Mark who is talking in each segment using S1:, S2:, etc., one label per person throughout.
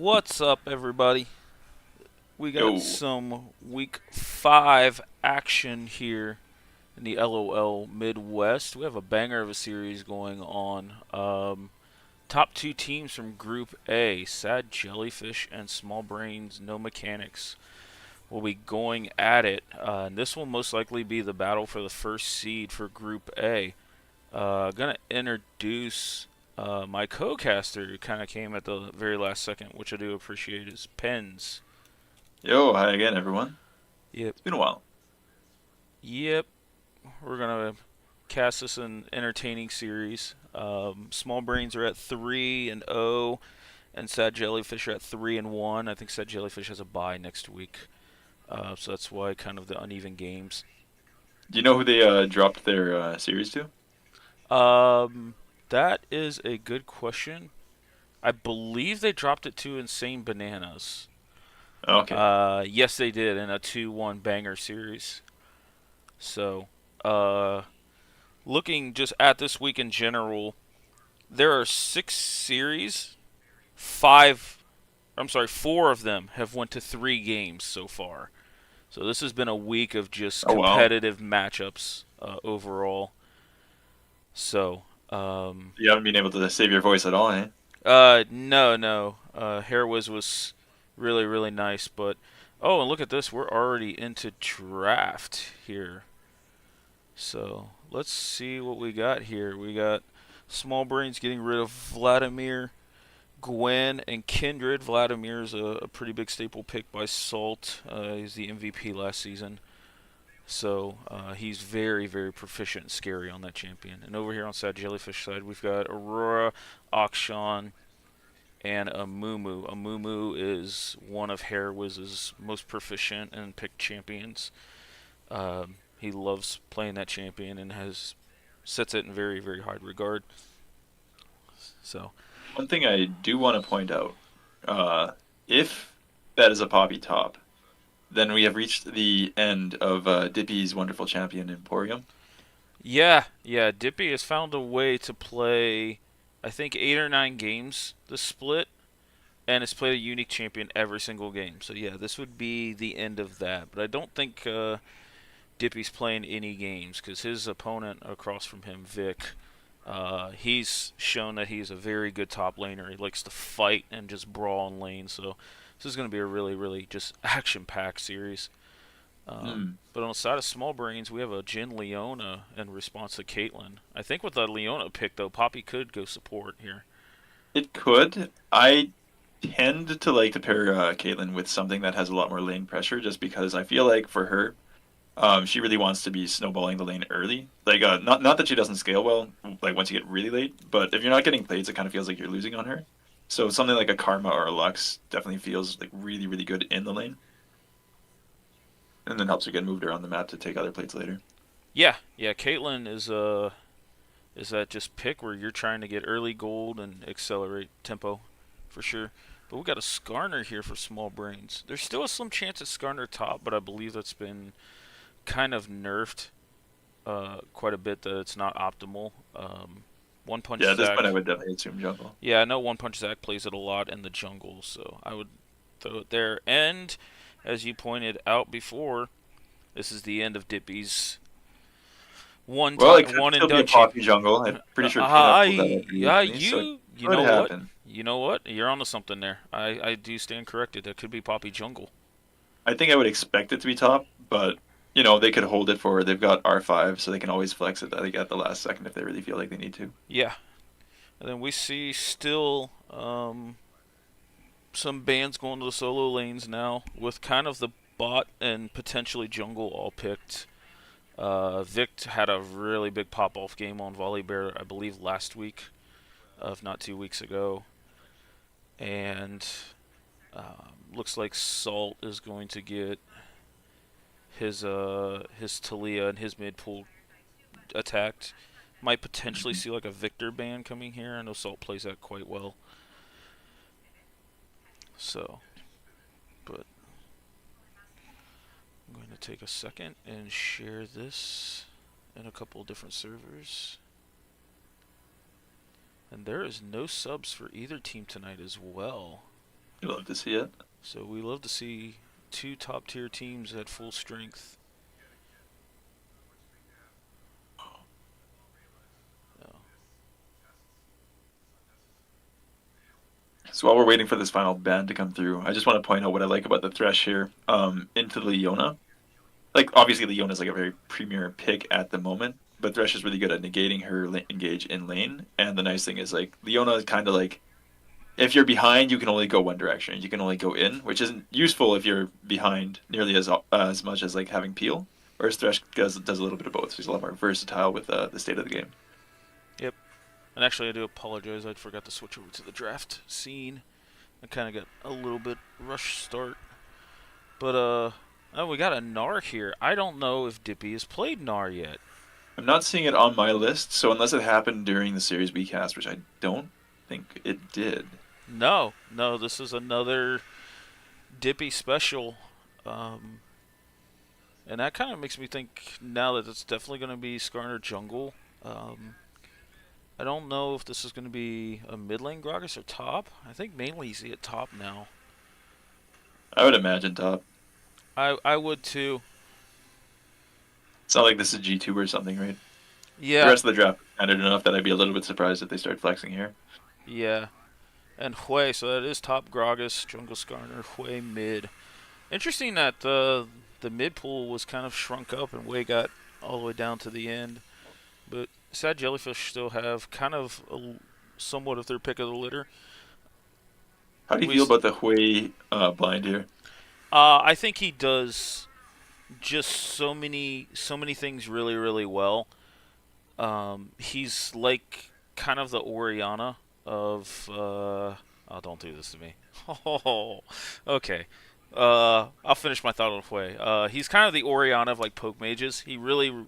S1: What's up, everybody? We got
S2: Yo,
S1: some week 5 action here in the LOL Midwest. We have a banger of a series going on. Top two teams from Group A, Sad Jellyfish and Small Brains No Mechanics, will be going at it. And this will most likely be the battle for the first seed for Group A. Gonna introduce my co-caster, who kind of came at the very last second, which I do appreciate, is Pens.
S2: yo, hi again, everyone.
S1: Yep,
S2: It's been a while.
S1: yep. We're gonna cast this an entertaining series. Small Brains are at 3-0, and Sad Jellyfish are at 3-1. I think Sad Jellyfish has a bye next week, so that's why kind of the uneven games.
S2: Do you know who they dropped their series to?
S1: Um, that is a good question. I believe they dropped it to Insane Bananas.
S2: Okay.
S1: Yes, they did in a 2-1 banger series. So, uh, looking just at this week in general, there are 6 series. Four of them have went to 3 games so far. So this has been a week of just
S2: Oh wow.
S1: competitive matchups overall. So,
S2: You haven't been able to save your voice at all, eh?
S1: no, no. Hairwiz was really, really nice, but oh, and look at this. We're already into draft here. So let's see what we got here. We got Small Brains getting rid of Vladimir, Gwen, and Kindred. Vladimir's a pretty big staple pick by Salt. He's the MVP last season. So he's very, very proficient and scary on that champion. And over here on Sad Jellyfish side, we've got Aurora, Akshan, and Amumu. Amumu is one of Hairwiz's most proficient and picked champions. He loves playing that champion and has sets it in very, very high regard. So,
S2: One thing I do want to point out, uh, if that is a poppy top, then we have reached the end of Dippy's wonderful champion Emporium.
S1: yeah, yeah, Dippy has found a way to play, I think, 8 or 9 games this split, and has played a unique champion every single game. So, yeah, this would be the end of that. But I don't think Dippy's playing any games because his opponent across from him, Vic, he's shown that he's a very good top laner. He likes to fight and just brawl in lane. So this is going to be a really, really just action-packed series.
S2: Hmm.
S1: But on the side of Small Brains, we have a Jin Leona in response to Caitlyn. I think with the Leona pick, though, Poppy could go support here.
S2: It could. I tend to like to pair Caitlyn with something that has a lot more lane pressure, just because I feel like for her, she really wants to be snowballing the lane early. Like, not that she doesn't scale well, like once you get really late, but if you're not getting plates, it kind of feels like you're losing on her. So something like a Karma or a Lux definitely feels like really, really good in the lane, and then helps her get moved around the map to take other plates later.
S1: Yeah, yeah, Caitlyn is that just pick where you're trying to get early gold and accelerate tempo, for sure. But we got a Skarner here for Small Brains. There's still a slim chance at Skarner top, but I believe that's been kind of nerfed quite a bit. That it's not optimal. One Punch
S2: Yeah, at this point, I
S1: Zac.
S2: would definitely assume jungle.
S1: Yeah, I know One Punch Zac plays it a lot in the jungle, so I would throw it there. And as you pointed out before, this is the end of Dippy's one
S2: Well, it
S1: time,
S2: could
S1: one and
S2: still be a
S1: done
S2: poppy
S1: champion.
S2: jungle. I'm pretty sure Peanut pulled that up pretty recently, so it
S1: You
S2: could
S1: know what?
S2: happen.
S1: You know what? You're onto something there. I do stand corrected. That could be Poppy Jungle.
S2: I think I would expect it to be top, but they could hold it for. They've got R5, so they can always flex it like at the last second if they really feel like they need to.
S1: Yeah. And then we see still some bands going to the solo lanes now with kind of the bot and potentially jungle all picked. Vic had a really big pop off game on Volley Bear, I believe, last week, if not 2 weeks ago. And looks like Salt is going to get his Talia and his mid pool attacked. Might potentially
S2: Mhm.
S1: see like a Victor ban coming here. I know Salt plays that quite well. So, but I'm going to take a second and share this in a couple different servers. And there is no subs for either team tonight as well.
S2: You love to see it.
S1: So we love to see two top tier teams at full strength. Yeah.
S2: So while we're waiting for this final ban to come through, I just want to point out what I like about the Thresh here. Into Leona. Like obviously Leona's like a very premier pick at the moment, but Thresh is really good at negating her engage in lane. And the nice thing is like Leona is kind of like if you're behind, you can only go one direction. You can only go in, which isn't useful if you're behind nearly as much as like having peel. Whereas Thresh does a little bit of both. So he's a lot more versatile with the state of the game.
S1: Yep. And actually, I do apologize. I forgot to switch over to the draft scene. I kind of got a little bit rush start. But, oh, we got a Gnar here. I don't know if Dippy has played Gnar yet.
S2: I'm not seeing it on my list, so unless it happened during the series we cast, which I don't think it did.
S1: No, no, this is another Dippy special. Um, and that kind of makes me think now that it's definitely going to be Skarner Jungle. Um, I don't know if this is going to be a mid lane Gragas or top. I think mainly he's at top now.
S2: I would imagine top.
S1: I would too.
S2: It's not like this is G2 or something, right? The
S1: Yeah,
S2: rest of the draft is standard enough that I'd be a little bit surprised if they start flexing here.
S1: yeah. And Hui, so that is top Gragas, Jungle Skarner, Hui mid. Interesting that the mid pool was kind of shrunk up and Hui got all the way down to the end. But Sad Jellyfish still have kind of somewhat of their pick of the litter.
S2: How do you
S1: We,
S2: feel about the Hui blind here?
S1: I think he does just so many things really really well. He's like kind of the Oriana of. Oh, don't do this to me. Oh, okay. I'll finish my thought on Hui. He's kind of the Oriana of like poke mages. He really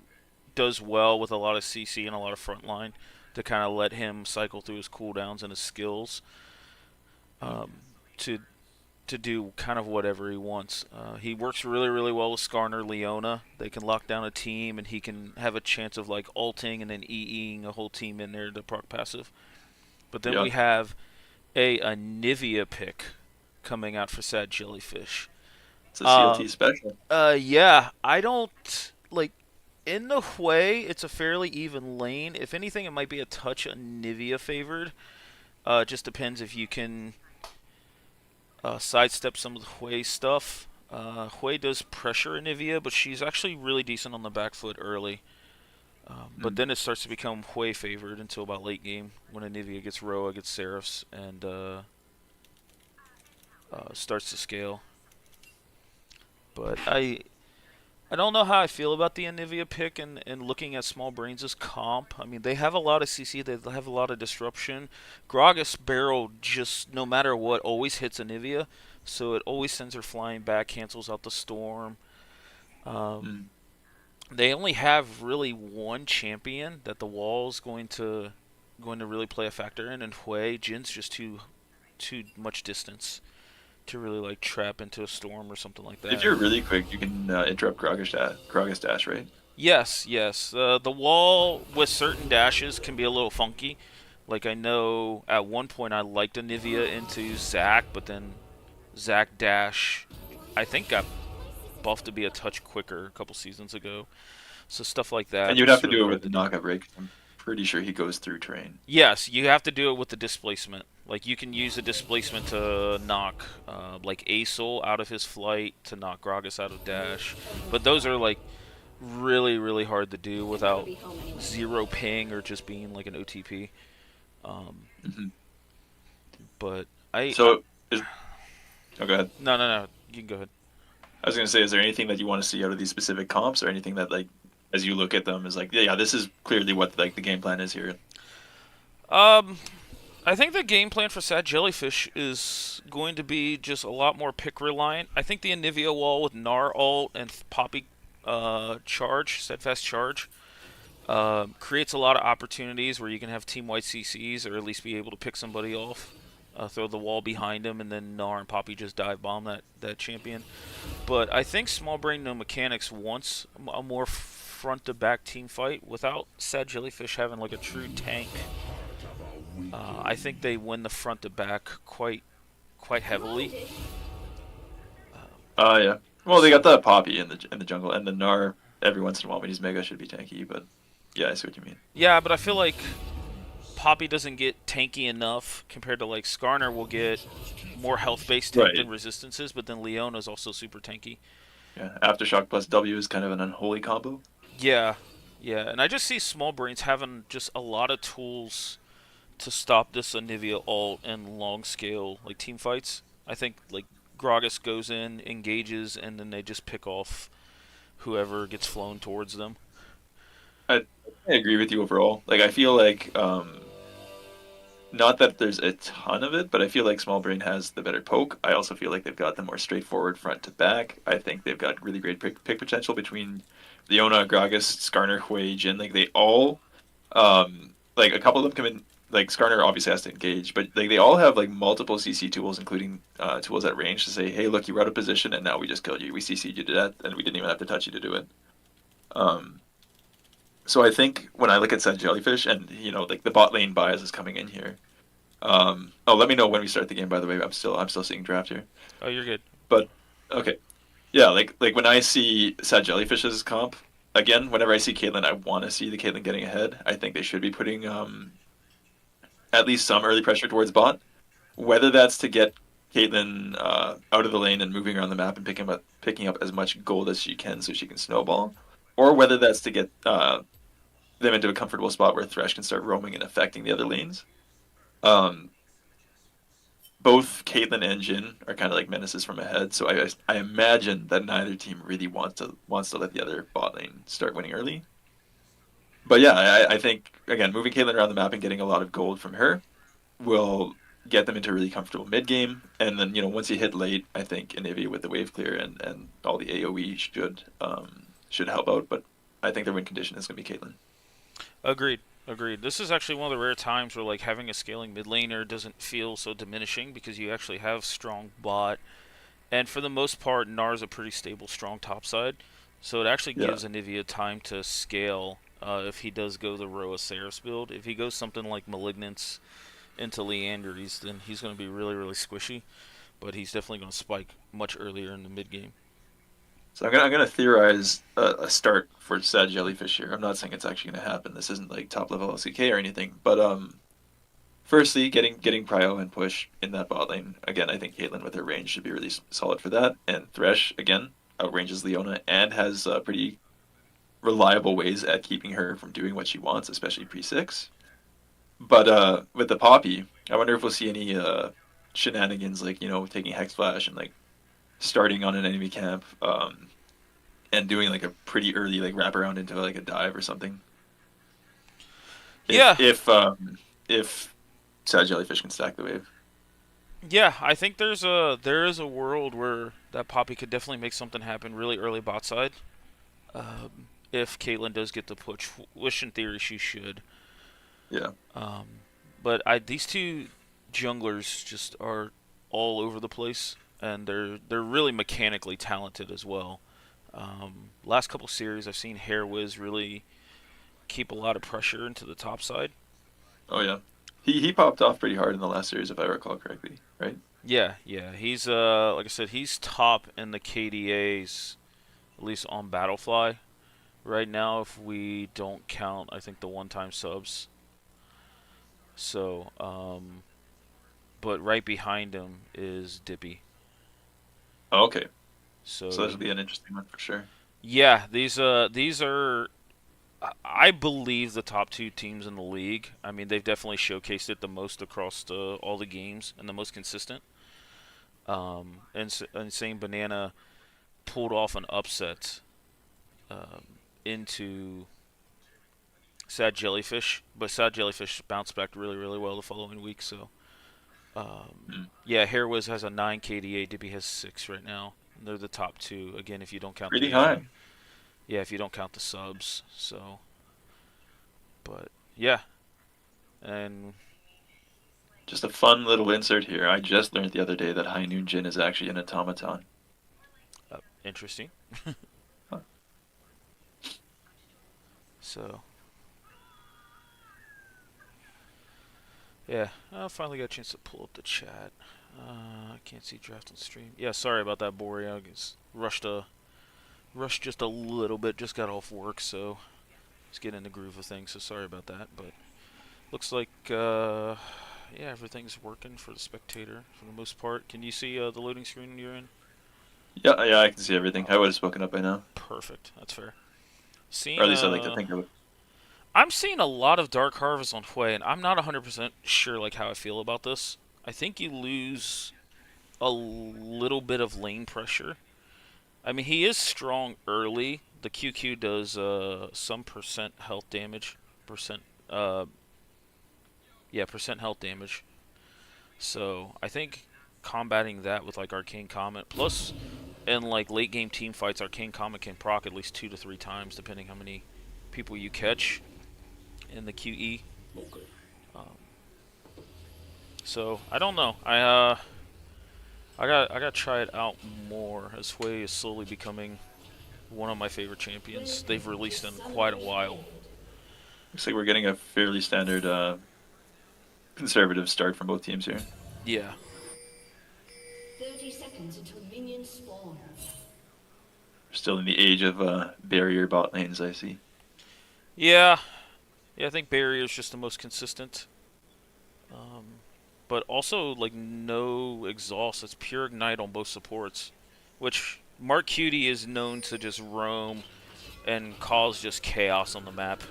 S1: does well with a lot of CC and a lot of frontline to kind of let him cycle through his cooldowns and his skills um, to do kind of whatever he wants. He works really, really well with Skarner, Leona. They can lock down a team, and he can have a chance of like ulting and then EEing a whole team in there to proc passive. But then
S2: Yeah,
S1: we have a Nivea pick coming out for Sad Jellyfish.
S2: it's a
S1: Uh,
S2: CLT special.
S1: yeah, I don't like in the way. It's a fairly even lane. If anything, it might be a touch Nivea favored. It just depends if you can sidestep some of the Hui stuff. Hui does pressure Anivia, but she's actually really decent on the back foot early. But
S2: Mm.
S1: then it starts to become Hui favored until about late game when Anivia gets Roa, gets Seraphs, and starts to scale. But I don't know how I feel about the Anivia pick and looking at Small Brains' comp. I mean, they have a lot of CC, they have a lot of disruption. Gragas Barrel just, no matter what, always hits Anivia, so it always sends her flying back, cancels out the storm. Um,
S2: Mm.
S1: they only have really one champion that the wall's going to really play a factor in, and Hui. Jin's just too much distance to really like trap into a storm or something like
S2: If
S1: that.
S2: you're really quick, you can interrupt Gragas dash, right?
S1: Yes, yes. The wall with certain dashes can be a little funky. Like I know at one point I liked Anivia into Zac, but then Zac dash I think got buffed to be a touch quicker a couple seasons ago. So stuff like
S2: And
S1: that
S2: you'd
S1: is
S2: have to
S1: really
S2: do it
S1: hard
S2: with
S1: to
S2: the
S1: do.
S2: knockup break. I'm pretty sure he goes through terrain.
S1: Yes, you have to do it with the displacement. Like you can use the displacement to knock like Asol out of his flight, to knock Gragas out of dash. But those are like really, really hard to do without zero ping or just being like an OTP. Um,
S2: Hmm.
S1: but
S2: So, oh, go ahead.
S1: no, no, no. You can go ahead.
S2: I was gonna say, is there anything that you want to see out of these specific comps, or anything that like, as you look at them, is like, yeah, yeah, this is clearly what like the game plan is here.
S1: Um, I think the game plan for Sad Jellyfish is going to be just a lot more pick reliant. I think the Anivia wall with Gnar ult and Poppy charge, steadfast charge, creates a lot of opportunities where you can have team wide CCs or at least be able to pick somebody off. Throw the wall behind him, and then Gnar and Poppy just dive bomb that champion. But I think Small Brain No Mechanics wants a more front to back team fight without Sad Jellyfish having like a true tank. I think they win the front to back quite heavily.
S2: Yeah. Well, they got
S1: So
S2: the Poppy in the jungle, and the Gnar every once in a while when he's mega should be tanky. But yeah, I see what you mean.
S1: yeah, but I feel like Poppy doesn't get tanky enough compared to like Skarner will get more health based tank
S2: Right.
S1: than resistances, but then Leona's also super tanky.
S2: Yeah. Aftershock plus W is kind of an unholy combo.
S1: Yeah, yeah, and I just see Small Brains having just a lot of tools to stop this Anivia ult and long scale like team fights. I think like Gragas goes in, engages, and then they just pick off whoever gets flown towards them.
S2: I agree with you overall. Like I feel like not that there's a ton of it, but I feel like Small Brain has the better poke. I also feel like they've got the more straightforward front to back. I think they've got really great pick potential between Leona, Gragas, Skarner, Hui, Jin. Like they all, like a couple of them come in. Like Skarner obviously has to engage, but like they all have like multiple CC tools, including tools at range to say, "Hey, look, you were out of position, and now we just killed you. We CC'd you to death, and we didn't even have to touch you to do it." Um, so I think when I look at Sad Jellyfish, and like the bot lane bias is coming in here. Oh, let me know when we start the game. By the way, I'm still seeing draft here.
S1: Oh, you're good.
S2: But okay, yeah, like when I see Sad Jellyfish's comp again, whenever I see Caitlyn, I want to see the Caitlyn getting ahead. I think they should be putting at least some early pressure towards bot, whether that's to get Caitlyn out of the lane and moving around the map and picking up as much gold as she can so she can snowball, or whether that's to get them into a comfortable spot where Thresh can start roaming and affecting the other lanes. Um, Both Caitlyn and Jin are kind of like menaces from ahead, so I imagine that neither team really wants to let the other bot lane start winning early. But yeah, I think again moving Caitlyn around the map and getting a lot of gold from her will get them into a really comfortable mid game, and then once you hit late, I think Anivia with the wave clear and all the AOE should help out. But I think their win condition is going to be Caitlyn.
S1: Agreed. Agreed. This is actually one of the rare times where like having a scaling mid laner doesn't feel so diminishing because you actually have strong bot, and for the most part, Nar's a pretty stable, strong top side. So it actually
S2: Yeah.
S1: gives Anivia time to scale if he does go the Roa Ceres build. If he goes something like Malignance into Leandries, then he's going to be really, really squishy. But he's definitely going to spike much earlier in the mid game.
S2: So I'm gonna theorize a start for Sad Jellyfish here. I'm not saying it's actually gonna happen. This isn't like top level LCK or anything. But firstly, getting Prio and push in that bot lane again. I think Caitlyn with her range should be really solid for that. And Thresh again outranges Leona and has pretty reliable ways at keeping her from doing what she wants, especially pre-6. But with the Poppy, I wonder if we'll see any shenanigans like taking Hex Flash and like starting on an enemy camp. And doing like a pretty early like wraparound into like a dive or something. If
S1: Yeah,
S2: if um if Sad Jellyfish can stack the wave.
S1: yeah. I think there is a world where that Poppy could definitely make something happen really early bot side. If Caitlyn does get the push, which in theory she should.
S2: Yeah.
S1: Um, but these two junglers just are all over the place, and they're really mechanically talented as well. Last couple series, I've seen Hair Wiz really keep a lot of pressure into the top side.
S2: Oh yeah. He popped off pretty hard in the last series if I recall correctly, right?
S1: Yeah, yeah. He's like I said, he's top in the KDAs, at least on Battlefly right now. If we don't count, I think the one-time subs. So, but right behind him is Dippy.
S2: Oh, okay. So
S1: So
S2: this will be an interesting one for sure.
S1: yeah, these are I believe the top two teams in the league. I mean, they've definitely showcased it the most across all the games and the most consistent. And saying Banana pulled off an upset into Sad Jellyfish, but Sad Jellyfish bounced back really, really well the following week. So
S2: Hmm.
S1: yeah, Hairwiz has a 9 KDA. Dibby has 6 right now. They're the top two again if you don't count
S2: Pretty
S1: the
S2: high.
S1: yeah, if you don't count the subs. So, but yeah, and
S2: Just a fun little insert here. I just learned the other day that High Noon Jin is actually an automaton.
S1: interesting.
S2: Huh.
S1: So yeah, I finally got a chance to pull up the chat. I can't see draft on stream. Yeah, sorry about that, Bori. I just rushed just a little bit. Just got off work, so just getting in the groove of things. So sorry about that. But looks like yeah, everything's working for the spectator for the most part. Can you see the loading screen you're in?
S2: Yeah, yeah, I can see everything. I would have spoken up by now,
S1: Perfect. That's fair.
S2: or at
S1: Seeing
S2: least I like to think of it.
S1: I'm seeing a lot of Dark Harvest on Hui, and I'm not 100% sure like how I feel about this. I think you lose a little bit of lane pressure. I mean, he is strong early. The QQ does some percent health damage, percent uh yeah, percent health damage. So I think combating that with like Arcane Comet, plus in like late game team fights, Arcane Comet can proc at least 2 to 3 times depending how many people you catch in the QE. Um, so I don't know. I got to try it out more as Hui is slowly becoming one of my favorite champions. They've released in quite a while.
S2: Looks like we're getting a fairly standard conservative start from both teams here.
S1: Yeah.
S3: 30 seconds until minions spawn.
S2: We're still in the age of barrier bot lanes, I see.
S1: Yeah. Yeah, I think Barrier is just the most consistent. Um, but also, like, no exhaust. It's pure ignite on both supports. Which Mark Cutie is known to just roam and cause just chaos on the map.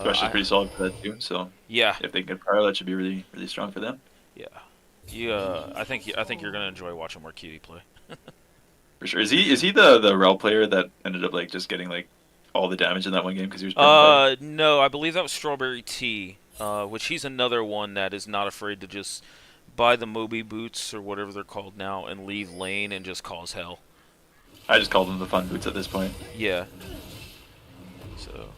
S2: Thresh is pretty solid for that too. So
S1: Yeah.
S2: if they can get power, that should be really really strong for them.
S1: Yeah. I think you're gonna enjoy watching Mark Cutie play.
S2: For sure. Is he the Rel player that ended up like just getting like all the damage in that one game because he was playing
S1: No, I believe that was Strawberry Tea, which he's another one that is not afraid to just buy the Moby boots or whatever they're called now and leave lane and just cause hell.
S2: I just call them the fun boots at this point.
S1: Yeah. So.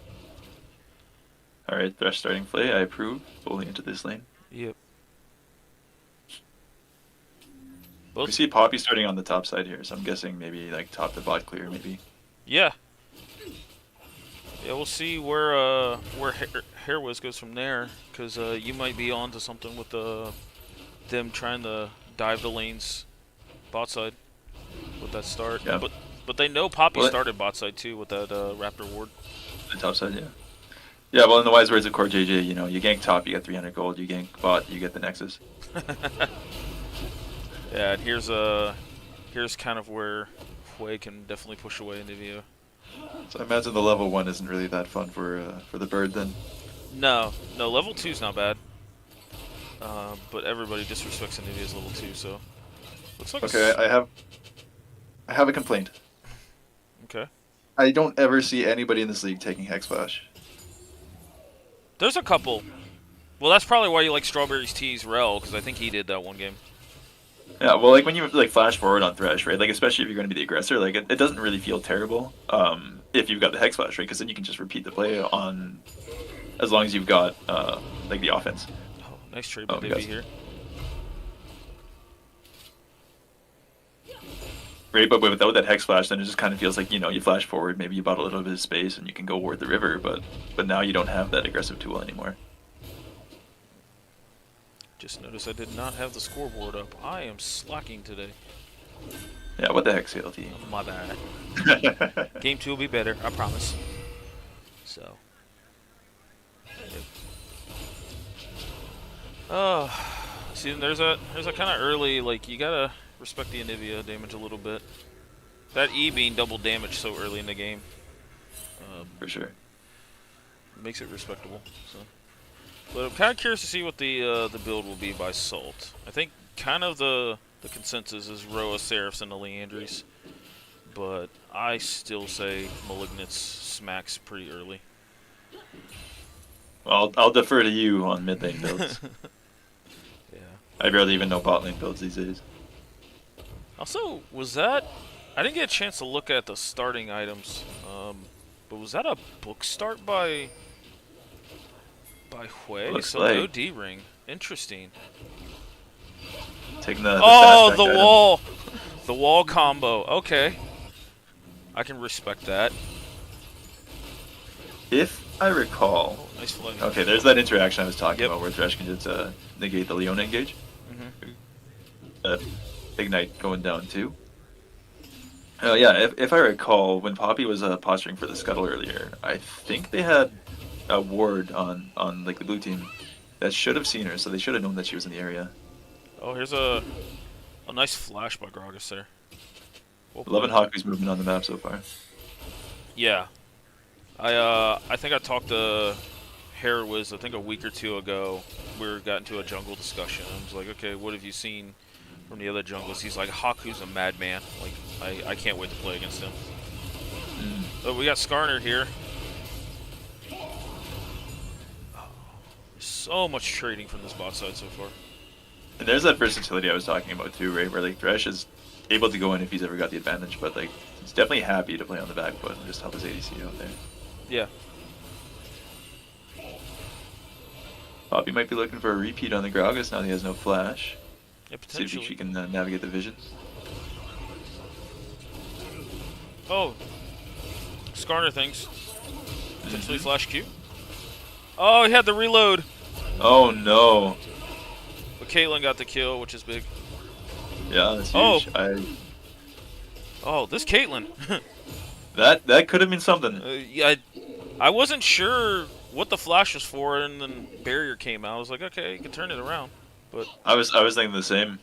S2: All right, Thresh starting play. I approve. Fully into this lane.
S1: Yep.
S2: We see Poppy starting on the top side here, so I'm guessing maybe like top to bot clear, maybe.
S1: Yeah. Yeah, we'll see where Hairwiz goes from there, because you might be onto something with them trying to dive the lanes bot side with that start.
S2: Yeah.
S1: But they know Poppy started bot side too with that Raptor ward.
S2: The top side, yeah. Yeah, well, in the wise words of Core JJ, you know, you gank top, you get 300 gold. You gank bot, you get the Nexus.
S1: Yeah, and here's kind of where Hui can definitely push away Nivea.
S2: So I imagine the level 1 isn't really that fun for the bird then.
S1: No, level 2's not bad. But everybody disrespects Nivea's level 2, so looks like
S2: okay. I have a complaint.
S1: Okay.
S2: I don't ever see anybody in this league taking Hex Flash.
S1: There's a couple. Well, that's probably why you like Strawberry's Tea's Rel, because I think he did that one game.
S2: Yeah, well, like when you like flash forward on Thresh, right? Like especially if you're going to be the aggressor, like it doesn't really feel terrible if you've got the Hex Flash, right? Because then you can just repeat the play on as long as you've got like the offense.
S1: Oh, nice trade by Baby here.
S2: Right, but without that Hex Flash, then it just kind of feels like, you know, you flash forward, maybe you bought a little bit of space and you can go ward the river, but now you don't have that aggressive tool anymore.
S1: Just noticed I did not have the scoreboard up. I am slacking today.
S2: Yeah, what the heck, CLT?
S1: Oh, my bad. Game 2 will be better, I promise. So. Yep. See, there's a kind of early, like, you gotta respect the Anivia damage a little bit. That E being double damage so early in the game.
S2: For sure.
S1: Makes it respectable, so. But I'm kind of curious to see what the build will be by Salt. I think kind of the consensus is Roa, Seraphs, and the Leandries. But I still say Malignance smacks pretty early.
S2: Well, I'll defer to you on mid lane builds.
S1: Yeah.
S2: I barely even know bot lane builds these days.
S1: Also, was that... I didn't get a chance to look at the starting items. But was that a book start by Hui?
S2: Looks
S1: So
S2: like.
S1: no D-ring. Interesting.
S2: Taking the
S1: Oh,
S2: fastback
S1: the
S2: item.
S1: wall! The wall combo. Okay. I can respect that.
S2: If I recall...
S1: Oh, nice play.
S2: Okay, there's that interaction I was talking
S1: Yep.
S2: about where Thresh can just negate the Leona engage. that Ignite going down too. Yeah, if I recall, when Poppy was posturing for the scuttle earlier, I think they had a ward on like the blue team that should have seen her, so they should have known that she was in the area.
S1: Oh, here's a nice flash by Gragas there. Well
S2: Loving
S1: played.
S2: Haku's movement on the map so far.
S1: Yeah. I think I talked to Hairwiz, I think a week or two ago. We got into a jungle discussion. I was like, okay, what have you seen from the other jungles? He's like, Haku's a madman. Like, I can't wait to play against him. But we got Skarner here. So much trading from this bot side so far.
S2: And there's that versatility I was talking about too, right? Where like Thresh is able to go in if he's ever got the advantage, but like he's definitely happy to play on the back foot and just help his ADC out there.
S1: Yeah.
S2: Poppy might be looking for a repeat on the Gragas now that he has no flash.
S1: Yeah,
S2: See if
S1: potentially.
S2: she can navigate the vision.
S1: Oh. Skarner thinks. Potentially flash Q. Oh, he had the reload.
S2: Oh no.
S1: But Caitlyn got the kill, which is big.
S2: Yeah, that's
S1: Oh.
S2: huge.
S1: Oh, this Caitlyn.
S2: That could have been something.
S1: Yeah, I wasn't sure what the flash was for, and then barrier came out. I was like, okay, you can turn it around. But
S2: I was thinking the same.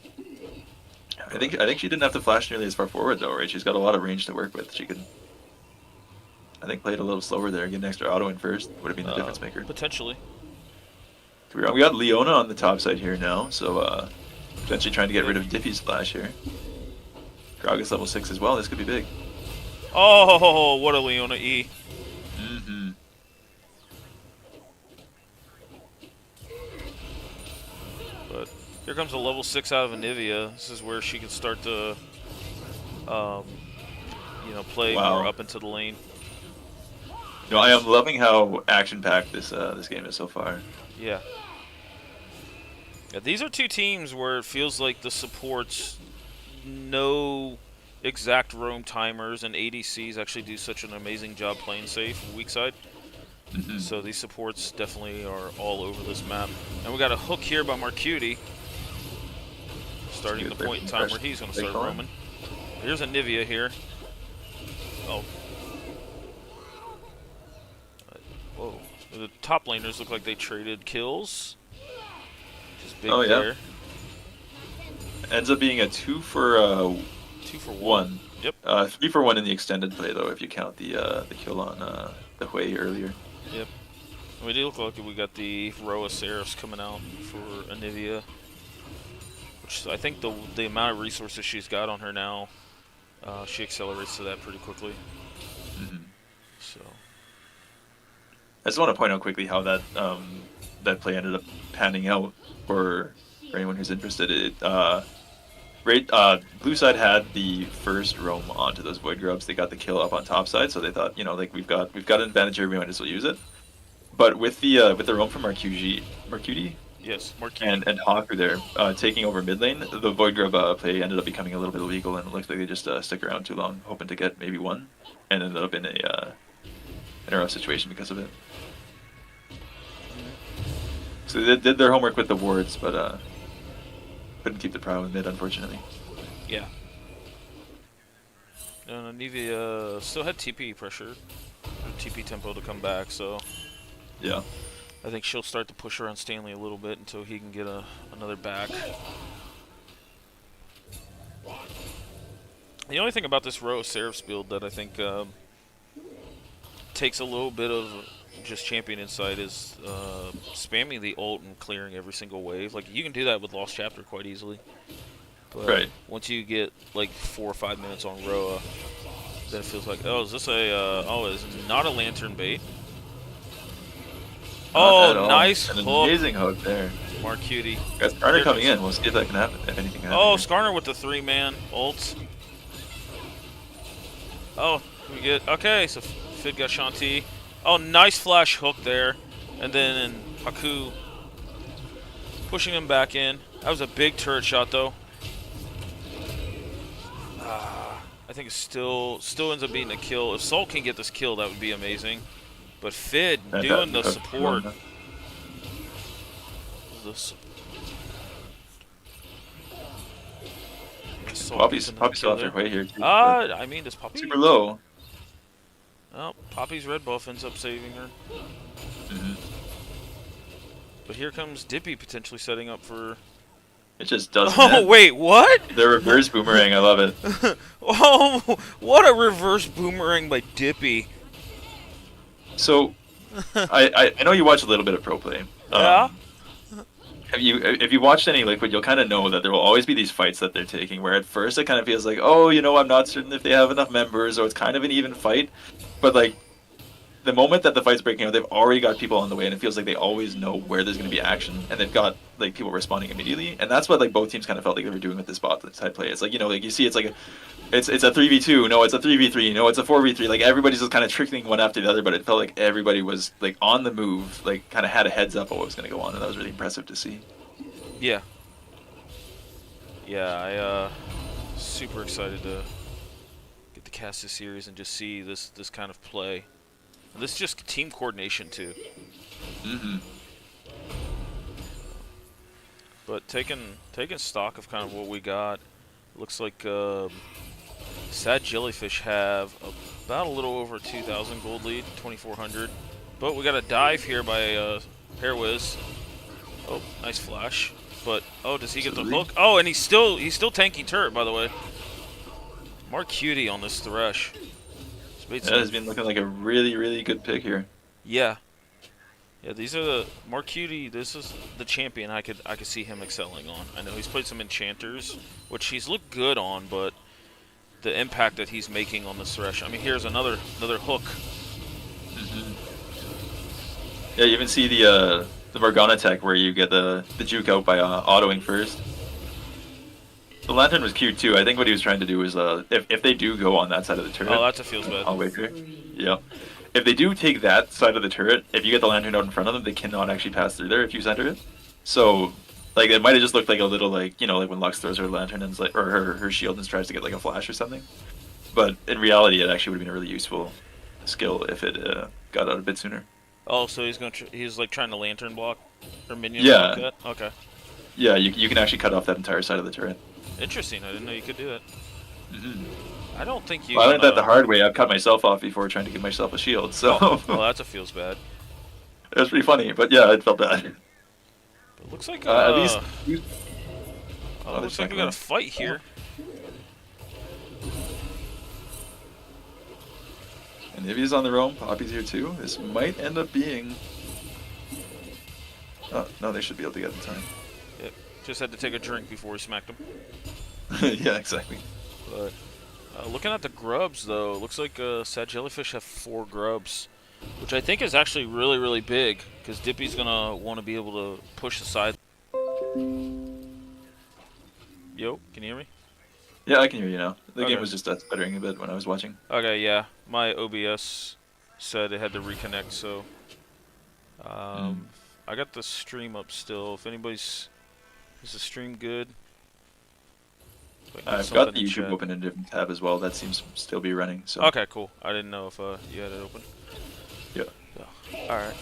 S2: I think she didn't have to flash nearly as far forward though, right? She's got a lot of range to work with. She could, I think, play it a little slower there, get an extra auto in first. Would have been the difference maker.
S1: potentially.
S2: We got Leona on the top side here now, so potentially trying to get rid of Diffy's flash here. Gragas level 6 as well. This could be big.
S1: Oh, what a Leona E.
S2: Mm-hmm.
S1: But here comes a level 6 out of Anivia. This is where she can start to, play
S2: Wow.
S1: more up into the lane.
S2: No, I am loving how action-packed this game is so far.
S1: Yeah. Yeah, these are two teams where it feels like the supports know exact roam timers, and ADCs actually do such an amazing job playing safe weak side.
S2: Mm-hmm.
S1: So these supports definitely are all over this map. And we got a hook here by Marcuti. Starting the point in time where he's going to start roaming. Here's a Nivea here. Oh. Whoa. The top laners look like they traded kills. Which is big there.
S2: Ends up being a 2 for
S1: 2 for 1. Yep.
S2: 3 for 1 in the extended play though, if you count the kill on the Hui earlier.
S1: Yep. We do look like we got the Roa Seraphs coming out for Anivia. Which I think the amount of resources she's got on her now, she accelerates to that pretty quickly.
S2: Mm-hmm.
S1: So.
S2: I just want to point out quickly how that that play ended up panning out for anyone who's interested. Blue side had the first roam onto those void grubs. They got the kill up on top side, so they thought, like we've got an advantage here. We might as well use it. But with the roam from Marcuti,
S1: Yes,
S2: and Haku there taking over mid lane, the void grub play ended up becoming a little bit illegal, and it looks like they just stuck around too long, hoping to get maybe one, and ended up in a rough situation because of it. So they did their homework with the wards, but couldn't keep the prio in mid, unfortunately.
S1: Yeah. And Anivia still had TP pressure, or TP tempo to come back, so
S2: Yeah.
S1: I think she'll start to push around Stanley a little bit until he can get another back. The only thing about this Roa Seraphs build that I think takes a little bit of just champion insight is spamming the ult and clearing every single wave. Like, you can do that with Lost Chapter quite easily. But
S2: Right.
S1: once you get like 4 or 5 minutes on Roa, then it feels like, oh, is this is not a lantern bait. Oh, nice
S2: An
S1: hook.
S2: amazing hook there.
S1: Marcuti.
S2: Guys, Skarner coming in. We'll see if that can happen, if anything happens.
S1: Oh, Skarner with the 3-man ult. Oh, we get... Okay, so Fid got Shanti. Oh, nice flash hook there. And then Haku pushing him back in. That was a big turret shot, though. I think it still ends up being a kill. If Salt can get this kill, that would be amazing. But Fid doing the support. saw
S2: Poppy's
S1: Beacon
S2: Poppy's still
S1: kill
S2: off their
S1: there.
S2: way here. Too, but
S1: I mean, does Poppy?
S2: super low.
S1: Oh, Poppy's red buff ends up saving her.
S2: Hmm.
S1: But here comes Dippy potentially setting up for.
S2: It just doesn't.
S1: Oh wait, what?
S2: The reverse boomerang, I love it.
S1: Oh, what a reverse boomerang by Dippy.
S2: So, I know you watch a little bit of pro play.
S1: Yeah.
S2: If you watched any Liquid, you'll kind of know that there will always be these fights that they're taking where at first it kind of feels like, oh, I'm not certain if they have enough members, or it's kind of an even fight. But like the moment that the fight's breaking out, they've already got people on the way, and it feels like they always know where there's going to be action, and they've got like people responding immediately. And that's what like both teams kind of felt like they were doing with this bot side play. It's like like you see, it's like it's a 3v2, no, it's a 3v3, no, it's a 4v3. Like everybody's just kind of trickling one after the other, but it felt like everybody was like on the move, like kind of had a heads up of what was going to go on, and that was really impressive to see.
S1: Yeah. Yeah, super excited to get the cast this series and just see this kind of play. This is just team coordination too.
S2: Mm-hmm.
S1: But taking stock of kind of what we got, looks like Sad Jellyfish have about a little over 2,000 gold lead, 2,400. But we got a dive here by Hairwiz. Oh, nice flash. But oh, does he get the hook? Oh, and he's still tanking turret, by the way. Mark Cutie on this Thresh.
S2: That has been looking like a really, really good pick here.
S1: Yeah. Yeah, these are the Mark Cutie. This is the champion I could see him excelling on. I know he's played some enchanters, which he's looked good on, but the impact that he's making on this Thresh. I mean, here's another hook.
S2: Mm-hmm. Yeah, you even see the Morgana tech where you get the juke out by autoing first. The lantern was cute too. I think what he was trying to do was if they do go on that side of the turret.
S1: Oh, that's a feels bad.
S2: I'll wait here. Yeah. If they do take that side of the turret, if you get the lantern out in front of them, they cannot actually pass through there if you center it. So, like, it might have just looked like a little, like, like when Lux throws her lantern and like, or her shield and tries to get like a flash or something. But in reality, it actually would have been a really useful skill if it got out a bit sooner.
S1: Oh, so he's like trying to lantern block or minion
S2: Yeah.
S1: block that? Okay.
S2: Yeah, you can actually cut off that entire side of the turret.
S1: Interesting. I didn't know you could do that.
S2: Mm-hmm.
S1: I don't think you.
S2: Well, I learned that the hard way. I've cut myself off before trying to give myself a shield, so
S1: Well, that's a feels bad.
S2: it was pretty funny. But yeah, it felt bad.
S1: But looks like
S2: At least.
S1: looks like we got a fight here.
S2: And if he's on their own, Poppy's here too. This might end up being. Oh, no, they should be able to get in time.
S1: Yep. Just had to take a drink before we smacked him.
S2: Yeah, exactly.
S1: But looking at the grubs, though, it looks like Sad Jellyfish have 4 grubs, which I think is actually really, really big, because Dippy's going to want to be able to push aside. Yo, can you hear me?
S2: Yeah, I can hear you now. The
S1: Okay.
S2: game was just stuttering a bit when I was watching.
S1: Okay, yeah. My OBS said it had to reconnect, so... I got the stream up still. If anybody's... Is the stream good?
S2: I've got the YouTube open in a different tab as well. That seems to still be running. So.
S1: Okay, cool. I didn't know if you had it open.
S2: Yeah.
S1: So, alright.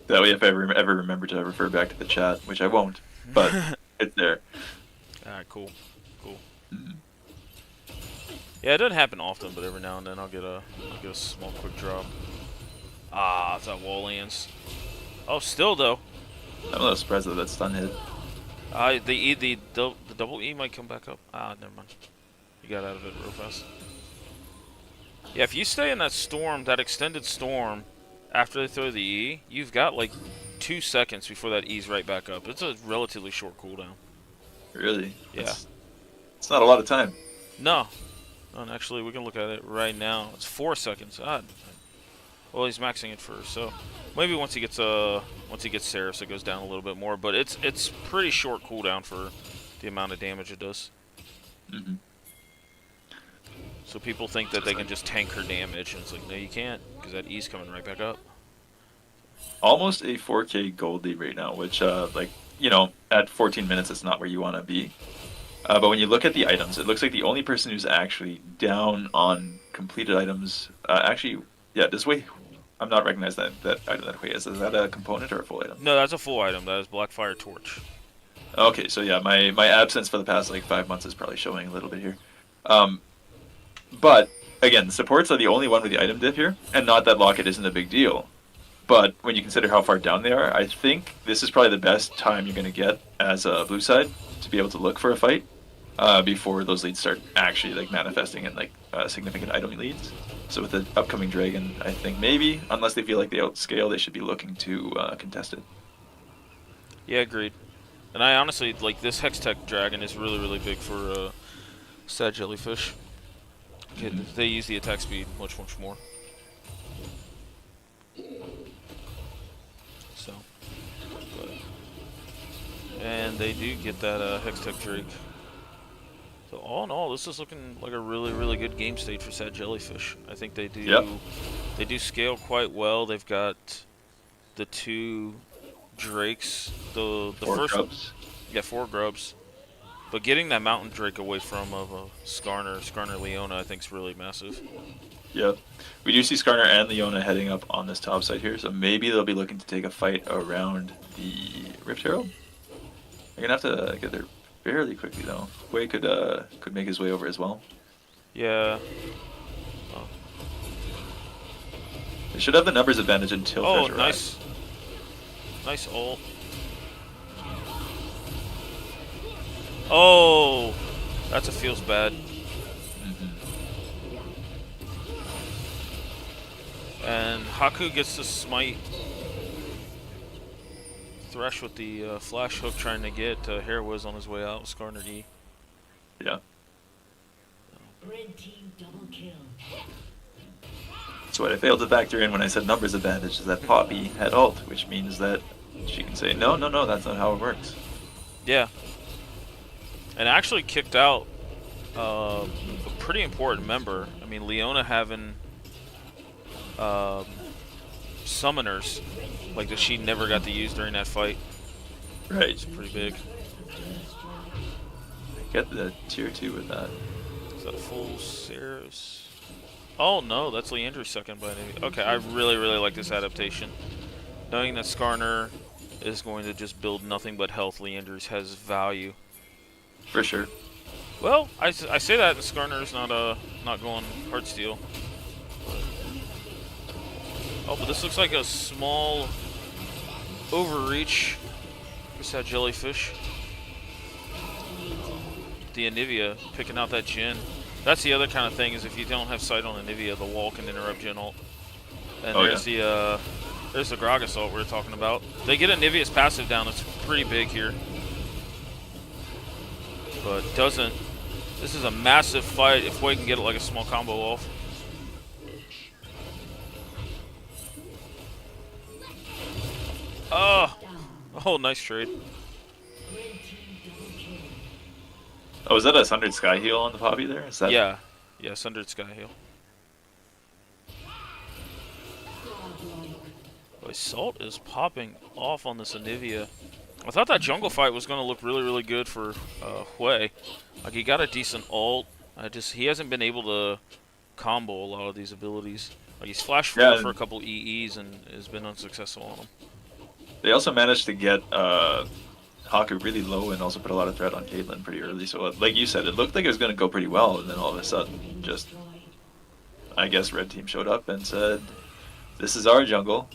S2: That way, if I ever remember to refer back to the chat, which I won't, but it's there.
S1: Alright, cool. Cool.
S2: Mm-hmm.
S1: Yeah, it doesn't happen often, but every now and then I'll get a small quick drop. Ah, it's that wall lands. Oh, still though.
S2: I'm a little surprised that stun hit.
S1: The double E might come back up. Ah, never mind. You got out of it real fast. Yeah, if you stay in that storm, that extended storm, after they throw the E, you've got like 2 seconds before that E's right back up. It's a relatively short cooldown.
S2: Really?
S1: Yeah.
S2: It's not a lot of time.
S1: No. And actually, we can look at it right now. It's 4 seconds. Well, he's maxing it first, so maybe once he gets Ceres, it goes down a little bit more. But it's pretty short cooldown for the amount of damage it does.
S2: Mm-hmm.
S1: So people think that they can just tank her damage, and it's like, no, you can't, because that E's coming right back up.
S2: Almost a 4K gold lead right now, which at 14 minutes, it's not where you want to be. But when you look at the items, it looks like the only person who's actually down on completed items, this way, I'm not recognizing that item that way is. Is that a component or a full item?
S1: No, that's a full item. That is Blackfire Torch.
S2: Okay, so yeah, my absence for the past like 5 months is probably showing a little bit here. Um, but again, supports are the only one with the item dip here, and not that Locket isn't a big deal. But when you consider how far down they are, I think this is probably the best time you're going to get as a blue side to be able to look for a fight before those leads start actually like manifesting in like significant item leads. So with the upcoming dragon, I think maybe unless they feel like they outscale, they should be looking to contest it.
S1: Yeah, agreed. And I honestly like this Hextech dragon is really big for Sad Jellyfish. They use the attack speed much more. So, but, and they do get that Hextech Drake. So all in all, this is looking like a really good game state for Sad Jellyfish. I think they do
S2: Yep.
S1: they do scale quite well. They've got the 2 Drakes, the
S2: Four
S1: first
S2: grubs.
S1: yeah 4 grubs, but getting that Mountain Drake away from of Skarner Leona, I think is really massive.
S2: Yep. We do see Skarner and Leona heading up on this top side here, so maybe they'll be looking to take a fight around the Rift Herald. They're gonna have to get there fairly quickly though. Hui could make his way over as well.
S1: Yeah. Oh,
S2: They should have the numbers advantage until
S1: oh
S2: Treasure
S1: nice. Nice ult. Oh, that's a feels bad. And Haku gets the smite. Thresh with the flash hook trying to get Hair Whiz on his way out with Skarner D.
S2: Yeah.
S3: Red team double kill.
S2: So what I failed to factor in when I said numbers advantage is that Poppy had ult, which means that she can say, no, that's not how it works.
S1: Yeah. And actually kicked out a pretty important member. I mean, Leona having summoners like that she never got to use during that fight.
S2: Right.
S1: It's pretty big.
S2: Get the tier 2 with that.
S1: Is that a full Ceres? Oh no, that's Leandra's second by name. Okay, I really like this adaptation. Knowing that Skarner is going to just build nothing but health, Leandra's has value.
S2: For sure.
S1: Well, I say that, and Skarner's not going Heartsteel. Oh, but this looks like a small overreach for Sad Jellyfish. The Anivia picking out that Jhin. That's the other kind of thing, is if you don't have sight on Anivia, the wall can interrupt Jhin ult. And there's the Gragas ult we were talking about. They get Anivia's passive down, it's pretty big here. But doesn't. This is a massive fight if Hui can get it like a small combo off. Oh, nice trade.
S2: Oh, is that a Sundered Sky heal on the Poppy there? Is that...
S1: Yeah, Sundered Sky Heal. Boy, Salt is popping off on this Anivia. I thought that jungle fight was going to look really good for Hui. Like, he got a decent ult. He hasn't been able to combo a lot of these abilities. Like, he's flashed forward for a couple EEs and has been unsuccessful on them.
S2: They also managed to get Haku really low and also put a lot of threat on Caitlyn pretty early. So, like you said, it looked like it was going to go pretty well, and then all of a sudden, just, I guess Red Team showed up and said, this is our jungle,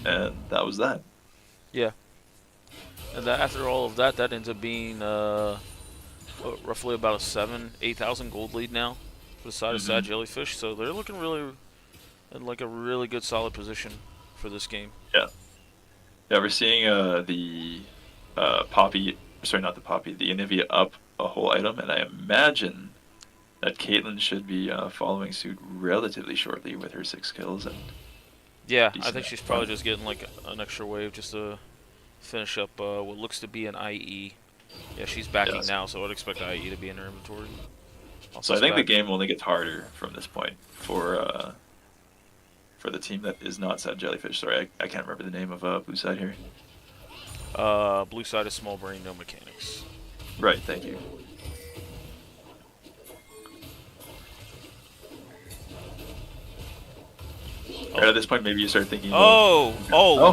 S2: and that was that.
S1: Yeah. And that, after all of that, that ends up being roughly about a 8,000 gold lead now for the side of Sad Jellyfish. So they're looking really in like a really good solid position for this game.
S2: Yeah. Yeah, we're seeing the Poppy, sorry, not the Poppy, the Anivia up a whole item, and I imagine that Caitlyn should be following suit relatively shortly with her 6 kills. And
S1: yeah, I think she's probably just getting like an extra wave just to finish up what looks to be an IE. Yeah, she's backing now, so I'd expect IE to be in her inventory.
S2: So I think the game only gets harder from this point for the team that is not Sad Jellyfish. Sorry, I can't remember the name of Blue Side here.
S1: Blue Side is Small Brain, No Mechanics.
S2: Right, thank you. Right at this point, maybe you start thinking.
S1: What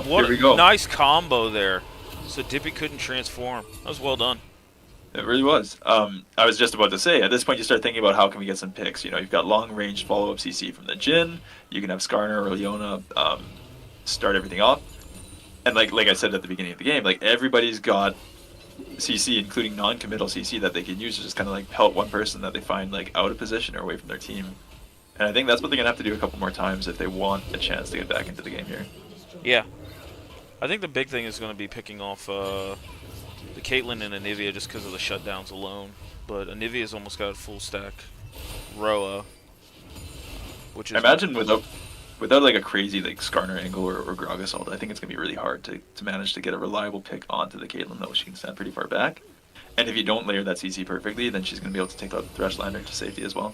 S2: here we
S1: a
S2: go.
S1: nice combo there. So Dippy couldn't transform. That was well done.
S2: It really was. I was just about to say, at this point, you start thinking about how can we get some picks. You know, you've got long-range follow-up CC from the Jhin. You can have Skarner or Leona start everything off. And like I said at the beginning of the game, like everybody's got CC, including non-committal CC, that they can use to just kind of like pelt one person that they find like out of position or away from their team. And I think that's what they're gonna have to do a couple more times if they want a chance to get back into the game here.
S1: Yeah. I think the big thing is going to be picking off the Caitlyn and Anivia just because of the shutdowns alone. But Anivia's almost got a full stack Roa, which is...
S2: I imagine without like a crazy like Skarner angle or Gragas ult, I think it's gonna be really hard to manage to get a reliable pick onto the Caitlyn, though. She can stand pretty far back. And if you don't layer that CC perfectly, then she's gonna be able to take out the Thrashlander to safety as well.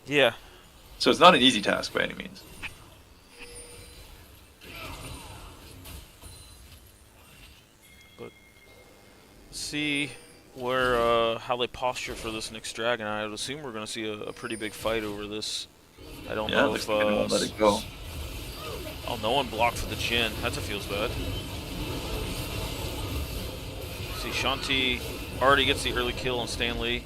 S1: Yeah.
S2: So it's not an easy task by any means.
S1: See where how they posture for this next dragon. I would assume we're going to see a pretty big fight over this. I don't know if
S2: like they won't let it go.
S1: Oh, no one blocked for the Jhin. That feels bad. See, Shanti already gets the early kill on Stanley.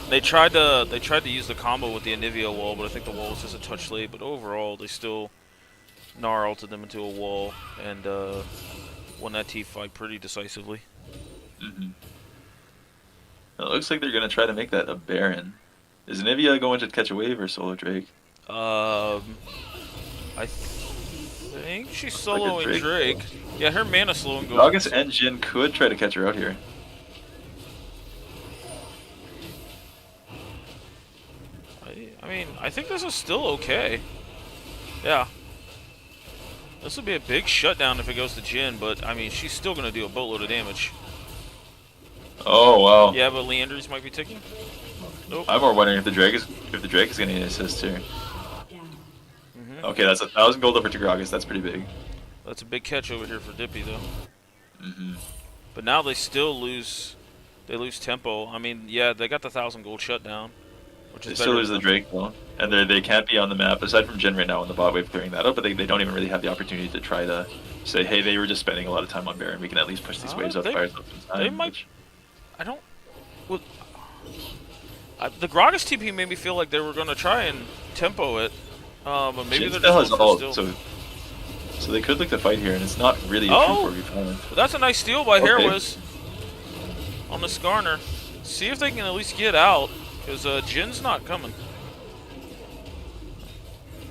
S1: They tried to use the combo with the Anivia wall, but I think the wall was just a touch late. But overall, they still Gnar ulted them into a wall and won that T fight pretty decisively.
S2: Mm-hmm. It looks like they're gonna try to make that a Baron. Is Anivia going to catch a wave or solo Drake?
S1: I think she's soloing
S2: like
S1: Drake. Yeah, her mana slow and go.
S2: Gragas and Jhin could try to catch her out here.
S1: I mean, I think this is still okay. Yeah. This would be a big shutdown if it goes to Jhin, but I mean, she's still gonna do a boatload of damage.
S2: Oh wow.
S1: Yeah, but Leandry's might be ticking. Nope.
S2: I'm more wondering if the Drake is gonna need an assist here.
S1: Mm-hmm.
S2: Okay, that's 1,000 gold over to Gragas. That's pretty big.
S1: That's a big catch over here for Dippy, though.
S2: Mm-hmm.
S1: But now they still lose. They lose tempo. I mean, yeah, they got the 1,000 gold shutdown, which
S2: They
S1: is
S2: still
S1: better
S2: lose the
S1: than
S2: Drake though, and they can't be on the map aside from Jhin right now on the bot wave clearing that up. But they don't even really have the opportunity to try to say, hey, they were just spending a lot of time on Baron. We can at least push these waves up, fires up in time.
S1: They might. I don't. Well, the Gragas TP made me feel like they were going to try and tempo it, but maybe
S2: Jhin
S1: they're
S2: still
S1: just
S2: has
S1: going for
S2: ult,
S1: still.
S2: so they could look to fight here, and it's not really a
S1: Oh!
S2: 2-4v5.
S1: But that's a nice steal by
S2: Okay.
S1: Hairwiz on the Skarner. See if they can at least get out, because Jin's not coming.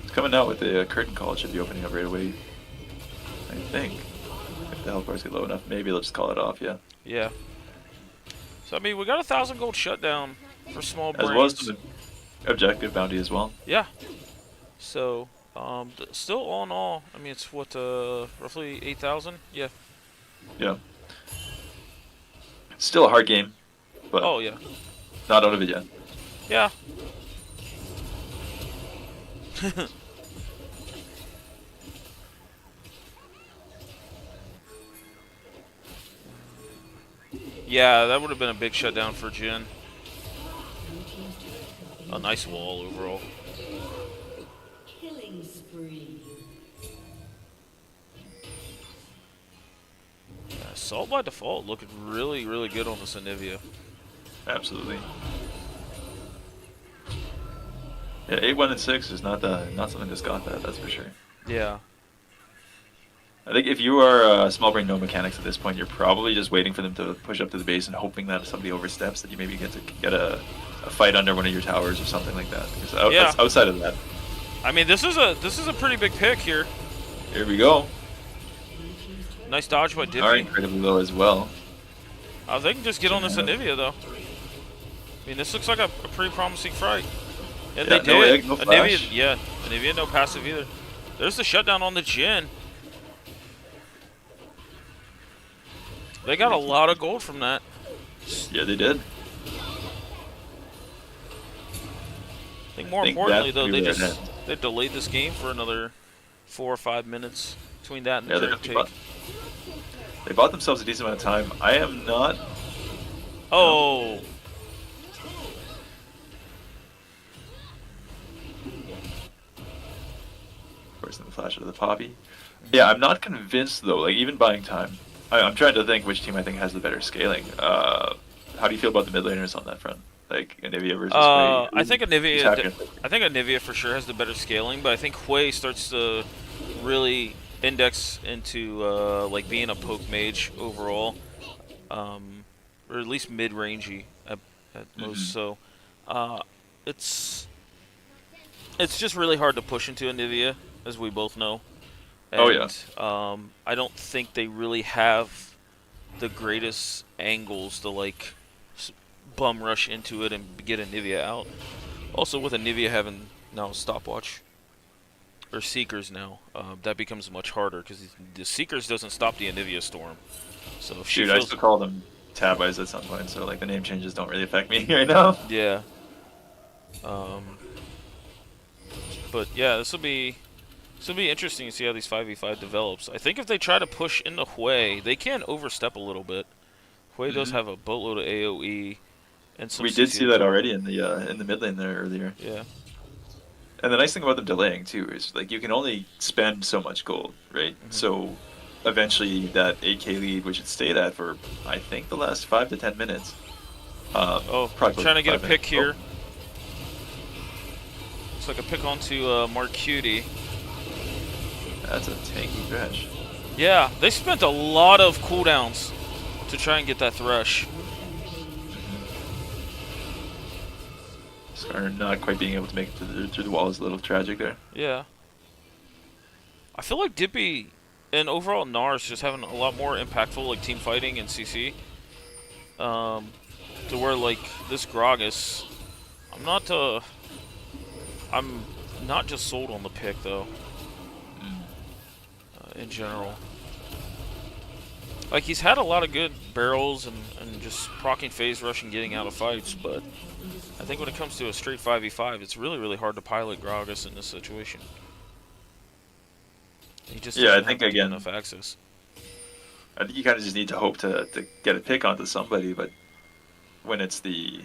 S2: It's coming out with the curtain call. It should be opening up right away. I think. If the health bars get low enough, maybe they'll just call it off. Yeah.
S1: Yeah. So I mean, we got a 1,000 gold shutdown for small
S2: As
S1: brains.
S2: well as the objective bounty as well.
S1: Yeah. So still all in all, I mean, it's what roughly 8,000. Yeah.
S2: Yeah. Still a hard game, but
S1: Oh yeah.
S2: not out of it yet.
S1: Yeah. Yeah, that would have been a big shutdown for Jhin. A nice wall overall.
S3: Killing spree.
S1: Assault by default looking really, really good on this Anivia.
S2: Absolutely. Yeah, 8-1 and 6 is not something that's got that. That's for sure.
S1: Yeah.
S2: I think if you are small brain no mechanics at this point, you're probably just waiting for them to push up to the base and hoping that if somebody oversteps, that you maybe get a fight under one of your towers or something like that. Because
S1: Yeah.
S2: outside of that,
S1: I mean, this is a pretty big pick here.
S2: here we go.
S1: Nice dodge by Dippy.
S2: Are incredibly low as well.
S1: They can just get on this Anivia though. I mean, this looks like a pretty promising fight. Yeah, they
S2: Yeah,
S1: did.
S2: no egg, no
S1: Anivia,
S2: flash.
S1: yeah, Anivia no passive either. There's the shutdown on the Jhin. They got a lot of gold from that.
S2: Yeah, they did.
S1: I think more importantly though, they delayed this game for another 4 or 5 minutes between that and the
S2: Yeah,
S1: Drake take.
S2: they bought themselves a decent amount of time. I am not.
S1: Oh.
S2: Forcing the flash out of the poppy. Yeah, I'm not convinced though. Like even buying time, I'm trying to think which team I think has the better scaling. How do you feel about the mid laners on that front? Like Anivia versus Hui?
S1: I think
S2: Who's
S1: Anivia,
S2: happier?
S1: I think Anivia for sure has the better scaling, but I think Hui starts to really index into like being a poke mage overall, or at least mid-rangey at most.
S2: Hmm.
S1: So, uh, it's it's just really hard to push into Anivia, as we both know,
S2: Oh yeah.
S1: and I don't think they really have the greatest angles to like bum rush into it and get Anivia out. Also, with Anivia having now stopwatch or Seekers now, that becomes much harder because the Seekers doesn't stop the Anivia storm. So if she
S2: Dude, I
S1: feels,
S2: still call them tab eyes at some point, so like the name changes don't really affect me right now.
S1: yeah, um, but yeah, this will be interesting to see how these 5v5 develops. I think if they try to push into Hui, they can overstep a little bit. Hui does
S2: Hmm.
S1: have a boatload of AOE and some
S2: We did
S1: CC
S2: see that
S1: ability.
S2: already in the mid lane there earlier.
S1: Yeah.
S2: And the nice thing about them delaying too is like you can only spend so much gold, right?
S1: Hmm.
S2: So eventually that 8k lead, which it stayed at for I think the last 5 to 10 minutes,
S1: Oh,
S2: probably close
S1: trying
S2: to
S1: to get a
S2: 5 minutes.
S1: pick
S2: Oh,
S1: here. Looks like a pick onto Mark Cutie.
S2: that's a tanky thresh.
S1: Yeah, they spent a lot of cooldowns to try and get that thresh.
S2: Scar not quite being able to make it through the wall is a little tragic there.
S1: Yeah. I feel like Dippy and overall Nars just having a lot more impactful like team fighting and CC. Um, to where like this Gragas, I'm not I'm not just sold on the pick though.
S2: Mm.
S1: In general, like he's had a lot of good barrels and just proccing phase rush and getting out of fights, but I think when it comes to a straight 5v5, it's really hard to pilot Gragas in this situation. He just
S2: Yeah, I
S1: doesn't have
S2: think
S1: the good
S2: again,
S1: enough access.
S2: I think you kind of just need to hope to get a pick onto somebody, but when it's the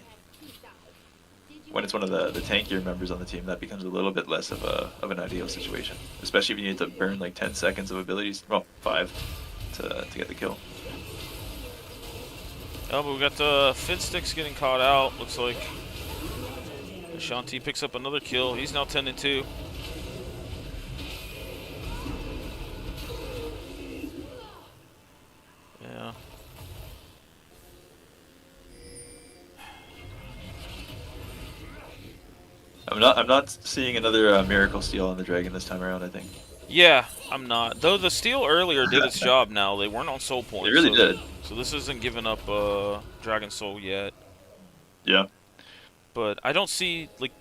S2: when it's one of the tankier members on the team, that becomes a little bit less of an ideal situation, especially if you need to burn like 10 seconds of abilities, well, 5 to get the kill.
S1: Oh, but we got the Fidsticks getting caught out. Looks like Shanti picks up another kill. He's now 10-2. Yeah.
S2: I'm not seeing another miracle steal on the dragon this time around. I think
S1: Yeah, I'm not. Though the steal earlier did its job now. They weren't on soul
S2: they
S1: points,
S2: really
S1: so
S2: did.
S1: this isn't giving up Dragon Soul yet.
S2: Yeah.
S1: But I don't see like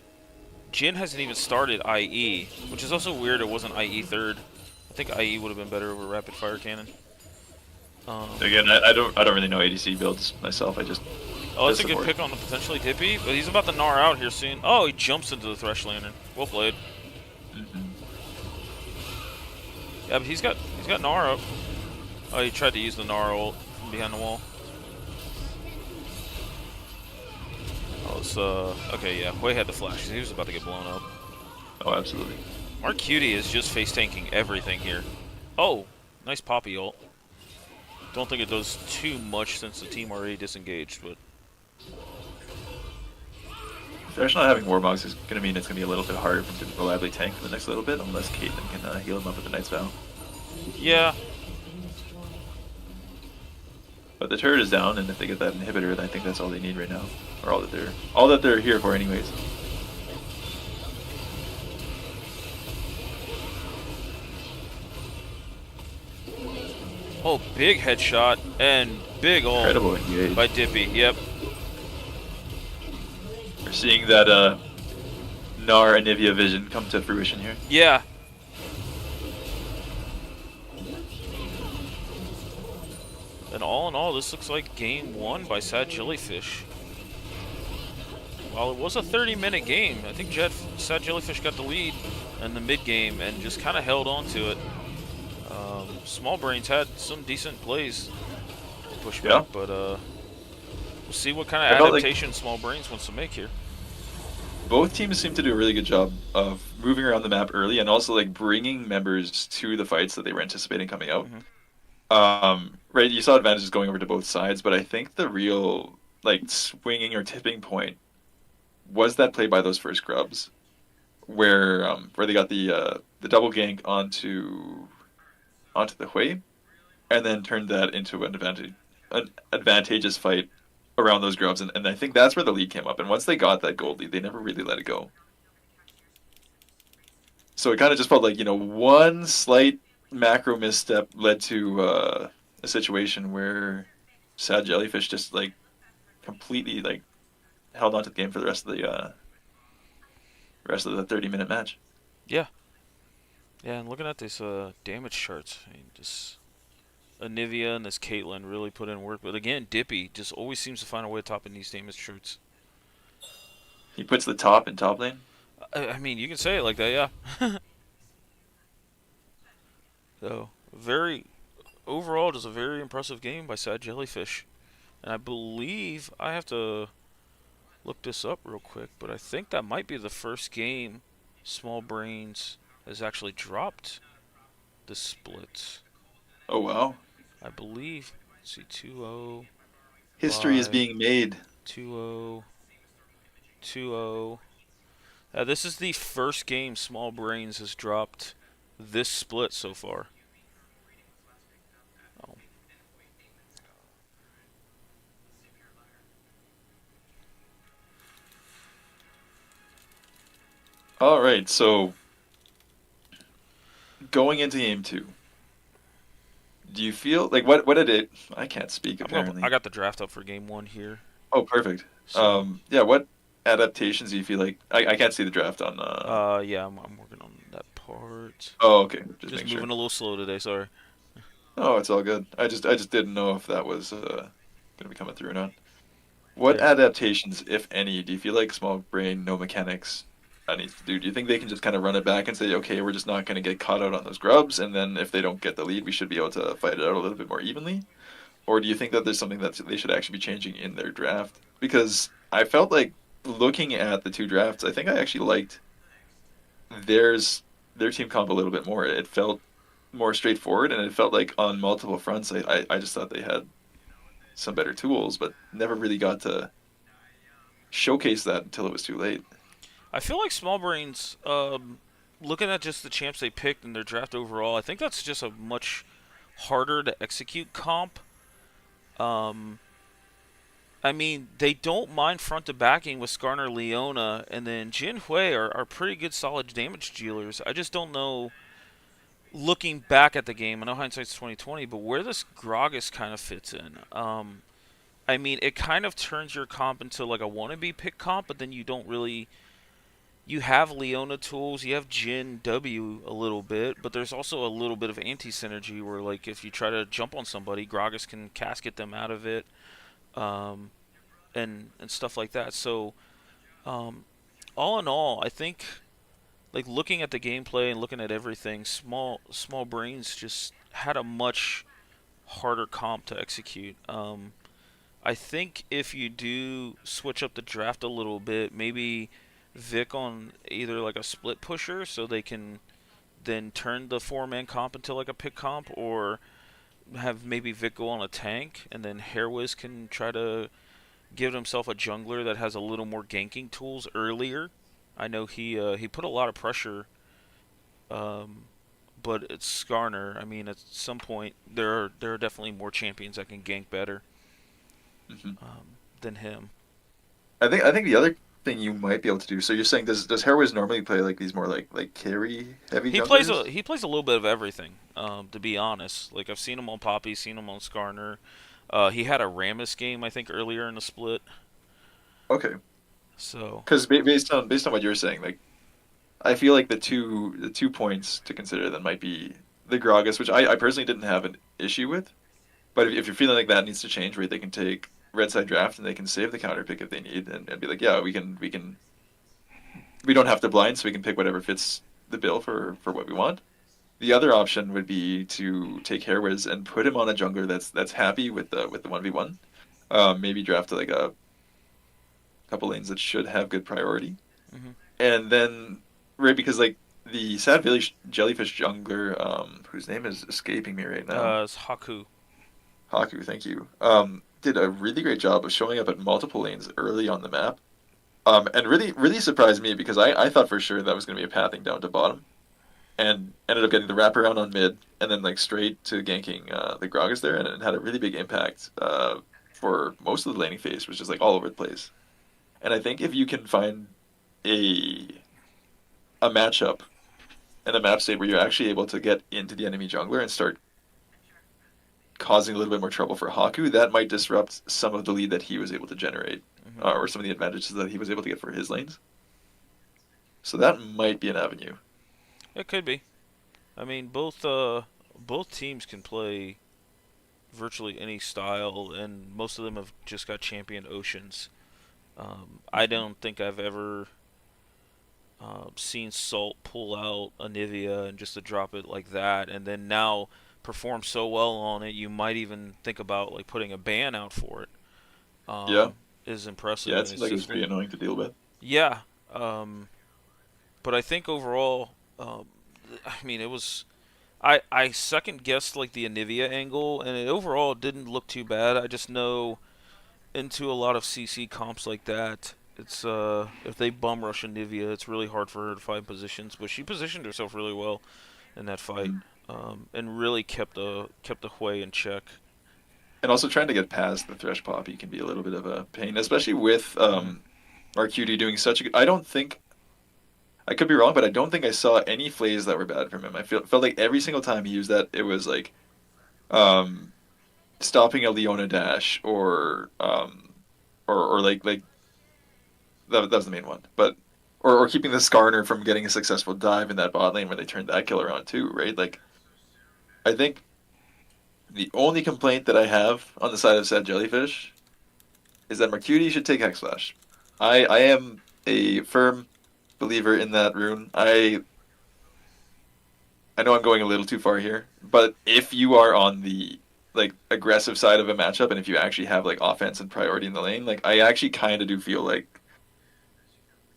S1: Jin hasn't even started IE, which is also weird. It wasn't IE third. I think IE would have been better over Rapid Fire Cannon. Um,
S2: Again, I don't really know ADC builds myself. I just
S1: oh, that's a good
S2: support.
S1: pick on the potentially Dippy, but he's about to gnar out here soon. Oh, he jumps into the Thresh Lantern. Well played.
S2: Hmm.
S1: Yeah, but he's got gnar up. Oh, he tried to use the gnar ult from behind the wall. Oh, it's okay. Yeah, Hui had the flash. He was about to get blown up.
S2: Oh, absolutely.
S1: Mark Cutie is just face tanking everything here. Oh, nice poppy ult. Don't think it does too much since the team already disengaged, but
S2: Thresh not having Warbox is going to mean it's going to be a little bit harder for him to reliably tank for the next little bit, unless Caitlyn can heal him up with the Knight's Vow.
S1: yeah.
S2: But the turret is down, and if they get that inhibitor, then I think that's all they need right now, or all that they're here for, anyways.
S1: Oh, big headshot and big ult
S2: Incredible engage.
S1: by Dippy. Yep.
S2: We're seeing that Gnar Anivia vision come to fruition here.
S1: Yeah. And all in all, this looks like game one by Sad Jellyfish. While it was a 30-minute game, I think Sad Jellyfish got the lead in the mid game and just kind of held on to it. Small Brains had some decent plays to push
S2: Yeah.
S1: back, but we'll see what kind
S2: I
S1: of
S2: felt like
S1: adaptation Small Brains wants to make here.
S2: both teams seem to do a really good job of moving around the map early and also like bringing members to the fights that they were anticipating coming out.
S1: Mhm.
S2: Right, you saw advantages going over to both sides, but I think the real like swinging or tipping point was that play by those first grubs where they got the double gank onto the Hui and then turned that into an advantageous fight around those grubs, and I think that's where the lead came up. And once they got that gold lead, they never really let it go. So it kind of just felt like, one slight macro misstep led to a situation where Sad Jellyfish just like completely like held on to the game for the rest of the 30-minute match.
S1: Yeah, yeah. And looking at this damage charts, I mean, just Anivia and this Caitlyn really put in work. But again, Dippy just always seems to find a way to top in these damage charts.
S2: He puts the top in top lane.
S1: I mean, you can say it like that, yeah. So very overall, just a very impressive game by Sad Jellyfish. And I believe I have to look this up real quick, but I think that might be the first game Small Brains has actually dropped the split.
S2: Oh wow.
S1: I believe. Let's see, 2-0
S2: History is
S1: by
S2: being made.
S1: 2-0, 2-0. This is the first game Small Brains has dropped this split so far. Oh,
S2: All right, so going into game two, do you feel like what did it? I can't speak
S1: I
S2: apparently.
S1: got the draft up for game one here.
S2: Oh, perfect.
S1: So,
S2: Yeah, what adaptations do you feel like? I can't see the draft on.
S1: yeah, I'm working on that part.
S2: Oh, okay. Just
S1: Just
S2: make sure.
S1: moving a little slow today, sorry.
S2: Oh, it's all good. I just didn't know if that was gonna be coming through or not. What
S1: Yeah.
S2: adaptations, if any, do you feel like small brain, no mechanics, needs to do? Do you think they can just kind of run it back and say, okay, we're just not going to get caught out on those grubs, and then if they don't get the lead, we should be able to fight it out a little bit more evenly? Or do you think that there's something that they should actually be changing in their draft? Because I felt like looking at the two drafts, I think I actually liked theirs, their team comp a little bit more. It felt more straightforward, and it felt like on multiple fronts, I just thought they had some better tools, but never really got to showcase that until it was too late.
S1: I feel like Small Brains, looking at just the champs they picked in their draft overall, I think that's just a much harder to execute comp. Um, I mean, they don't mind front to backing with Skarner, Leona, and then Jin Hui are pretty good solid damage dealers. I just don't know, looking back at the game, I know hindsight's 2020, but where this Gragas kind of fits in. I mean, it kind of turns your comp into like a wannabe pick comp, but then you don't really. You have Leona tools, you have Jin W a little bit, but there's also a little bit of anti synergy where, like, if you try to jump on somebody, Gragas can casket them out of it, um, and stuff like that. So, um, all in all, I think, like, looking at the gameplay and looking at everything, small brains just had a much harder comp to execute. I think if you do switch up the draft a little bit, maybe Vic on either like a split pusher so they can then turn the four-man comp into like a pick comp, or have maybe Vic go on a tank and then Hairwiz can try to give himself a jungler that has a little more ganking tools earlier. I know he put a lot of pressure, um, but it's Skarner. I mean, at some point there are definitely more champions that can gank better
S2: Hmm.
S1: than him.
S2: I think the other thing you might be able to do. So you're saying does Hairways normally play like these more like carry heavy junglers?
S1: He plays a little bit of everything. To be honest, like I've seen him on Poppy, seen him on Skarner. He had a Rammus game I think earlier in the split.
S2: Okay,
S1: So
S2: because based on what you're saying, like I feel like the two points to consider then might be the Gragas, which I personally didn't have an issue with. But if you're feeling like that needs to change, right, they can take red side draft and they can save the counter pick if they need, and be like, yeah, we don't have to blind, so we can pick whatever fits the bill for what we want. The other option would be to take Hairwiz and put him on a jungler that's happy with the 1v1. Maybe draft like a couple lanes that should have good priority,
S1: hmm
S2: and then right because like the Sad Jellyfish jungler, whose name is escaping me right now.
S1: It's Haku.
S2: Haku, thank you. Did a really great job of showing up at multiple lanes early on the map. And really surprised me because I thought for sure that was going to be a pathing down to bottom, and ended up getting the wraparound on mid, and then like straight to ganking the Gragas there, and it had a really big impact for most of the laning phase, which is like all over the place. And I think if you can find a a matchup and a map state where you're actually able to get into the enemy jungler and start causing a little bit more trouble for Haku, that might disrupt some of the lead that he was able to generate,
S1: Hmm.
S2: or some of the advantages that he was able to get for his lanes. So that might be an avenue.
S1: It could be. I mean, both teams can play virtually any style, and most of them have just got championed oceans. I don't think I've ever seen Salt pull out a Nivea and just to drop it like that, and then now perform so well on it, you might even think about like putting a ban out for it.
S2: Yeah,
S1: Is impressive,
S2: yeah, it
S1: and
S2: seems
S1: it's
S2: like it was
S1: just
S2: pretty annoying to deal with.
S1: yeah. But I think overall, I mean, it was. I second guessed like the Anivia angle, and it overall didn't look too bad. I just know into a lot of CC comps like that, it's if they bum rush Anivia, it's really hard for her to find positions. But she positioned herself really well in that fight,
S2: Mm.
S1: and really kept the Hui in check.
S2: And also trying to get past the Thresh Poppy can be a little bit of a pain, especially with
S1: Hmm.
S2: Arcuti doing such a good. I don't think I could be wrong, but I don't think I saw any plays that were bad from him. Felt like every single time he used that, it was like um, stopping a Leona dash or like that was the main one, but or keeping the Skarner from getting a successful dive in that bot lane where they turned that killer on too, right? Like I think the only complaint that I have on the side of Sad Jellyfish is that Mercury should take Hex Flash. I am a firm believer in that rune. I know I'm going a little too far here, but if you are on the like aggressive side of a matchup and if you actually have like offense and priority in the lane, like I actually kind of do feel like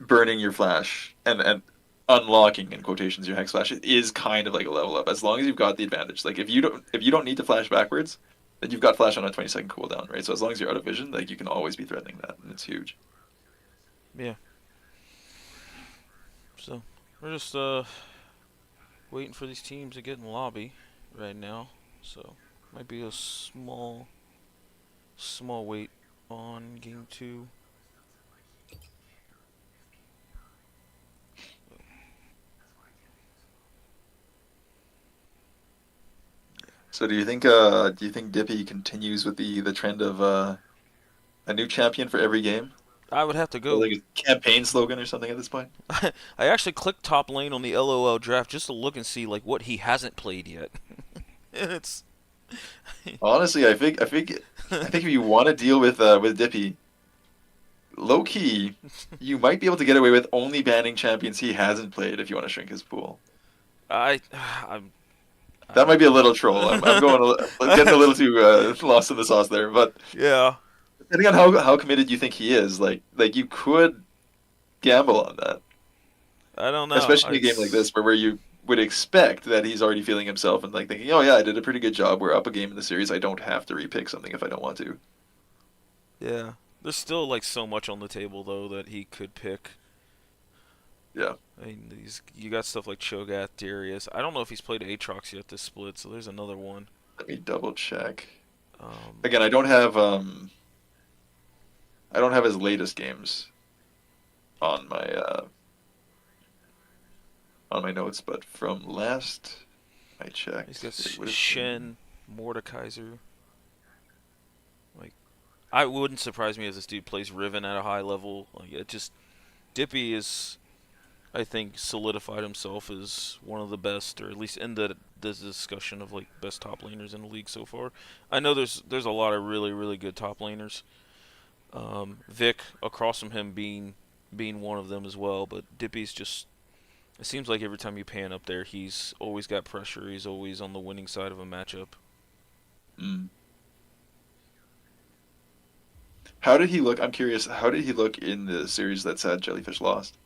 S2: burning your flash and unlocking in quotations your hex flash is kind of like a level up as long as you've got the advantage. Like if you don't need to flash backwards, then you've got flash on a 20-second cooldown, right? So as long as you're out of vision, like you can always be threatening that, and it's huge.
S1: Yeah. So we're just waiting for these teams to get in the lobby right now. So might be a small wait on game two.
S2: So do you think Dippy continues with the trend of a new champion for every game?
S1: I would have to
S2: Or
S1: go.
S2: like a campaign slogan or something at this point?
S1: I actually clicked top lane on the LOL draft just to look and see like what he hasn't played yet. And it's
S2: Honestly, I think if you want to deal with Dippy, low key, you might be able to get away with only banning champions he hasn't played if you want to shrink his pool.
S1: I I'm
S2: That
S1: I
S2: might be a little troll. I'm getting a little too lost in the sauce there. But
S1: yeah.
S2: depending on how committed you think he is, like you could gamble on that,
S1: I don't know.
S2: especially in a game like this where you would expect that he's already feeling himself and like thinking, oh yeah, I did a pretty good job. We're up a game in the series. I don't have to repick something if I don't want to.
S1: Yeah. There's still like so much on the table though that he could pick.
S2: Yeah.
S1: I mean, you got stuff like Cho'Gath, Darius. I don't know if he's played Aatrox yet this split, so there's another one.
S2: Let me double check.
S1: Um,
S2: Again, I don't have his latest games on my notes, but from last I
S1: he's
S2: checked,
S1: got
S2: it would have been.
S1: Shen, Mordekaiser. Like, I wouldn't surprise me if this dude plays Riven at a high level. Like, it just Dippy is, I think, solidified himself as one of the best, or at least in the discussion of like best top laners in the league so far. I know there's a lot of really good top laners. Vic across from him being one of them as well, but Dippy's just. It seems like every time you pan up there, he's always got pressure. He's always on the winning side of a matchup.
S2: Mm. How did he look? I'm curious. How did he look in the series that Sad Jellyfish lost?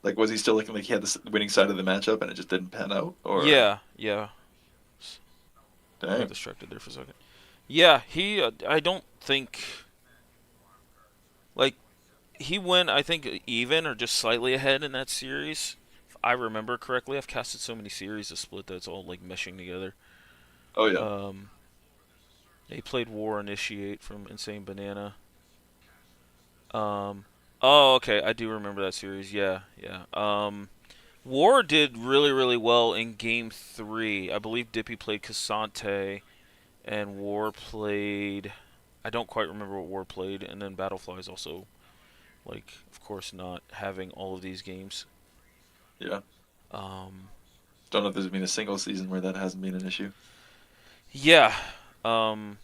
S2: Like, was he still looking like he had the winning side of the matchup and it just didn't pan out? Or
S1: Yeah, yeah. I got
S2: dang,
S1: distracted there for a second. Yeah, he. I don't think like he went. I think even or just slightly ahead in that series. If I remember correctly, I've casted so many series of Split that it's all like meshing together.
S2: oh yeah.
S1: Um, he played War Initiate from Insane Banana. Um, oh, okay, I do remember that series. Yeah, yeah. War did really, really well in Game 3. I believe Dippy played Cassante, and War played. I don't quite remember what War played, and then Battlefly is also, like, of course, not having all of these games.
S2: Yeah.
S1: Um,
S2: Don't know if there's been a single season where that hasn't been an issue.
S1: yeah. Um,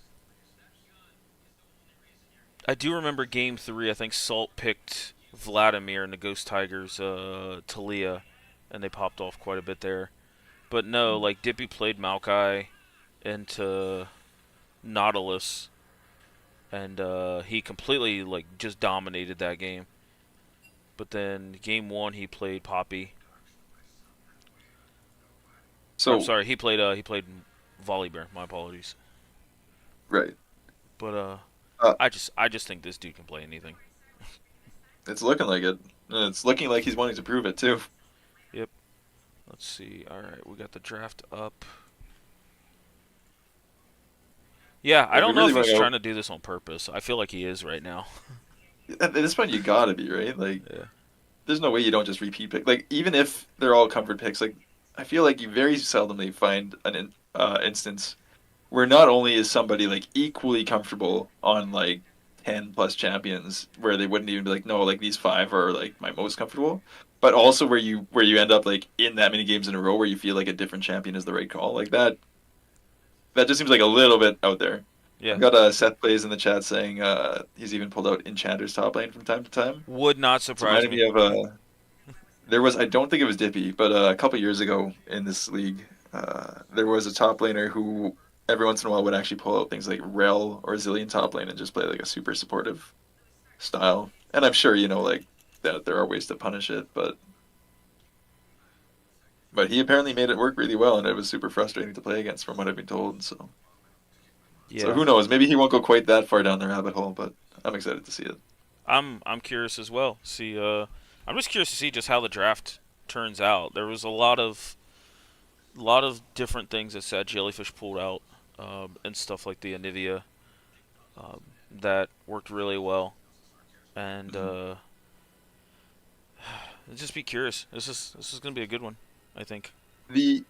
S1: I do remember Game 3. I think Salt picked Vladimir and the Ghost Tigers, Talia, and they popped off quite a bit there. But no,
S2: Hmm.
S1: like, Dippy played Maokai into Nautilus, and he completely like just dominated that game. But then game one he played Poppy. Or I'm
S2: So
S1: sorry, he played Volibear. My apologies.
S2: right.
S1: But
S2: Uh,
S1: I just think this dude can play anything.
S2: it's looking like it. And it's looking like he's wanting to prove it too.
S1: Yep. Let's see. All right, we got the draft up. Yeah, I
S2: Like we
S1: don't know
S2: really
S1: if
S2: want
S1: he's
S2: to
S1: trying
S2: go.
S1: to do this on purpose. I feel like he is right now.
S2: At this point, you gotta be right. Like,
S1: Yeah.
S2: there's no way you don't just repeat pick. Like, even if they're all comfort picks, like I feel like you very seldomly find instance where not only is somebody like equally comfortable on like 10 plus champions where they wouldn't even be like no like these five are like my most comfortable, but also where you end up like in that many games in a row where you feel like a different champion is the right call. Like that just seems like a little bit out there.
S1: Yeah.
S2: I've got Seth plays in the chat saying he's even pulled out Enchanter's top lane from time to time.
S1: Would not
S2: It's
S1: surprise
S2: reminded
S1: me.
S2: me of there was I don't think it was Dippy, but a couple years ago in this league, there was a top laner who every once in a while would actually pull out things like Rel or Zillion top lane and just play like a super supportive style. And I'm sure you know like that there are ways to punish it, but he apparently made it work really well, and it was super frustrating to play against from what I've been told. So
S1: Yeah.
S2: who knows? Maybe he won't go quite that far down the rabbit hole, but I'm excited to see it.
S1: I'm curious as well. See, I'm just curious to see just how the draft turns out. There was a lot of different things that Sad Jellyfish pulled out, and stuff like the Anivia, um, that worked really well. And
S2: Mhm.
S1: just be curious. This is gonna be a good one, I think.
S2: The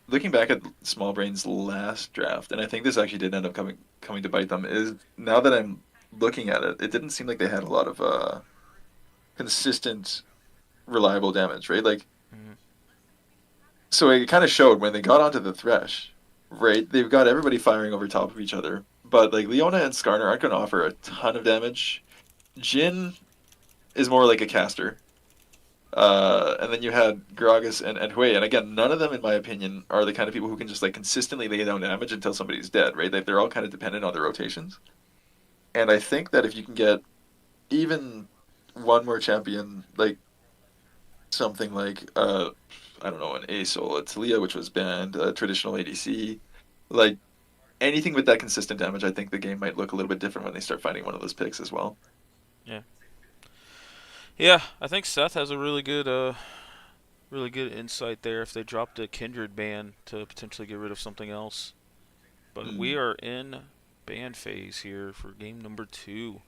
S2: Looking back at Small Brain's last draft, and I think this actually did end up coming to bite them, is now that I'm looking at it, it didn't seem like they had a lot of consistent, reliable damage, right? Like,
S1: Hmm.
S2: so it kind of showed when they got onto the Thresh, right? They've got everybody firing over top of each other, but like Leona and Skarner aren't going to offer a ton of damage. Jin is more like a caster. And then you had Gragas and Hui, and again, none of them, in my opinion, are the kind of people who can just like consistently lay down damage until somebody's dead, right? Like they're all kind of dependent on their rotations. And I think that if you can get even one more champion, like something like I don't know, an Asol, a Talia, which was banned, a traditional ADC, like anything with that consistent damage, I think the game might look a little bit different when they start finding one of those picks as well.
S1: Yeah. Yeah, I think Seth has a really good insight there. If they dropped a Kindred ban to potentially get rid of something else, but we
S2: Hmm.
S1: are in ban phase here for game number two.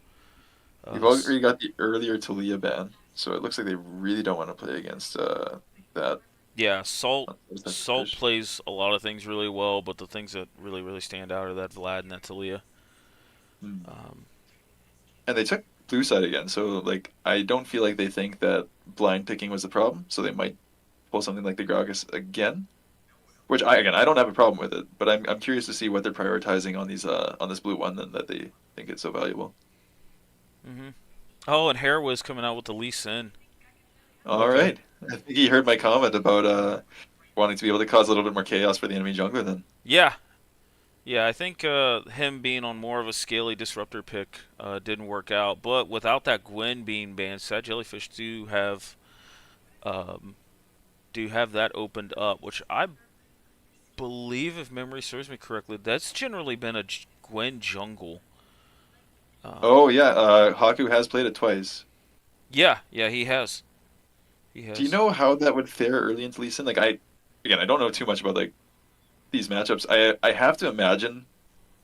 S2: We've
S1: S-
S2: already got the earlier Talia ban, so it looks like they really don't want to play against that
S1: yeah, Salt
S2: those types of
S1: Salt
S2: fish.
S1: plays a lot of things really well, but the things that really stand out are that Vlad and that Talia.
S2: Hmm.
S1: Um,
S2: And they took blue side again, so like I don't feel like they think that blind picking was the problem, so they might pull something like the Gragas again. Which I don't have a problem with it, but I'm curious to see what they're prioritizing on these on this blue one then that they think it's so valuable.
S1: hmm Oh, and Hare was coming out with the Lee Sin.
S2: All
S1: Okay.
S2: right, I think he heard my comment about wanting to be able to cause a little bit more chaos for the enemy jungler then.
S1: Yeah, yeah. I think him being on more of a scaly disruptor pick didn't work out, but without that Gwen being banned, Sad Jellyfish do have um, do have that opened up, which I believe, if memory serves me correctly, that's generally been a Gwen jungle. Um,
S2: Oh yeah, Haku has played it twice.
S1: yeah, yeah, he has. He
S2: Do you
S1: has.
S2: know how that would fare early into Lee Sin? Like again, I don't know too much about like these matchups. I have to imagine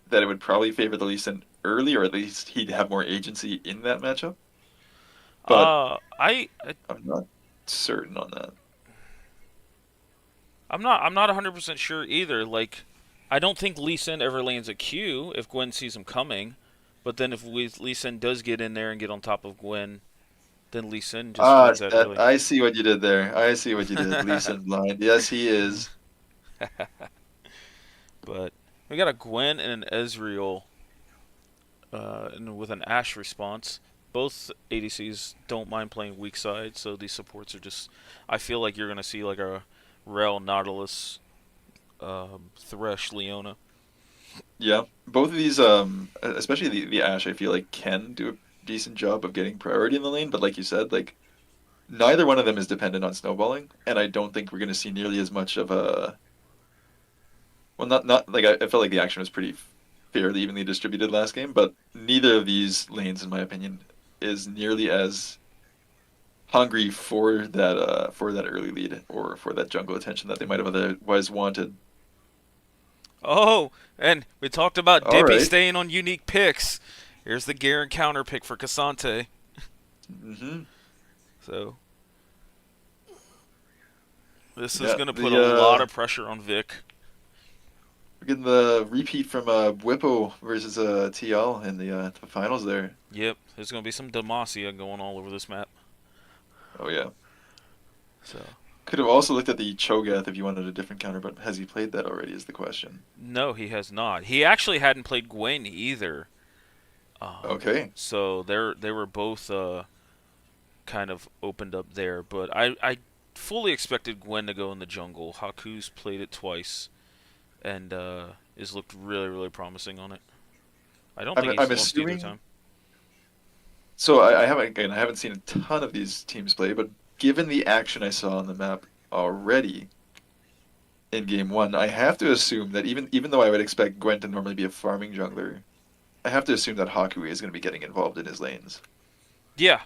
S2: that it would probably favor the Lee Sin early, or at least he'd have more agency in that matchup. But
S1: I
S2: I'm not certain on that.
S1: I'm not 100% sure either. Like, I don't think Lee Sin ever lands a Q if Gwen sees him coming, but then if Lee Sin does get in there and get on top of Gwen, then Lee Sin just
S2: Ah,
S1: wins that
S2: that
S1: early.
S2: I see what you did there. I see what you did. Lee Sin blind. Yes, he is.
S1: But we got a Gwen and an Ezreal, and with an Ashe response. Both ADCs don't mind playing weak side, so these supports are just. I feel like you're gonna see like a Rel, Nautilus, Thresh, Leona.
S2: Yeah, both of these, especially the Ashe, I feel like can do a decent job of getting priority in the lane. But like you said, like neither one of them is dependent on snowballing, and I don't think we're going to see nearly as much of a. Well, not like I felt like the action was pretty fairly evenly distributed last game, but neither of these lanes, in my opinion, is nearly as hungry for that early lead or for that jungle attention that they might have otherwise wanted.
S1: Oh, and we talked about
S2: All
S1: Dippy
S2: right.
S1: staying on unique picks. Here's the Garen counter pick for Cassante.
S2: Hmm.
S1: So this is
S2: Yeah,
S1: gonna put a
S2: the
S1: lot of pressure on Vic.
S2: we're getting the repeat from Whippo versus TL in the finals there.
S1: Yep, there's gonna be some Demacia going all over this map.
S2: Oh yeah.
S1: So
S2: Could have also looked at the Cho'Gath if you wanted a different counter, but has he played that already is the question.
S1: no, he has not. He actually hadn't played Gwen either.
S2: Okay.
S1: So they were both kind of opened up there, but I fully expected Gwen to go in the jungle. Haku's played it twice and is looked really promising on it. I don't think he's
S2: I'm
S1: lost either
S2: assuming
S1: time.
S2: so I haven't seen a ton of these teams play, but given the action I saw on the map already in game one, I have to assume that even though I would expect Gwen to normally be a farming jungler, I have to assume that Haku is going to be getting involved in his lanes.
S1: Yeah,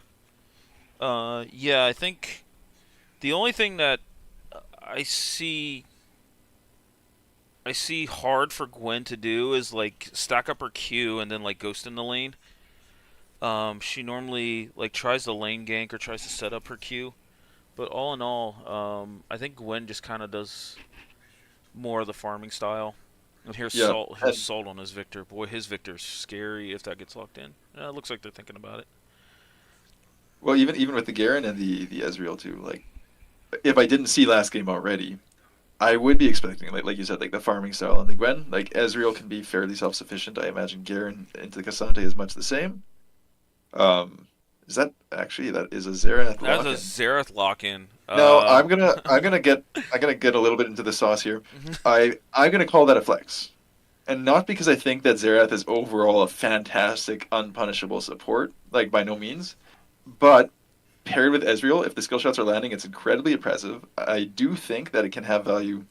S1: yeah. I think the only thing that I see I see hard for Gwen to do is like stack up her Q and then like ghost in the lane. She normally like tries the lane gank or tries to set up her Q, but all in all, I think Gwen just kind of does more of the farming style. And here's
S2: Yeah,
S1: Salt. Here's
S2: and
S1: Salt on his Victor. Boy, his Victor's scary if that gets locked in. It looks like they're thinking about it.
S2: well, even with the Garen and the Ezreal too, like if I didn't see last game already, I would be expecting like you said, like the farming style on the Gwen. Like Ezreal can be fairly self-sufficient. I imagine Garen into Cassante is much the same. Um, is that actually that is a Xerath
S1: That's a
S2: lock-in?
S1: Xerath lock-in.
S2: No, I'm gonna get a little bit into the sauce here. I'm gonna call that a flex, and not because I think that Xerath is overall a fantastic, unpunishable support, like by no means, but paired with Ezreal, if the skill shots are landing, it's incredibly impressive. I do think that it can have value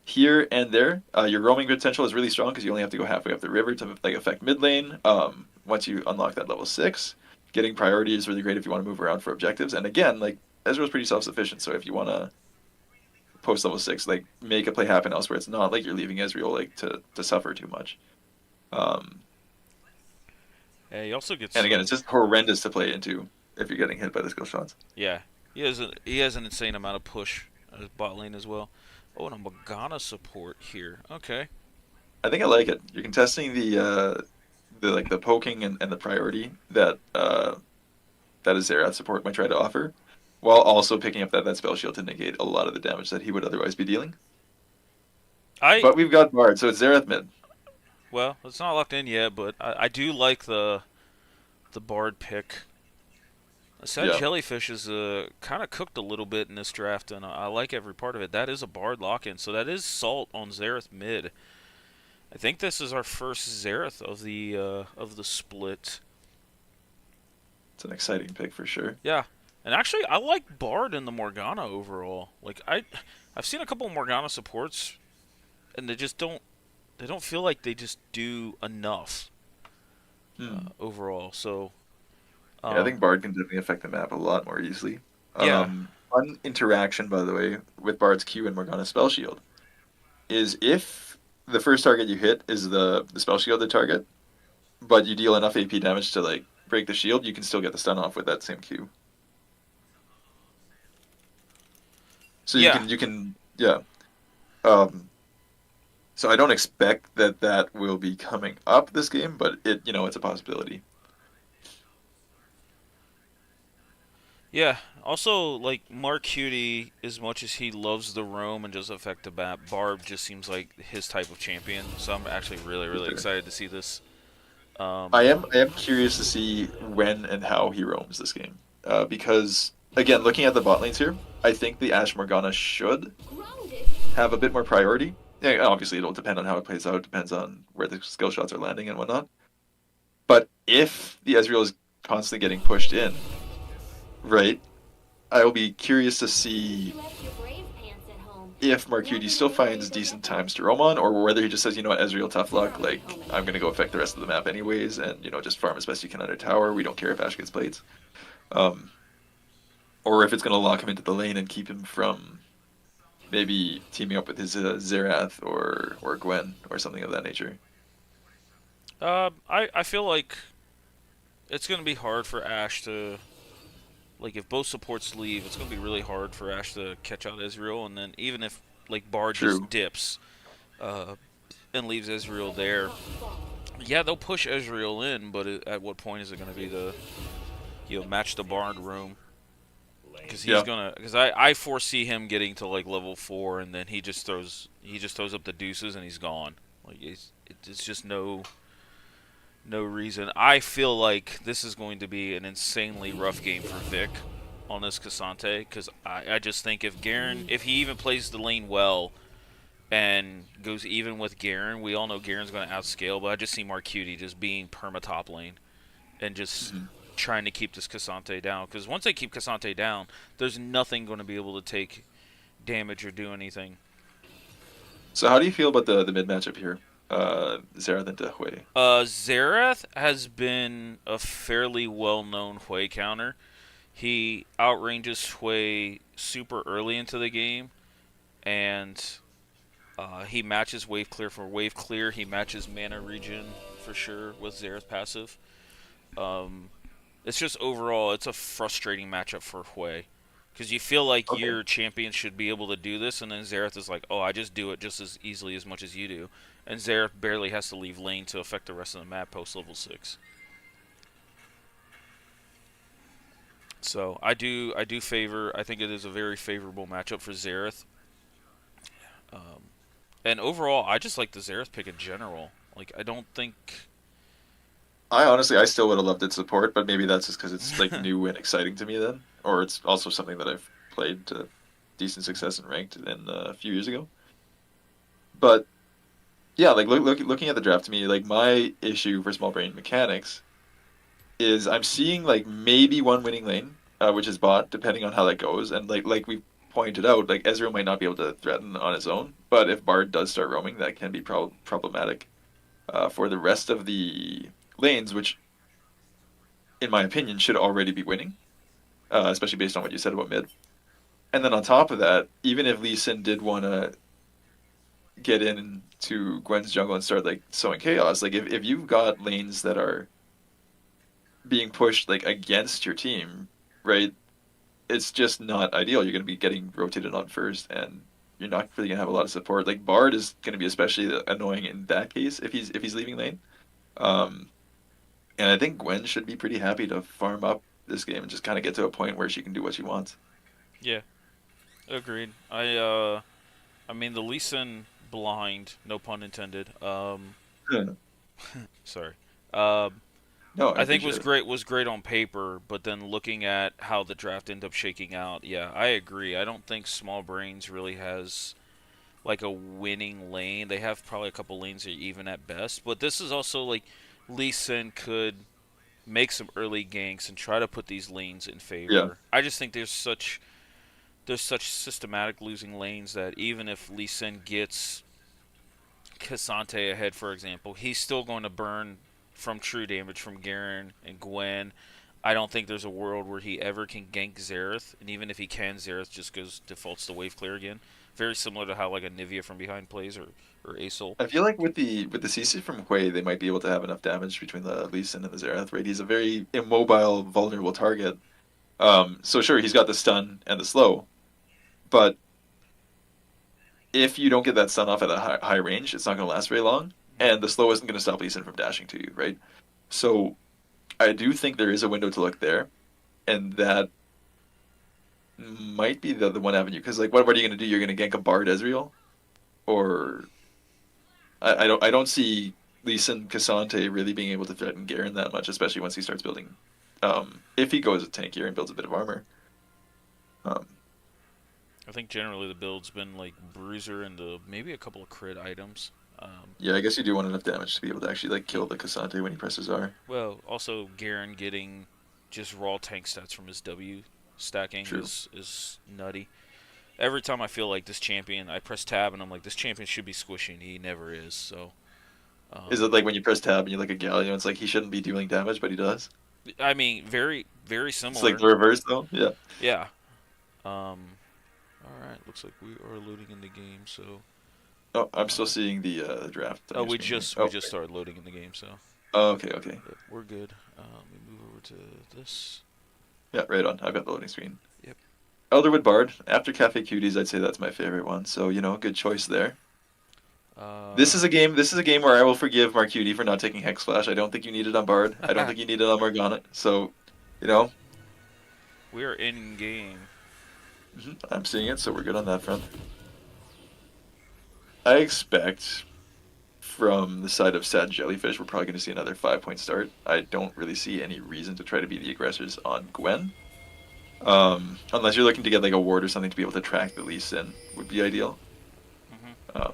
S2: here and there. Your roaming potential is really strong because you only have to go halfway up the river to like affect mid lane. Once you unlock that level 6, getting priority is really great if you want to move around for objectives. And again, like Ezreal's pretty self sufficient, so if you want to post level 6, like make a play happen elsewhere, it's not like you're leaving Ezreal like to suffer too much. Um,
S1: Yeah, he also
S2: and
S1: gets
S2: again, it's just horrendous to play into if you're getting hit by the skill shots.
S1: yeah. He has an insane amount of push at his bot lane as well. Oh, and a Morgana support here. Okay.
S2: I think I like it. You're contesting the like the poking and the priority that that a Xerath support might try to offer, while also picking up that spell shield to negate a lot of the damage that he would otherwise be dealing.
S1: I
S2: But we've got Bard, so it's Xerath mid.
S1: well, it's not locked in yet, but I do like the Bard pick. Sad
S2: Yeah,
S1: Jellyfish is kind of cooked a little bit in this draft, and I like every part of it. That is a Bard lock-in, so that is Salt on Xerath mid. I think this is our first Xerath of the split.
S2: it's an exciting pick for sure.
S1: Yeah, And actually, I like Bard and the Morgana overall. I've seen a couple of Morgana supports, and they don't feel like they just do enough
S2: Hmm.
S1: overall. So,
S2: Yeah, I think
S1: um,
S2: Bard can definitely affect the map a lot more easily.
S1: yeah,
S2: One interaction, by the way, with Bard's Q and Morgana Spell Shield is if the first target you hit is the spell shielded target, but you deal enough AP damage to like break the shield, you can still get the stun off with that same Q. So
S1: yeah,
S2: you can yeah. Um, so I don't expect that that will be coming up this game, but it's a possibility.
S1: yeah. Also, like Mark Cutie, as much as he loves the roam and just affect the map, Barb just seems like his type of champion. So I'm actually really,
S2: For
S1: really
S2: sure.
S1: excited to see this. Um,
S2: I am curious to see when and how he roams this game. Because again, looking at the bot lanes here, I think the Ash Morgana should
S3: Grounded.
S2: have a bit more priority. Yeah, obviously it'll depend on how it plays out, it depends on where the skill shots are landing and whatnot. But if the Ezreal is constantly getting pushed in, right, I will be curious to see
S3: You left your brave pants at home.
S2: if Marcuti
S3: Wonder
S2: still
S3: where they
S2: finds
S3: even get
S2: decent
S3: them.
S2: times to roam on, or whether he just says, you know what, Ezreal tough luck,
S3: You're
S2: like
S3: coming
S2: I'm
S3: with
S2: gonna go
S3: me.
S2: affect the rest of the map anyways, and just farm as best you can under tower. We don't care if Ash gets plates. Um, or if it's gonna lock him into the lane and keep him from maybe teaming up with his Xerath or Gwen or something of that nature.
S1: I feel like it's gonna be hard for Ash to like if both supports leave, it's gonna be really hard for Ash to catch out Ezreal, and then even if like Bard just
S2: True.
S1: dips uh, and leaves Ezreal there, yeah, they'll push Ezreal in, but at what point is it gonna be the match the Bard room? Because
S2: Yeah.
S1: I foresee him getting to like level 4, and then he just throws up the deuces and he's gone. Like it's just no reason. I feel like this is going to be an insanely rough game for Vic on this Cassante because I just think if he even plays the lane well and goes even with Garen, we all know Garen's going to outscale, but I just see Marcuti just being perma top lane and just
S2: Mhm.
S1: trying to keep this Cassante down because once they keep Cassante down, there's nothing going to be able to take damage or do anything.
S2: So how do you feel about the mid matchup here? Xerath into Hui.
S1: Xerath has been a fairly well-known Hui counter. He outranges Hui super early into the game, and he matches wave clear for wave clear. He matches mana regen for sure with Xerath passive. Um, it's just overall, it's a frustrating matchup for Hui. Because you feel like
S2: Okay.
S1: your champion should be able to do this, and then Xerath is like, oh, I just do it just as easily as much as you do. And Xerath barely has to leave lane to affect the rest of the map post level 6. So I do favor. I think it is a very favorable matchup for Xerath. Um, and overall, I just like the Xerath pick in general. Like I don't think.
S2: I still would have loved its support, but maybe that's just because it's like new and exciting to me then, or it's also something that I've played to decent success and ranked in a few years ago. But yeah, like looking at the draft to me, like my issue for small brain mechanics is I'm seeing like maybe one winning lane, which is bot, depending on how that goes, and like we pointed out, like Ezreal might not be able to threaten on his own, but if Bard does start roaming, that can be problematic for the rest of the lanes, which in my opinion should already be winning, especially based on what you said about mid. And then on top of that, even if Lee Sin did want to get into Gwen's jungle and start like sowing chaos, like if you've got lanes that are being pushed like against your team, right? It's just not ideal. You're going to be getting rotated on first, and you're not really going to have a lot of support. Like Bard is going to be especially annoying in that case if he's leaving lane. Um, and I think Gwen should be pretty happy to farm up this game and just kind of get to a point where she can do what she wants.
S1: Yeah, agreed. I mean the Lee Sin blind, no pun intended.
S2: Yeah.
S1: Sorry. Um,
S2: No, I
S1: I think
S2: appreciate it.
S1: was great on paper, but then looking at how the draft ended up shaking out, yeah, I agree. I don't think Small Brains really has like a winning lane. They have probably a couple lanes that are even at best, but this is also like Lee Sin could make some early ganks and try to put these lanes in
S2: Yeah.
S1: favor. I just think there's such systematic losing lanes that even if Lee Sin gets Cassante ahead, for example, he's still going to burn from true damage from Garen and Gwen. I don't think there's a world where he ever can gank Xerath, and even if he can, Xerath just goes defaults to wave clear again. Very similar to how like a Nivea from behind plays or Asol.
S2: I feel like with the CC from Hui, they might be able to have enough damage between the Lee Sin and the Xerath, right? He's a very immobile, vulnerable target. So sure, he's got the stun and the slow, but if you don't get that stun off at a high range, it's not going to last very long, and the slow isn't going to stop Lee Sin from dashing to you, right? So I do think there is a window to look there, and that might be the one avenue. Because like, what are you going to do? You're going to gank a Bard Ezreal, or I don't see Lee Sin Cassante really being able to threaten Garen that much, especially once he starts building. If he goes tankier and builds a bit of armor. Um,
S1: I think generally the build's been like Bruiser and maybe a couple of crit items.
S2: yeah, I guess you do want enough damage to be able to actually like kill the Cassante when he presses R.
S1: Well, also Garen getting just raw tank stats from his W stacking
S2: True.
S1: is nutty. Every time I feel like this champion, I press tab and I'm like, this champion should be squishing. He never is. So,
S2: Is it like when you press tab and you look at Galio, it's like he shouldn't be dealing damage, but he does?
S1: I mean, very very
S2: It's
S1: similar.
S2: like the reverse though. Yeah.
S1: Yeah. All right. Looks like we are loading in the game. So,
S2: Oh, I'm still seeing the draft. On
S1: oh,
S2: your
S1: we
S2: screen here.
S1: just
S2: Oh,
S1: we just started loading in the game. So,
S2: oh, okay, okay.
S1: yep, we're good. We move over to this.
S2: Yeah, right on. I've got the loading screen.
S1: Yep.
S2: Elderwood Bard. After Cafe Cuties, I'd say that's my favorite one. So good choice there. This is a game. This is a game where I will forgive Marcuti for not taking Hex Flash. I don't think you need it on Bard. I don't think you need it on Morgana. So,
S1: we are in game.
S2: I'm seeing it. So we're good on that front. I expect from the side of Sad Jellyfish, we're probably going to see another 5-point start. I don't really see any reason to try to be the aggressors on Gwen. Unless you're looking to get like a ward or something to be able to track the Lee Sin would be ideal. Um,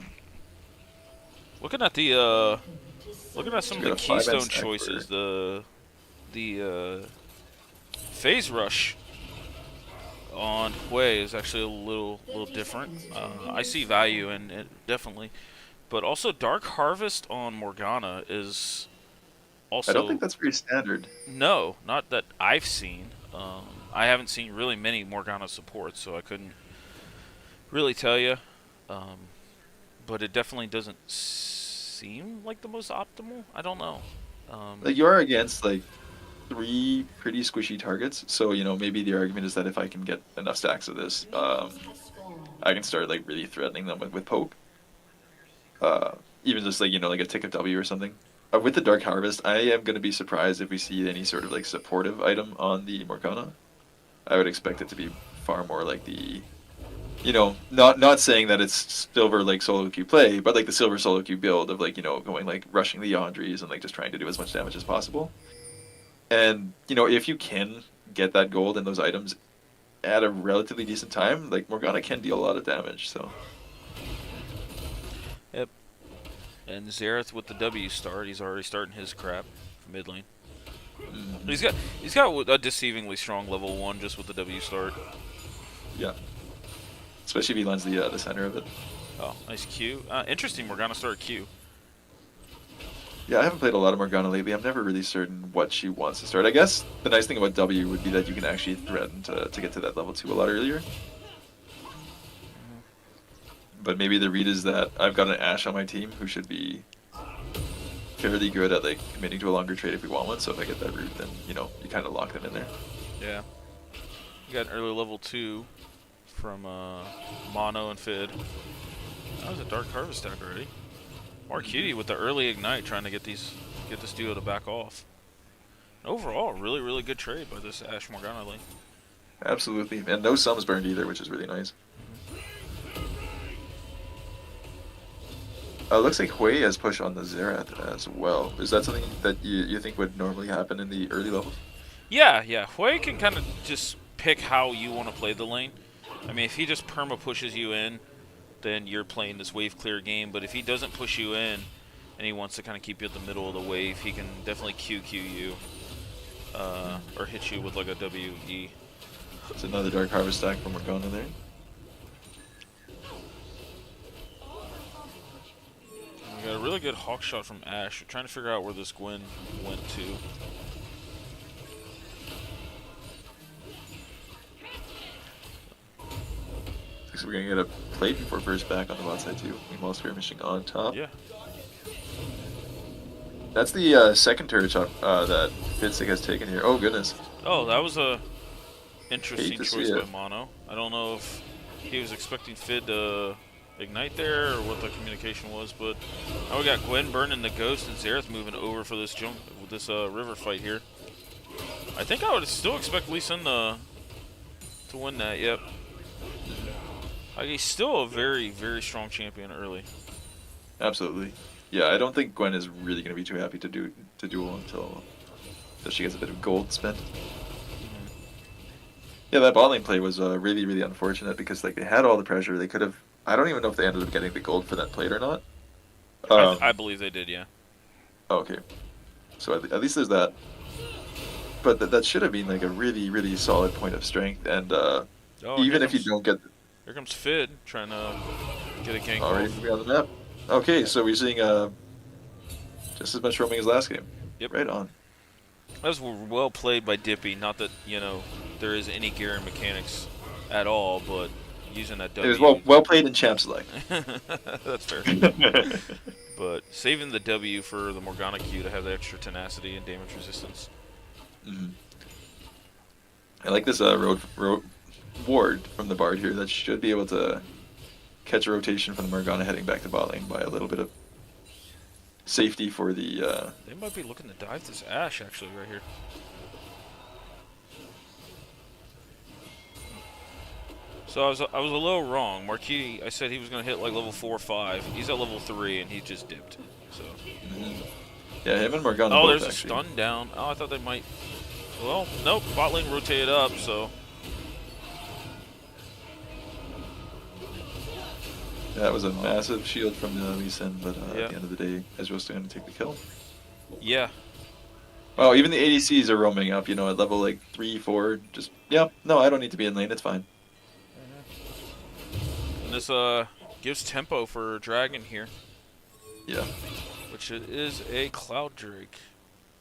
S1: Looking at some of
S2: got
S1: the
S2: a 5-end
S1: keystone
S2: stack
S1: choices, the phase rush on Hui is actually a little different. I see value in it definitely, but also Dark Harvest on Morgana is
S2: I don't
S1: also
S2: think that's very standard.
S1: no, not that I've seen. I haven't seen really many Morgana supports, so I couldn't really tell you. But it definitely doesn't seem like the most optimal. I don't know.
S2: Like you are against like 3 pretty squishy targets, so maybe the argument is that if I can get enough stacks of this, I can start like really threatening them with poke. Even just like like a tick of W or something. With the Dark Harvest, I am going to be surprised if we see any sort of like supportive item on the Morgana. I would expect it to be far more like the not saying that it's silver like solo queue play, but like the silver solo queue build of like going like rushing the Yandries and like just trying to do as much damage as possible. And if you can get that gold and those items at a relatively decent time, like Morgana can deal a lot of damage. So
S1: Yep. And Xerath with the W start, he's already starting his crap for mid lane. He's got a deceivingly strong level 1 just with the W start.
S2: yeah, especially if he lands the center of it.
S1: Oh, nice Q. Interesting, Morgana started Q.
S2: Yeah, I haven't played a lot of Morgana lately. I'm never really certain what she wants to start. I guess the nice thing about W would be that you can actually threaten to get to that level 2 a lot earlier. But maybe the read is that I've got an Ashe on my team who should be fairly good at like committing to a longer trade if we want one. So if I get that route, then you kind of lock them in there.
S1: Yeah. You got an early level 2 from Mono and Fid. That was a Dark Harvest stack already. Marcuti with the early ignite trying to get this duo to back off. Overall, really, really good trade by this Ashe Morgana lane.
S2: Absolutely, and no sums burned either, which is really nice. Looks like Hui has push on the Xerath as well. Is that something that you think would normally happen in the early levels?
S1: Yeah. Hui can kind of just pick how you want to play the lane. I mean, if he just perma pushes you in, then you're playing this wave clear game. But if he doesn't push you in, and he wants to kind of keep you at the middle of the wave, he can definitely QQ you. or hit you with like a WE.
S2: It's another Dark Harvest stack from Morgana there.
S1: We got a really good hawk shot from Ashe. We're trying to figure out where this Gwen went to.
S2: Looks like we're gonna get a plate before first back on the bot side too. Meanwhile, skirmishing on top.
S1: Yeah.
S2: That's the second turret shot that Fitstick has taken here. Oh goodness.
S1: Oh, that was a interesting
S2: Hate to
S1: choice
S2: see
S1: by
S2: it.
S1: Mono. I don't know if he was expecting Fid to ignite there or what the communication was, but now we got Gwen burning the ghost and Xerath moving over for this river fight here. I think I would still expect Lee Sin to win that. Yep. Like, he's still a very, very strong champion early.
S2: Absolutely. Yeah, I don't think Gwen is really gonna be too happy to duel until she gets a bit of gold spent. Yeah, that bot lane play was really, really unfortunate because like they had all the pressure. They could have. I don't even know if they ended up getting the gold for that plate or not.
S1: I believe they did, yeah.
S2: Okay, so at least there's that. But that should have been like a really, really solid point of strength. And
S1: Oh,
S2: even if you don't get
S1: here comes Fid trying to get a gank
S2: already
S1: off.
S2: moving on the map. Okay, so we're seeing just as much roaming as last game.
S1: Yep.
S2: Right on.
S1: That was well played by Dippy. Not that, you know, there is any gear and mechanics at all, but using that
S2: It
S1: W.
S2: was well played in champ select.
S1: That's fair. But saving the W for the Morgana Q to have the extra tenacity and damage resistance.
S2: Mhm. I like this ward from the Bard here that should be able to catch a rotation from the Morgana heading back to bot lane by a little bit of safety for the.
S1: They might be looking to dive this Ashe actually right here. So I was a little wrong. Marquis, I said he was going to hit like level 4 or 5. He's at level 3 and he just dipped. So.
S2: Yeah, him and Morgana.
S1: Oh,
S2: both,
S1: there's a
S2: actually.
S1: stun down. Oh, I thought they might. Well, nope. Bot lane rotated up, so.
S2: That was a massive shield from the Lee Sin, but
S1: Yeah.
S2: at the end of the day, Ezreal's still going to take the kill.
S1: Yeah.
S2: Oh, even the ADCs are roaming up, you know, at level like 3, 4. Just, yeah, no, I don't need to be in lane, it's fine.
S1: And this gives tempo for Dragon here,
S2: Yeah.
S1: which is a Cloud Drake.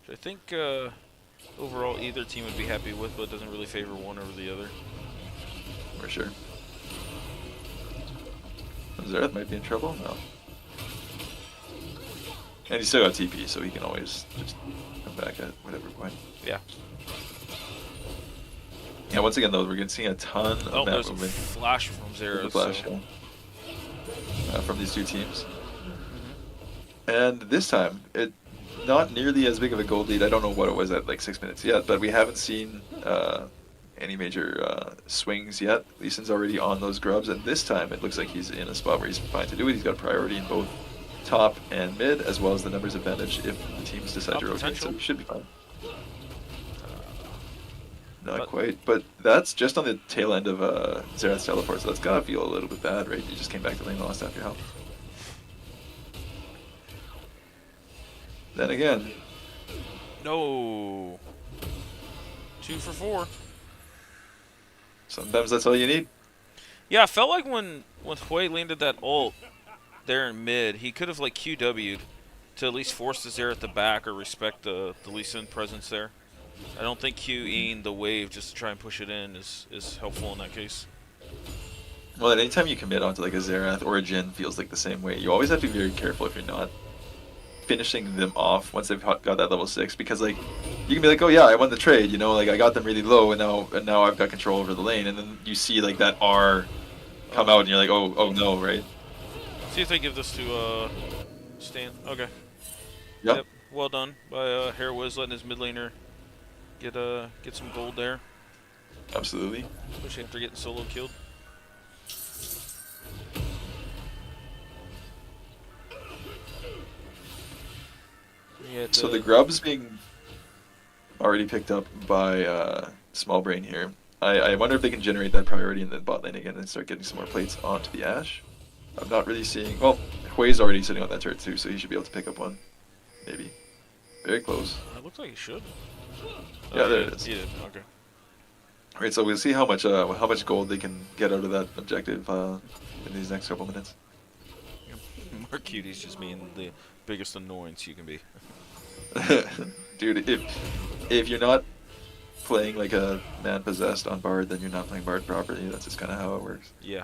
S1: Which I think overall either team would be happy with, but it doesn't really favor one over the other.
S2: For sure. Xerath might be in trouble? No. And he's still got TP, so he can always just come back at whatever point.
S1: Yeah.
S2: Yeah, once again, though, we're going to see a ton of
S1: Oh,
S2: map
S1: there's a
S2: movement.
S1: flash from Zero.
S2: The flash,
S1: So.
S2: from these two teams. And this time, it not nearly as big of a gold lead. I don't know what it was at like 6 minutes yet, but we haven't seen any major swings yet. Lee Sin's already on those grubs, and this time it looks like he's in a spot where he's fine to do it. He's got priority in both top and mid, as well as the numbers advantage if the teams decide
S1: Top
S2: to rotate, so
S1: potential.
S2: he should be fine. Not
S1: But-
S2: quite, but that's just on the tail end of Xerath's teleport, so that's gotta feel a little bit bad, right? You just came back to lane and lost half your health. Then again,
S1: No. 2 for 4.
S2: sometimes that's all you need.
S1: Yeah, I felt like when Hui landed that ult there in mid, he could have like QW'd to at least force the Xerath to back or respect the Lee Sin presence there. I don't think QEing the wave just to try and push it in is helpful in that case.
S2: Well, at any time you commit onto like a Xerath or a Jhin feels like the same way. You always have to be very careful if you're not finishing them off once they've got that level 6, because like you can be like, oh yeah, I won the trade, you know, like I got them really low and now I've got control over the lane, and then you see like that R come out and you're like, oh no, right?
S1: See if they give this to Stan. Okay.
S2: Yep.
S1: Well done by Hairwiz letting his mid laner get some gold there,
S2: Absolutely.
S1: especially after getting solo killed.
S2: So the grub's being already picked up by Small Brain here. I wonder if they can generate that priority in the bot lane again and start getting some more plates onto the Ashe. I'm not really seeing... Well, Hui's already sitting on that turret too, so he should be able to pick up one. Maybe. Very close.
S1: It looks like he should.
S2: Yeah, there it is.
S1: He did. Okay.
S2: All right, so we'll see how much gold they can get out of that objective in these next couple minutes.
S1: Marcuti's just being the biggest annoyance you can be.
S2: Dude, if you're not playing like a man possessed on Bard, then you're not playing Bard properly. That's just kind of how it works.
S1: Yeah.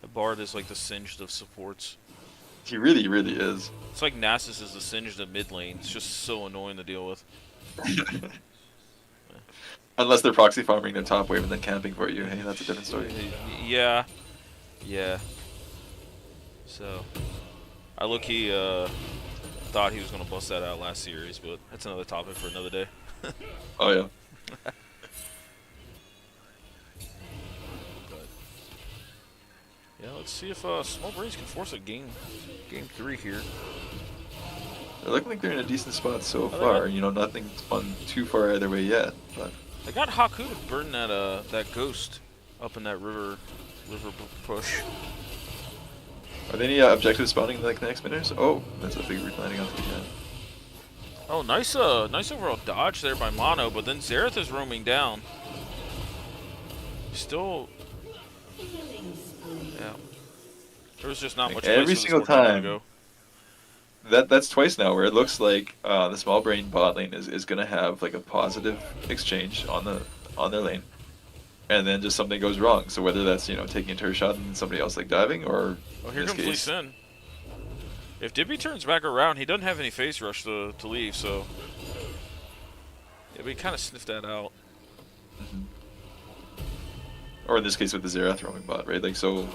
S1: The Bard is like the singed of supports.
S2: He really, really is.
S1: It's like Nasus is the singed of mid lane. It's just so annoying to deal with.
S2: Unless they're proxy farming their top wave and then camping for you. Hey, that's a different story.
S1: Yeah. Yeah. So, I look-key thought he was going to bust that out last series, but that's another topic for another day.
S2: Oh, yeah.
S1: But, yeah, let's see if Small Brains can force a game 3 here.
S2: They're looking like they're in a decent spot so
S1: they
S2: far.
S1: got-
S2: You know, nothing's gone too far either way yet. But
S1: They got Haku to burn that ghost up in that river push.
S2: are there any objectives spawning in like the next minute or so? Oh, that's a big landing onto the end.
S1: Oh, nice overall dodge there by Mono, but then Xerath is roaming down. Still, yeah. There was just not much.
S2: Every
S1: place for
S2: single
S1: this Pokemon to
S2: time.
S1: go.
S2: That's twice now where it looks like the small brain bot lane is gonna have like a positive exchange on their lane, and then just something goes wrong. So whether that's taking a turret shot and somebody else like diving, or
S1: Oh,
S2: in
S1: here
S2: this
S1: comes Lee
S2: case,
S1: Sin. If Dibby turns back around, he doesn't have any face rush to leave, so yeah, we kind of sniffed that out.
S2: or in this case with the Xerath roaming bot, right? Like so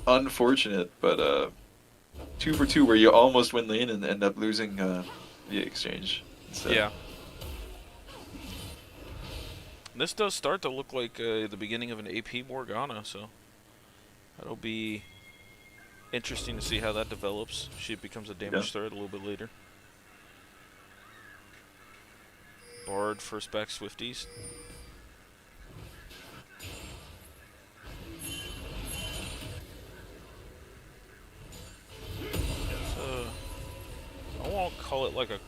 S2: unfortunate, but 2 for 2 where you almost win lane and end up losing the exchange. instead.
S1: Yeah. This does start to look like the beginning of an AP Morgana, so that'll be interesting to see how that develops. She becomes a damage threat a little bit later. Bard first back Swifties. I won't call it like a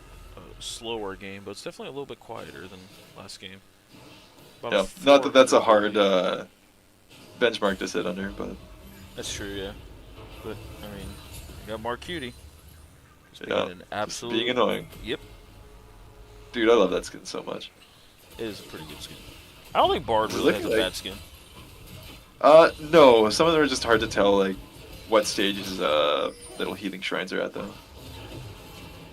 S1: slower game, but it's definitely a little bit quieter than last game. About
S2: Yeah,
S1: a
S2: not that that's a
S1: 400
S2: hard benchmark to sit under, but
S1: That's true, yeah. But I mean, you got Mark Cutie. Just
S2: yeah,
S1: being an absolute.
S2: being annoying.
S1: Yep,
S2: Dude, I love that skin so much.
S1: it is a pretty good skin. I don't think Bard
S2: Does it
S1: really
S2: look
S1: has a
S2: like-
S1: bad skin.
S2: No, some of them are just hard to tell, like, what stages little healing shrines are at, though.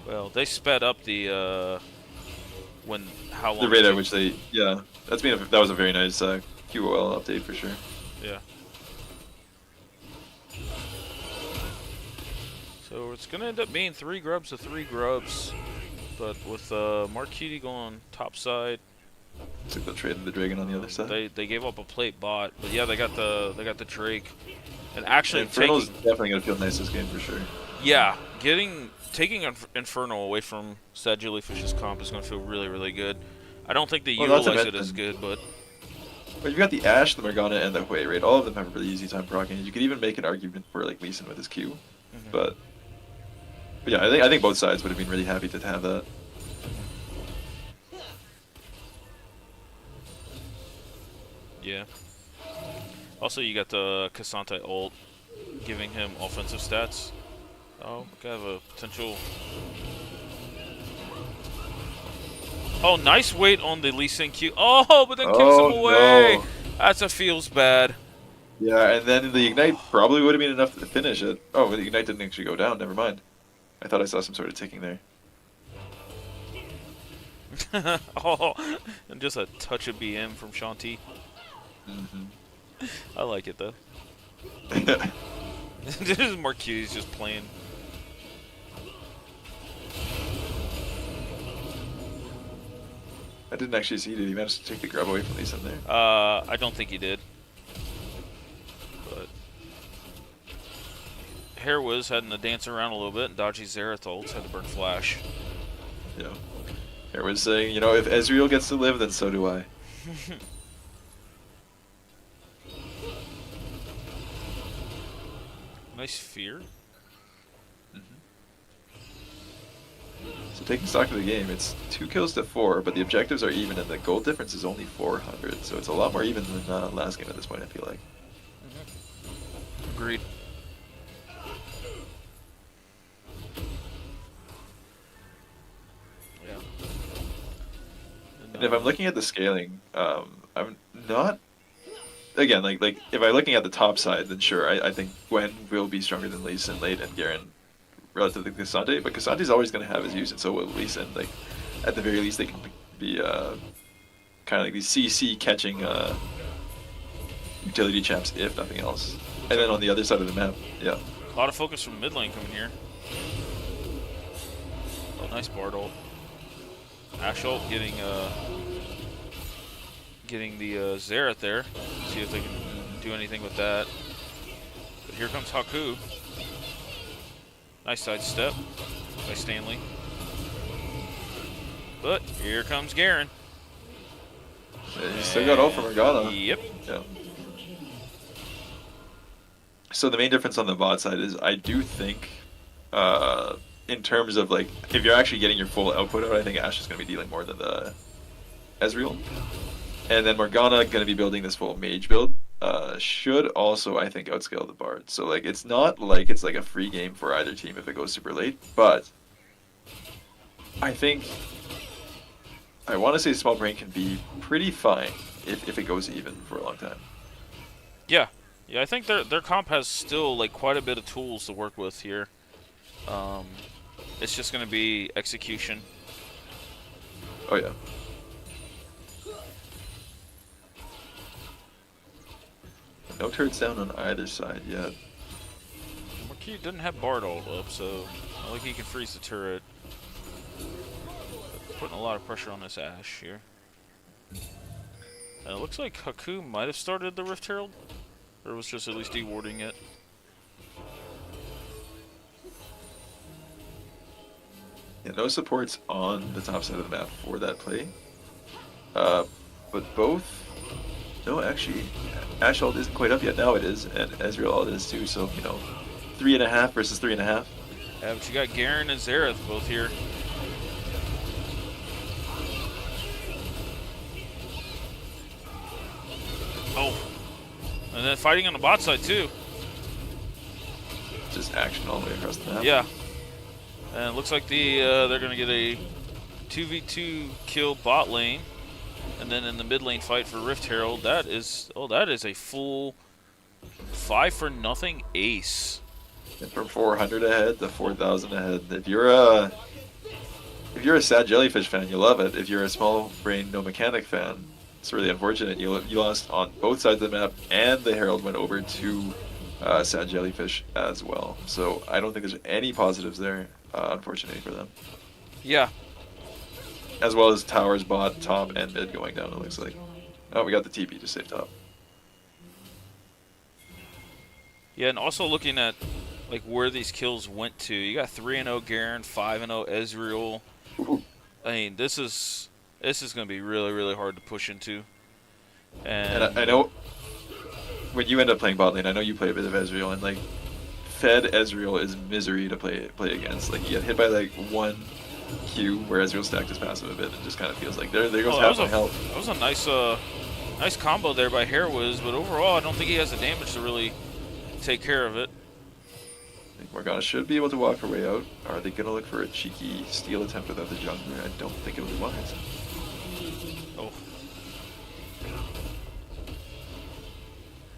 S1: Well, they sped up the how long
S2: The
S1: it
S2: rate at
S1: took-
S2: which they, yeah, that was a very nice QOL update for sure.
S1: Yeah. So it's gonna end up being 3 grubs to 3 grubs, but with Mark Cutie going top side,
S2: Looks like they'll trade the dragon on the other side.
S1: they gave up a plate bot, but yeah, they got the Drake, and actually
S2: Infernal's
S1: taking
S2: definitely gonna feel nice this game for sure.
S1: yeah taking Infernal away from Sad Jellyfish's comp is gonna feel really really good. I don't think they
S2: Well, not to
S1: utilize it
S2: mention-
S1: as good, but
S2: But you've got the Ashe, the Morgana, and the Hui, right? All of them have a really easy time proccing. You could even make an argument for like Lee Sin with his Q, but yeah, I think both sides would have been really happy to have that.
S1: yeah. Also, you got the Cassante ult giving him offensive stats. Oh, could have a potential. Oh, nice wait on the Lee Sin Q. Oh, but then kicks
S2: Oh,
S1: him away.
S2: no.
S1: That's a feels bad.
S2: Yeah, and then the Ignite probably would have been enough to finish it. Oh, but the Ignite didn't actually go down. Never mind. I thought I saw some sort of ticking there.
S1: Oh, and just a touch of BM from Shanti. I like it though. This is Marquise just playing.
S2: I didn't actually see. Did he manage to take the grab away from Lee Sin there?
S1: I don't think he did. But Hair was having to dance around a little bit, and Dodgy Xerath ults had to burn flash.
S2: Yeah. Everyone's saying, if Ezreal gets to live, then so do I.
S1: Nice fear.
S2: So taking stock of the game, it's 2 kills to 4, but the objectives are even, and the goal difference is only 400. So it's a lot more even than last game at this point, I feel like.
S1: Agreed. Yeah.
S2: And if I'm looking at the scaling, I'm not. Again, like if I'm looking at the top side, then sure, I think Gwen will be stronger than Lee Sin late and Garen relative to Cassante, but Cassante's always going to have his use, and so will Lee Sin. Like at the very least, they can be kind of like these CC catching utility champs, if nothing else. And then on the other side of the map, yeah.
S1: A lot of focus from mid lane coming here. Oh, nice Bard ult. Ash ult getting the Xerath there. See if they can do anything with that. But here comes Haku. Nice sidestep by Stanley. But here comes Garen.
S2: Yeah, you still got ult from Morgana.
S1: Yep.
S2: Yeah. So the main difference on the bot side is I do think, in terms of like, if you're actually getting your full output out, I think Ashe is going to be dealing more than the Ezreal. And then Morgana going to be building this full mage build. Should also, I think, outscale the Bard. So like, it's not like it's like a free game for either team if it goes super late, but I think I want to say Small Brain can be pretty fine if it goes even for a long time.
S1: Yeah. Yeah, I think their comp has still like quite a bit of tools to work with here. It's just going to be execution.
S2: Oh yeah. No turrets down on either side yet.
S1: Marquis doesn't have Bard ult up, so not like he can freeze the turret. But putting a lot of pressure on this Ashe here. And it looks like Haku might have started the Rift Herald, or was just at least dewarding it.
S2: Yeah, no supports on the top side of the map for that play. But both... No, actually, Ashe ult isn't quite up yet. Now it is, and Ezreal ult is too, so, 3.5 versus 3.5.
S1: Yeah, but you got Garen and Xerath both here. Oh. And then fighting on the bot side too.
S2: Just action all the way across the map.
S1: Yeah. And it looks like they're going to get a 2v2 kill bot lane. And then in the mid lane fight for Rift Herald, that is a full 5-for-0 ace.
S2: And from 400 ahead to 4,000 ahead. If you're a Sad Jellyfish fan, you love it. If you're a Small Brain No Mechanic fan, it's really unfortunate. You lost on both sides of the map, and the Herald went over to Sad Jellyfish as well. So I don't think there's any positives there, unfortunately for them.
S1: Yeah.
S2: As well as towers, bot, top, and mid going down, it looks like. Oh, we got the TP to save top.
S1: Yeah, and also looking at like where these kills went to. You got 3-0 Garen, 5-0 Ezreal.
S2: Ooh.
S1: I mean, this is going to be really, really hard to push into.
S2: And I know when you end up playing bot lane, I know you play a bit of Ezreal, and like fed Ezreal is misery to play against. Like you get hit by like one Q where Ezreal stacked his passive a bit, and just kind of feels like there goes half my health.
S1: That was a nice combo there by Hairwiz, but overall I don't think he has the damage to really take care of it.
S2: I think Morgana should be able to walk her way out. Are they going to look for a cheeky steal attempt without the jungler? I don't think it would be wise.
S1: Oh.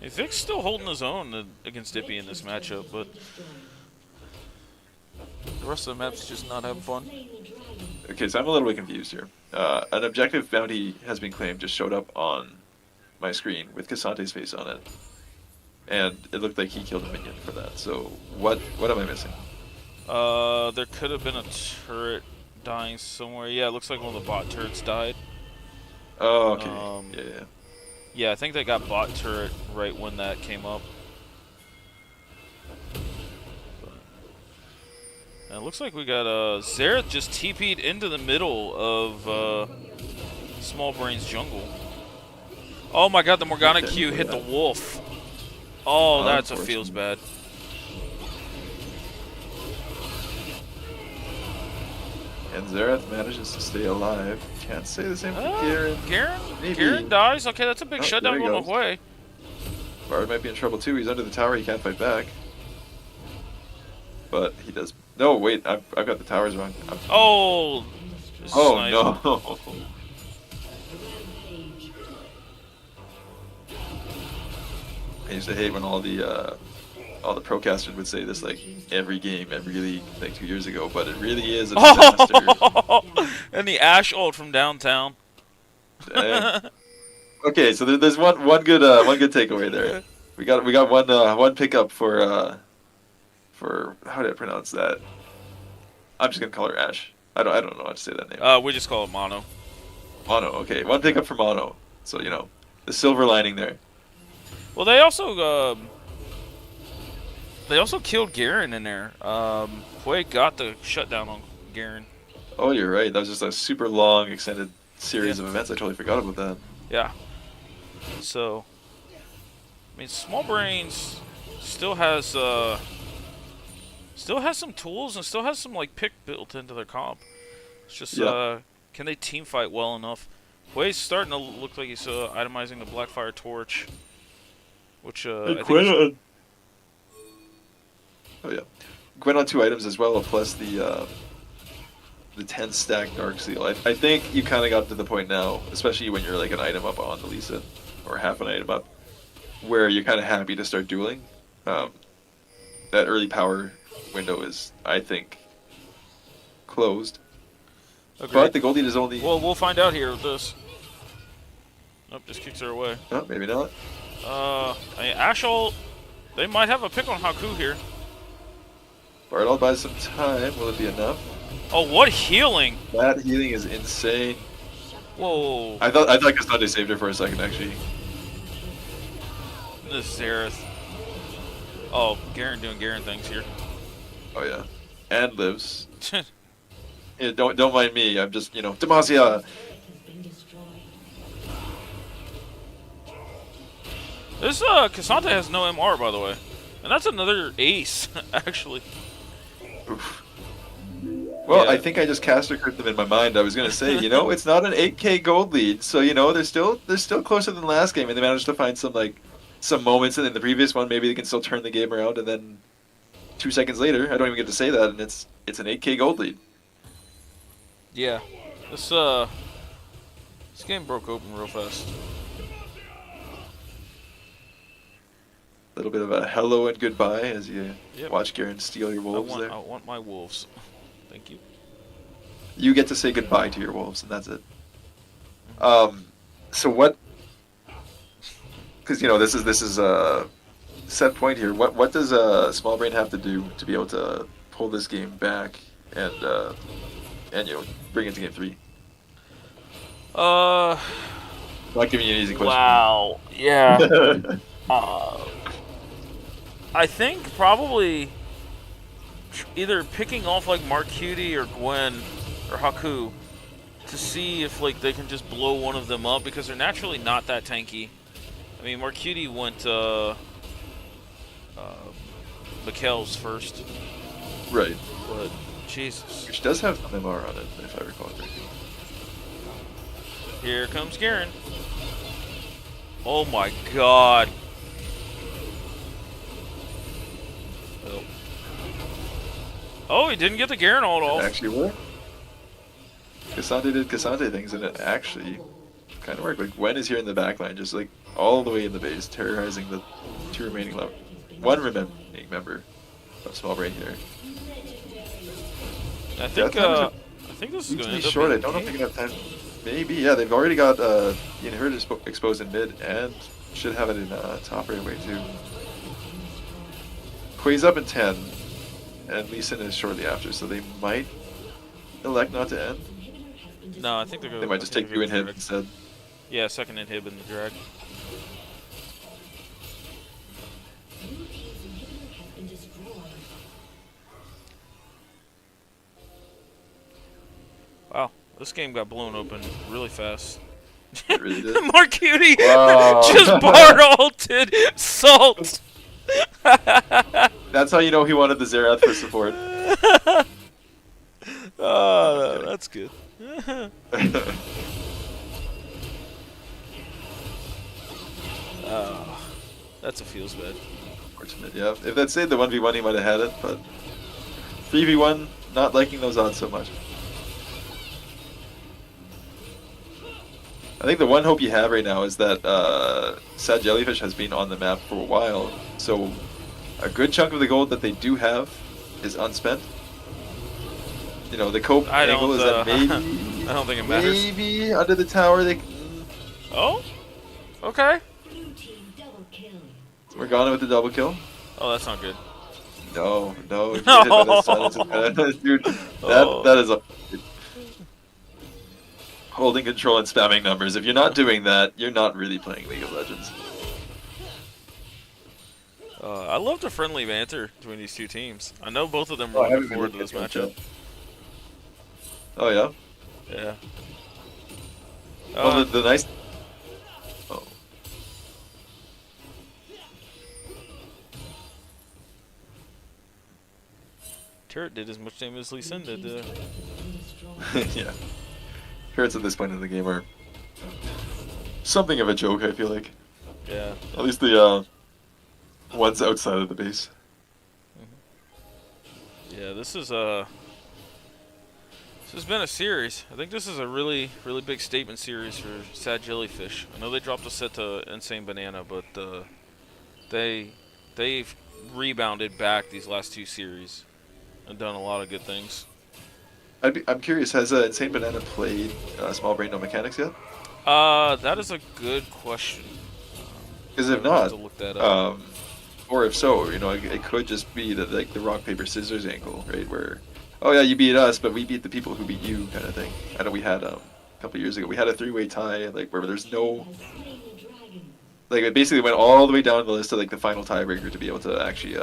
S1: Hey, Vic's still holding his own against Dippy in this matchup, but the rest of the map's just not having fun.
S2: Okay, so I'm a little bit confused here. An objective bounty has been claimed, just showed up on my screen with Cassante's face on it. And it looked like he killed a minion for that. So what am I missing?
S1: There could have been a turret dying somewhere. Yeah, it looks like one of the bot turrets died.
S2: Oh, okay. Yeah.
S1: Yeah, I think they got bot turret right when that came up. And it looks like we got Xerath just TP'd into the middle of Small Brain's jungle. Oh my god, the Morgana Q hit the wolf. Oh, that's a feels bad.
S2: And Xerath manages to stay alive. Can't say the same for Garen. Maybe.
S1: Garen dies. Okay, that's a big
S2: Oh,
S1: shutdown
S2: there he
S1: going
S2: goes.
S1: away.
S2: Bard might be in trouble too. He's under the tower. He can't fight back. But he does. No, wait. I've got the towers wrong.
S1: Oh. This is
S2: Oh
S1: nice.
S2: no. I used to hate when all the procasters would say this like every game, every league, like 2 years ago. But it really is a disaster.
S1: And the Ash ult from downtown.
S2: Dang. Okay, so there's one good takeaway there. We got one pickup for how do I pronounce that? I'm just gonna call her Ash. I don't know how to say that name.
S1: We just call it Mono.
S2: Mono. Okay, one pickup for Mono. So the silver lining there.
S1: Well, they also killed Garen in there. Hui got the shutdown on Garen.
S2: Oh, you're right. That was just a super long, extended series of events. I totally forgot about that.
S1: Yeah. So, I mean, Small Brains still has some tools and still has some like pick built into their comp. It's just can they team fight well enough? Hui's starting to look like he's itemizing the Blackfire Torch, which I think
S2: Oh yeah, Gwen on 2 items as well, plus the 10 stack Dark Seal. I think you kind of got to the point now, especially when you're like an item up on the Lisa, or half an item up, where you're kind of happy to start dueling. That early power window is, I think, closed.
S1: Agreed.
S2: But the gold lead is only...
S1: Well, we'll find out here with this. Nope, just kicks her away.
S2: Oh, maybe not.
S1: I mean, Ashol, they might have a pick on Haku here.
S2: Bard, I'll buy some time. Will it be enough?
S1: Oh, what healing!
S2: That healing is insane.
S1: Whoa.
S2: I thought Cassandra saved her for a second, actually.
S1: This Xerath. Oh, Garen doing Garen things here.
S2: Oh yeah, and lives. Yeah, don't mind me. I'm just Demacia.
S1: This Cassandra has no MR, by the way, and that's another ace actually.
S2: Oof. Well,
S1: Yeah.
S2: I think I just caster crypt them in my mind. I was gonna say, it's not an 8K gold lead, so they're still closer than last game, and they managed to find some moments in the previous one. Maybe they can still turn the game around, and then 2 seconds later, I don't even get to say that, and it's an 8K gold lead.
S1: Yeah, this game broke open real fast.
S2: A little bit of a hello and goodbye as you
S1: Yep.
S2: watch Garen steal your wolves there.
S1: I want my wolves. Thank you.
S2: You get to say goodbye to your wolves, and that's it. So what? Because this is a set point here. What does Small Brain have to do to be able to pull this game back and bring it to game 3? Not giving you an easy question.
S1: Wow. Yeah. I think probably either picking off like Marcuti or Gwen or Haku to see if like they can just blow one of them up, because they're naturally not that tanky. I mean, Marcuti went Mikhail's first,
S2: Right.
S1: but Jesus.
S2: Which does have some MR on it, if I recall correctly.
S1: Here comes Garen. Oh my God. Oh, he didn't get the Garen ult
S2: It
S1: off.
S2: actually worked. Cassandra did Cassandra things, and it actually kind of worked. Like Gwen is here in the back line, just like all the way in the base, terrorizing the one remaining member of Small Brain here.
S1: I think
S2: Yeah,
S1: I think this is
S2: Needs
S1: going
S2: to
S1: to
S2: be
S1: end up
S2: short. I
S1: being
S2: don't know if
S1: a
S2: they're gonna have time. Maybe, yeah. They've already got the inhibitor exposed in mid, and should have it in top right away too. Quay's up in 10, and Lee Sin is shortly after, so they might elect not to end.
S1: No, I think they're going.
S2: They might just take you in him
S1: drag.
S2: instead.
S1: Yeah, second inhib in the drag. Wow, this game got blown open really fast.
S2: It really did.
S1: Marcuti
S2: Wow.
S1: just bar ulted Salt.
S2: That's how you know he wanted the Xerath for support. I'm
S1: Oh,
S2: kidding.
S1: that's good. Oh, that's a feels bad.
S2: Fortunate, yeah. If that stayed the 1v1, he might have had it, but 3v1, not liking those odds so much. I think the one hope you have right now is that Sad Jellyfish has been on the map for a while, so a good chunk of the gold that they do have is unspent. You know, the cope
S1: I
S2: angle
S1: don't.
S2: is that
S1: I don't think it matters.
S2: maybe under the tower they.
S1: Oh, okay.
S3: Blue team double kill.
S2: We're gone with the double kill.
S1: Oh, that's not good.
S2: No, no, if you get hit by the silence, dude,
S1: Oh.
S2: that is a holding control and spamming numbers. If you're not doing that, you're not really playing League of Legends.
S1: I love the friendly banter between these two teams. I know both of them
S2: Oh,
S1: were
S2: I
S1: looking
S2: haven't been
S1: forward to
S2: looking
S1: this
S2: at that
S1: matchup.
S2: yet. Oh yeah.
S1: Yeah.
S2: Well, the nice. Oh.
S1: Turret did as much damage as Lee Sin did.
S2: Yeah. Turrets at this point in the game are something of a joke, I feel like.
S1: Yeah.
S2: At least the ones outside of the base.
S1: Yeah, this has been a series. I think this is a really big statement series for Sad Jellyfish. I know they dropped a set to Insane Banana, but they've rebounded back these last two series and done a lot of good things.
S2: I'm curious, has Insane Banana played Small Brain No Mechanics yet?
S1: That is a good question.
S2: Because
S1: I
S2: if
S1: would have
S2: not,
S1: to look that up.
S2: or if so, you know, it could just be that like the rock paper scissors angle, right? Where, oh yeah, you beat us, but we beat the people who beat you, kind of thing. I know we had a couple years ago, we had a three-way tie, like where there's no, like it basically went all the way down the list to like the final tiebreaker to be able to actually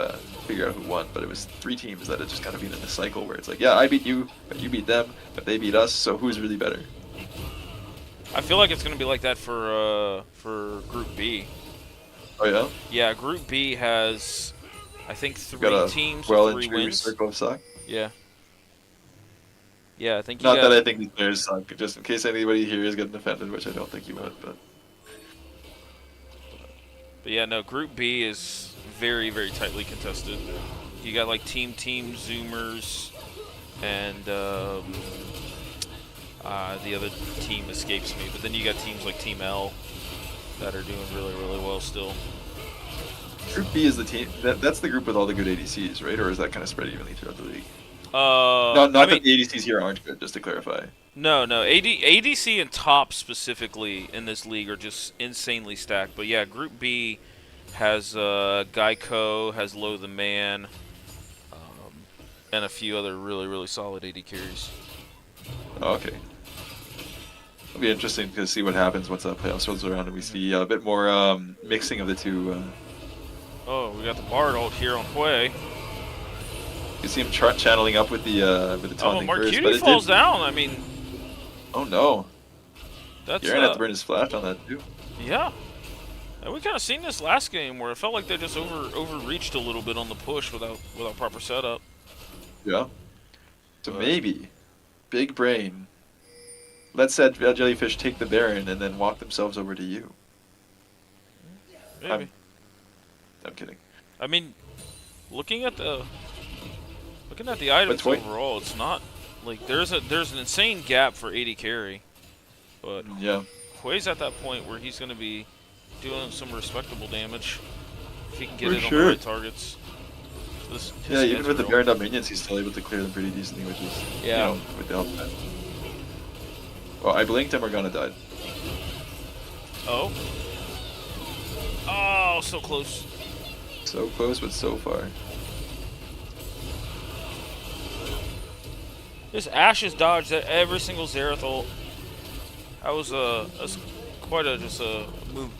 S2: figure out who won. But it was three teams that had just kind of been in this cycle where it's like, yeah, I beat you, but you beat them, but they beat us, so who's really better?
S1: I feel like it's gonna be like that for Group B.
S2: Oh yeah,
S1: Yeah, Group B has, I think,
S2: you got
S1: three teams
S2: a well
S1: with
S2: and
S1: 3
S2: true
S1: wins.
S2: circle of suck.
S1: Yeah. Yeah, I think you
S2: Not
S1: got.
S2: that I think these players suck, just in case anybody here is getting offended, which I don't think you would, but.
S1: But yeah, no, Group B is very tightly contested. You got like Team Zoomers, and the other team escapes me. But then you got teams like Team L that are doing really well still.
S2: Group B is the team. That's the group with all the good ADCs, right? Or is that kind of spread evenly throughout the league? No, not
S1: I mean,
S2: that the ADCs here aren't good. Just to clarify.
S1: no. ADC and top specifically in this league are just insanely stacked. But yeah, Group B has Geico, has Low the Man, and a few other really solid AD carries.
S2: Oh, okay. It'll be interesting to see what happens once that playoffs rolls around and we see a bit more mixing of the two.
S1: Oh, we got the Bard ult here on Hue.
S2: You see him channeling up with the
S1: Oh,
S2: taunting burst,
S1: Marcuti
S2: but it
S1: falls
S2: did.
S1: down. I mean,
S2: Oh no!
S1: that's
S2: You're gonna have to burn his flash on that too.
S1: yeah. And we kind of seen this last game where it felt like they just overreached a little bit on the push without proper setup.
S2: Yeah. So
S1: But-
S2: maybe, big brain. Let's Sad Jellyfish take the Baron and then walk themselves over to you.
S1: Maybe.
S2: I'm kidding.
S1: I mean, looking at the items
S2: Toy-
S1: overall, it's not like there's an insane gap for AD carry, but
S2: Yeah.
S1: Hue's at that point where he's going to be doing some respectable damage if he can get
S2: For
S1: it on
S2: sure.
S1: the right targets. His
S2: Yeah, even
S1: skins
S2: with the
S1: are
S2: Baron up minions, he's still able to clear them pretty decently, which is,
S1: Yeah.
S2: you know, with the help of that. Well, I blinked and Morgana died.
S1: Oh. Oh, so close.
S2: So close, but so far.
S1: This Ashes dodge that every single Xerath ult. That was quite a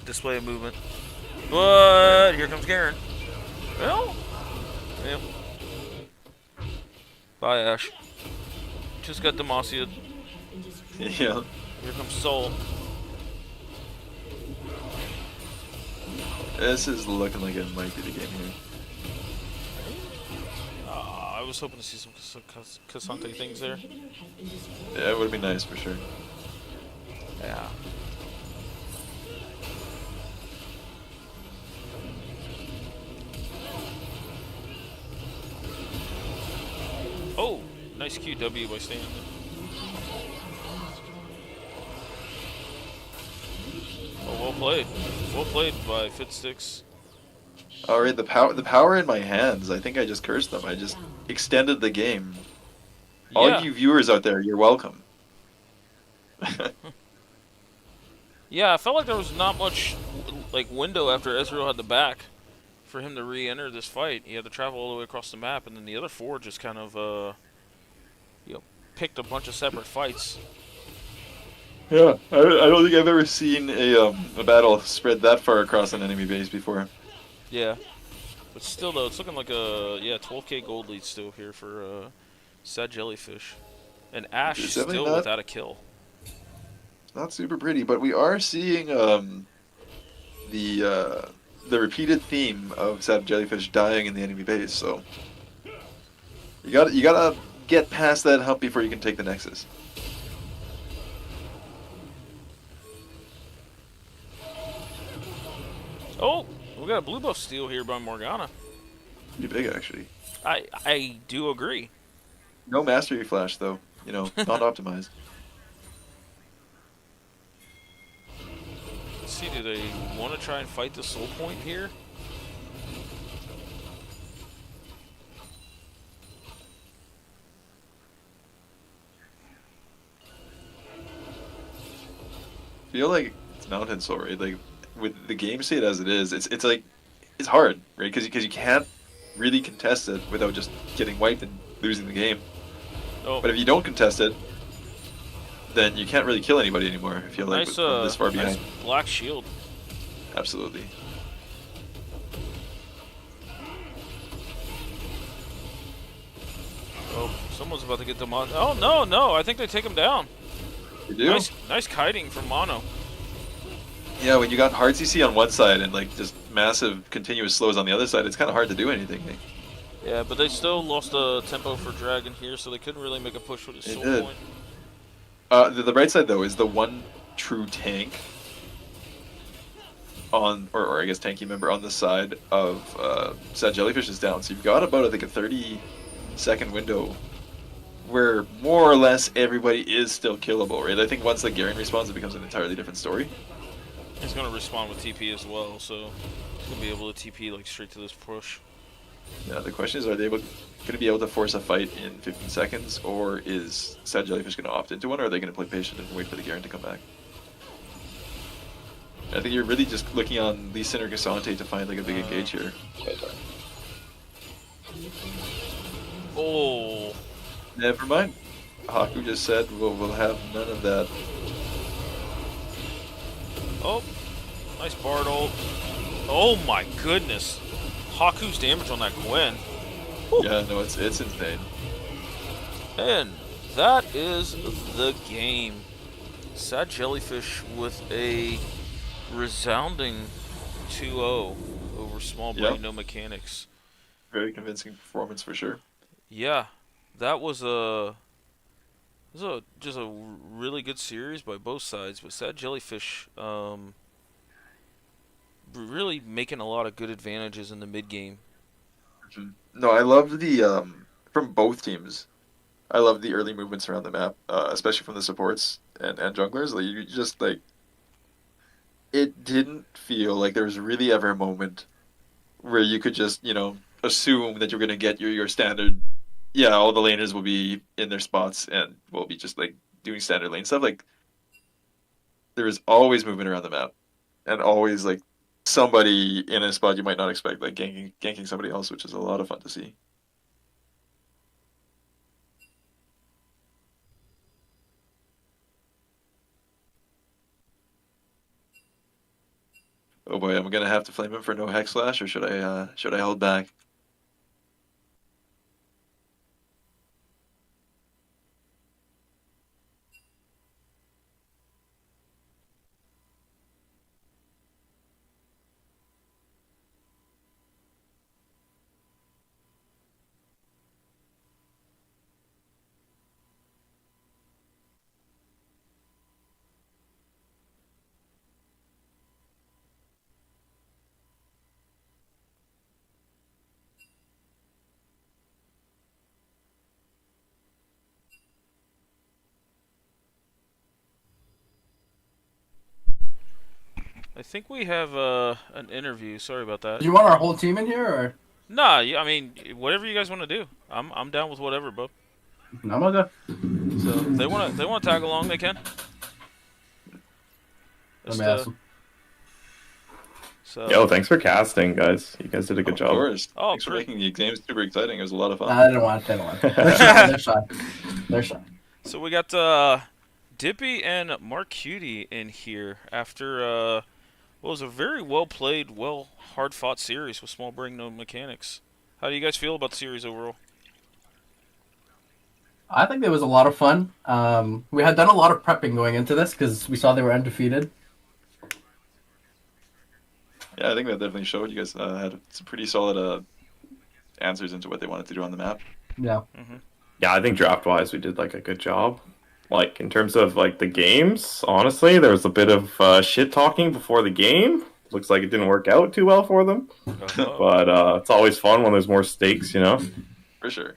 S1: display of movement. But here comes Garen. Well, yeah. Bye Ash. Just got Demacia.
S2: Yeah.
S1: Here comes Soul.
S2: This is looking like it might be the game here.
S1: I was hoping to see some Kasante things there.
S3: Inhibitor has been
S2: Yeah, it
S3: destroyed.
S2: would be nice for sure.
S1: Yeah. Oh, nice QW by Stan. Oh, well played. Well played by Fitsticks.
S2: All right, the power in my hands. I think I just cursed them. I just extended the game. All
S1: Yeah.
S2: you viewers out there, you're welcome.
S1: Yeah, I felt like there was not much like window after Ezreal had the back for him to re-enter this fight. He had to travel all the way across the map, and then the other four just kind of you know, picked a bunch of separate fights.
S2: Yeah, I don't think I've ever seen a battle spread that far across an enemy base before.
S1: Yeah, but still though, it's looking like a 12K gold lead still here for Sad Jellyfish, and Ash
S2: It's definitely
S1: still
S2: not
S1: without a kill.
S2: not super pretty, but we are seeing the uh, the repeated theme of Sad Jellyfish dying in the enemy base. So you gotta get past that hump before you can take the Nexus.
S1: Oh, we got a blue buff steal here by Morgana.
S2: Pretty big actually.
S1: I do agree.
S2: No mastery flash though. You know, not optimized.
S1: Let's see, do they want to try and fight the soul point here?
S2: Feel like it's Mountain Soul, right? Like with the game state as it is, it's like it's hard, right? Because you can't really contest it without just getting wiped and losing the game.
S1: Oh,
S2: But if you don't contest it, then you can't really kill anybody anymore. I feel like
S1: nice
S2: from this far
S1: nice
S2: behind.
S1: black shield.
S2: Absolutely.
S1: Oh, someone's about to get the mon. Oh no! I think they take him down.
S2: You do?
S1: Nice kiting from Mono.
S2: Yeah, when you got hard CC on one side and like just massive continuous slows on the other side, it's kind of hard to do anything. Eh?
S1: Yeah, but they still lost the tempo for Dragon here, so they couldn't really make a push with his
S2: They
S1: soul
S2: did.
S1: point.
S2: The right side though is the one true tank on, or I guess tanky member on the side of Sad Jellyfish is down. So you've got about I think a 30-second window where more or less everybody is still killable, right? I think once the Garen respawns, it becomes an entirely different story.
S1: He's gonna respawn with TP as well, so he's gonna be able to TP like straight to this push.
S2: Yeah, the question is, are they going to be able to force a fight in 15 seconds, or is Sad Jellyfish going to opt into one, or are they going to play patient and wait for the Garen to come back? I think you're really just looking on Lee Sin or Cassante to find like a big engage here.
S1: Oh,
S2: Never mind. Haku just said we'll have none of that.
S1: oh, nice Bard ult. Oh my goodness, Haku's damage on that Gwen. Whew.
S2: Yeah, no, it's insane.
S1: And that is the game. Sad Jellyfish with a resounding 2-0 over Small Brain
S2: Yep.
S1: No Mechanics.
S2: Very convincing performance for sure.
S1: Yeah, that was just a really good series by both sides. But Sad Jellyfish really making a lot of good advantages in the mid game.
S2: Mhm. No, I loved the from both teams. I love the early movements around the map, especially from the supports and junglers. Like you just like it didn't feel like there was really ever a moment where you could just, assume that you're gonna get your standard. Yeah, all the laners will be in their spots and will be just like doing standard lane stuff. Like there is always movement around the map, and always like somebody in a spot you might not expect, like ganking somebody else, which is a lot of fun to see. Oh boy, I'm gonna have to flame him for no hex slash, or should I hold back?
S1: think we have an interview. Sorry about that.
S4: Do you want our whole team in here, or
S1: Nah, I mean, whatever you guys want to do. I'm down with whatever, bro.
S4: no? I'm okay.
S1: So if they wanna tag along, they can.
S4: Let me
S1: Just
S4: ask them.
S1: so
S5: Yo, thanks for casting, guys. You guys did a good
S2: Of
S5: job.
S2: course.
S1: Oh,
S2: Thanks for
S1: great.
S2: making the games super exciting. It was a lot of fun.
S4: I didn't want. They don't want. They're shy. They're shy. They're shy.
S1: So we got Dippy and Mark Cutie in here after what was a very well played, well hard fought series with small brain no mechanics. How do you guys feel about the series overall?
S4: I think it was a lot of fun. We had done a lot of prepping going into this because we saw they were undefeated.
S2: Yeah, I think that definitely showed. You guys had some pretty solid answers into what they wanted to do on the map.
S4: Yeah.
S5: Yeah, I think draft wise we did like a good job. Like in terms of like the games, honestly, there was a bit of shit talking before the game. Looks like it didn't work out too well for them, but it's always fun when there's more stakes, you know.
S2: For sure.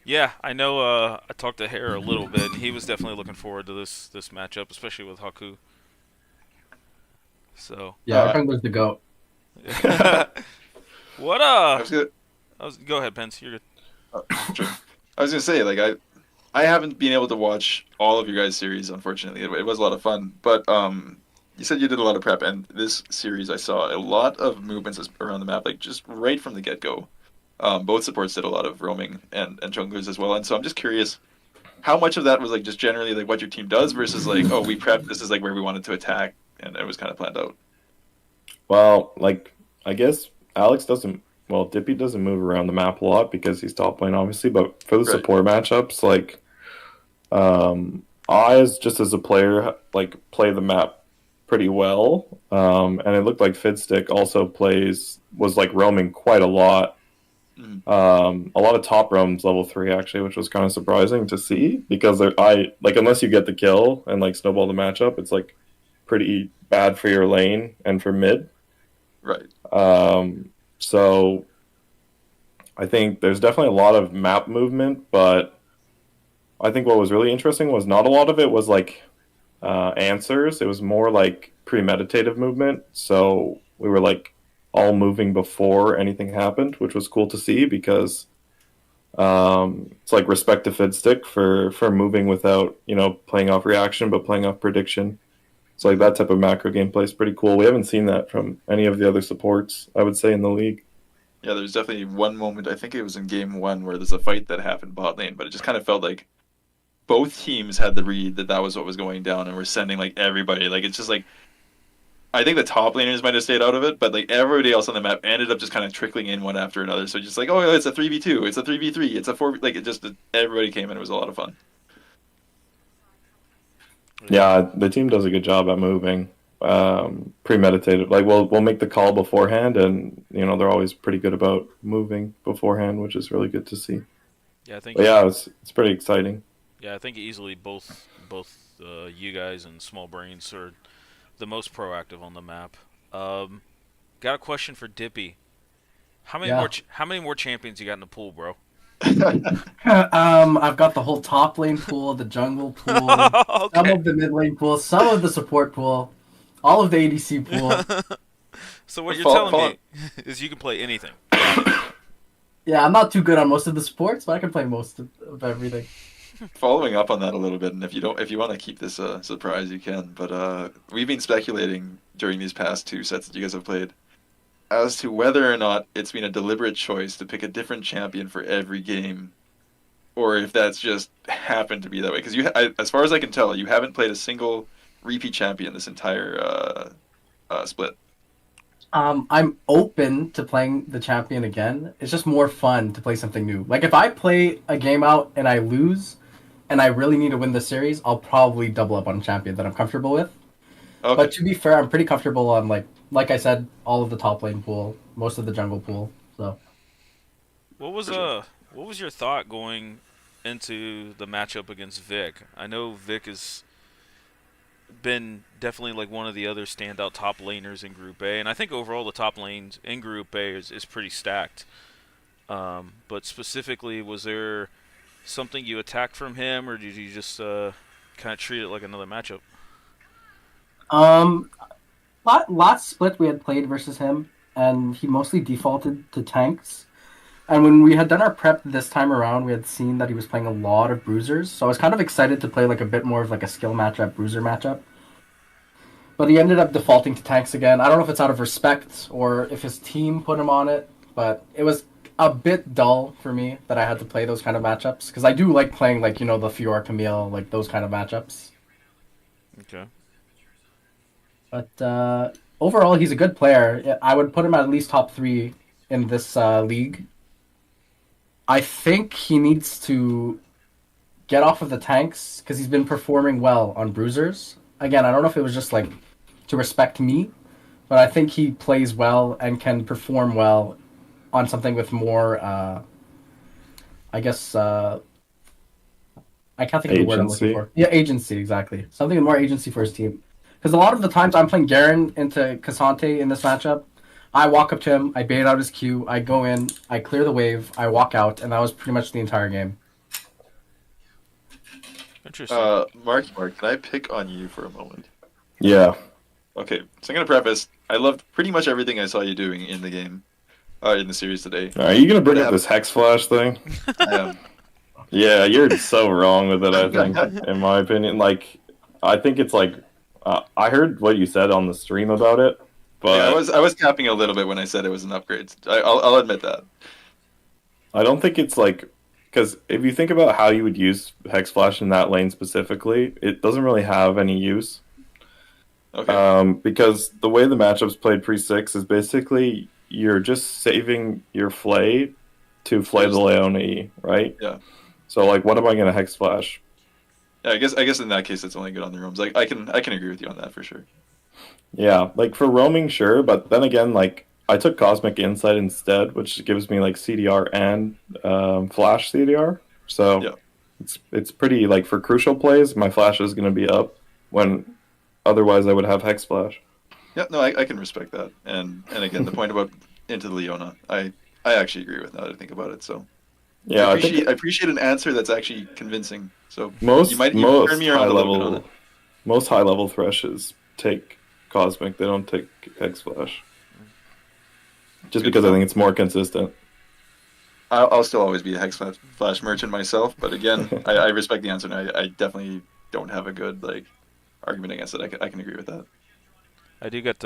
S1: Yeah, I know. I talked to Hare a little bit. He was definitely looking forward to this matchup, especially with Haku. So
S4: Yeah. Our was the goat.
S1: what
S2: I was gonna,
S1: go ahead, Pence. You're good.
S2: sure. I was gonna say, like, I haven't been able to watch all of your guys' series, unfortunately. It was a lot of fun, but you said you did a lot of prep, and this series I saw a lot of movements around the map, like just right from the get go. Both supports did a lot of roaming and junglers as well, and so I'm just curious, how much of that was like just generally like what your team does versus like, oh, we prepped, this is like where we wanted to attack, and it was kind of planned out.
S5: Well, like I guess Alex doesn't. Well, Dippy doesn't move around the map a lot because he's top lane, obviously. But for the
S2: Right.
S5: support matchups, like I, as a player, like play the map pretty well. And it looked like Fidstick also was like roaming quite a lot. A lot of top roams level 3 actually, which was kind of surprising to see because unless you get the kill and like snowball the matchup, it's like pretty bad for your lane and for mid.
S2: Right.
S5: So I think there's definitely a lot of map movement, but I think what was really interesting was not a lot of it was like answers. It was more like premeditative movement. So we were like all moving before anything happened, which was cool to see because it's like respect to Fidstick for moving without, playing off reaction, but playing off prediction. So like that type of macro gameplay is pretty cool. We haven't seen that from any of the other supports, I would say, in the league.
S2: Yeah, there's definitely one moment, I think it was in game one, where there's a fight that happened bot lane, but it just kind of felt like both teams had the read that was what was going down, and we're sending like everybody. Like it's just like, I think the top laners might have stayed out of it, but like everybody else on the map ended up just kind of trickling in one after another. So just like, oh, it's a 3v2, it's a 3v3, it's a 4, like everybody came in. It was a lot of fun.
S5: Yeah, the team does a good job at moving, premeditated. Like we'll make the call beforehand, and they're always pretty good about moving beforehand, which is really good to see.
S1: Yeah, I think.
S5: But yeah, it's pretty exciting.
S1: Yeah, I think easily both you guys and Small Brains are the most proactive on the map. Got a question for Dippy. How many
S4: Yeah.
S1: how many more champions you got in the pool, bro?
S4: I've got the whole top lane pool, the jungle pool, some
S1: Okay.
S4: of the mid lane pool, some of the support pool, all of the ADC pool.
S1: So what you're
S2: Follow-
S1: telling me is you can play anything.
S4: Yeah, I'm not too good on most of the sports, but I can play most of everything.
S2: Following up on that a little bit, and if you want to keep this a surprise, you can. But we've been speculating during these past two sets that you guys have played as to whether or not it's been a deliberate choice to pick a different champion for every game, or if that's just happened to be that way. Because as far as I can tell, you haven't played a single repeat champion this entire split.
S4: I'm open to playing the champion again. It's just more fun to play something new. Like if I play a game out and I lose, and I really need to win the series, I'll probably double up on a champion that I'm comfortable with.
S2: Okay.
S4: But to be fair, I'm pretty comfortable on like I said, all of the top lane pool, most of the jungle pool. So
S1: What was what was your thought going into the matchup against Vic? I know Vic has been definitely like one of the other standout top laners in Group A, and I think overall the top lanes in Group A is pretty stacked. But specifically, was there something you attacked from him, or did you just kind of treat it like another matchup?
S4: Um, Last split we had played versus him, and he mostly defaulted to tanks. And when we had done our prep this time around, we had seen that he was playing a lot of bruisers. So I was kind of excited to play like a bit more of like a skill matchup, bruiser matchup. But he ended up defaulting to tanks again. I don't know if it's out of respect or if his team put him on it, but it was a bit dull for me that I had to play those kind of matchups because I do like playing like the Fiora Camille like those kind of matchups.
S1: Okay.
S4: But overall, he's a good player. Yeah, I would put him at least top three in this league. I think he needs to get off of the tanks because he's been performing well on bruisers. Again, I don't know if it was just like to respect me, but I think he plays well and can perform well on something with more. I guess I can't think of the word I'm looking
S5: Agency.
S4: for. Yeah, agency exactly. Something with more agency for his team. Because a lot of the times I'm playing Garen into Cassante in this matchup, I walk up to him, I bait out his Q, I go in, I clear the wave, I walk out, and that was pretty much the entire game.
S1: Interesting.
S2: Mark, can I pick on you for a moment?
S5: Yeah.
S2: Okay, so I'm gonna preface. I loved pretty much everything I saw you doing in the game, in the series today.
S5: Are you gonna bring
S2: But
S5: up this Hex Flash thing?
S2: um,
S5: Yeah, you're so wrong with it. I think, in my opinion, like, I think it's like, I heard what you said on the stream about it,
S2: yeah, I
S5: but
S2: was capping a little bit when I said it was an upgrade. I'll admit that.
S5: I don't think it's like, because if you think about how you would use Hex Flash in that lane specifically, it doesn't really have any use.
S2: Okay.
S5: Because the way the matchup's played pre-6 is basically you're just saving your Flay to Flay the Leone, right?
S2: Yeah.
S5: So, like, what am I going to Hex Flash?
S2: Yeah, I guess in that case it's only good on the roams. Like I can agree with you on that for sure.
S5: Yeah, like, for roaming, sure, but then again, like, I took Cosmic Insight instead, which gives me, like, CDR and Flash CDR. So,
S2: Yeah.
S5: it's pretty, like, for crucial plays, my Flash is going to be up when otherwise I would have Hex Flash.
S2: Yeah, no, I can respect that. And again, the point about into the Leona, I actually agree with now that I think about it. So
S5: Yeah,
S2: I appreciate an answer that's actually convincing. So
S5: most
S2: you might turn me
S5: high
S2: around a little bit on
S5: level
S2: it.
S5: most high level threshes take Cosmic. They don't take Hex Flash. Just
S2: Good
S5: because
S2: to
S5: I
S2: know.
S5: think it's more consistent.
S2: I'll still always be a Hex Flash merchant myself, but again, I respect the answer, and I definitely don't have a good like argument against it. I can agree with that.
S1: I do got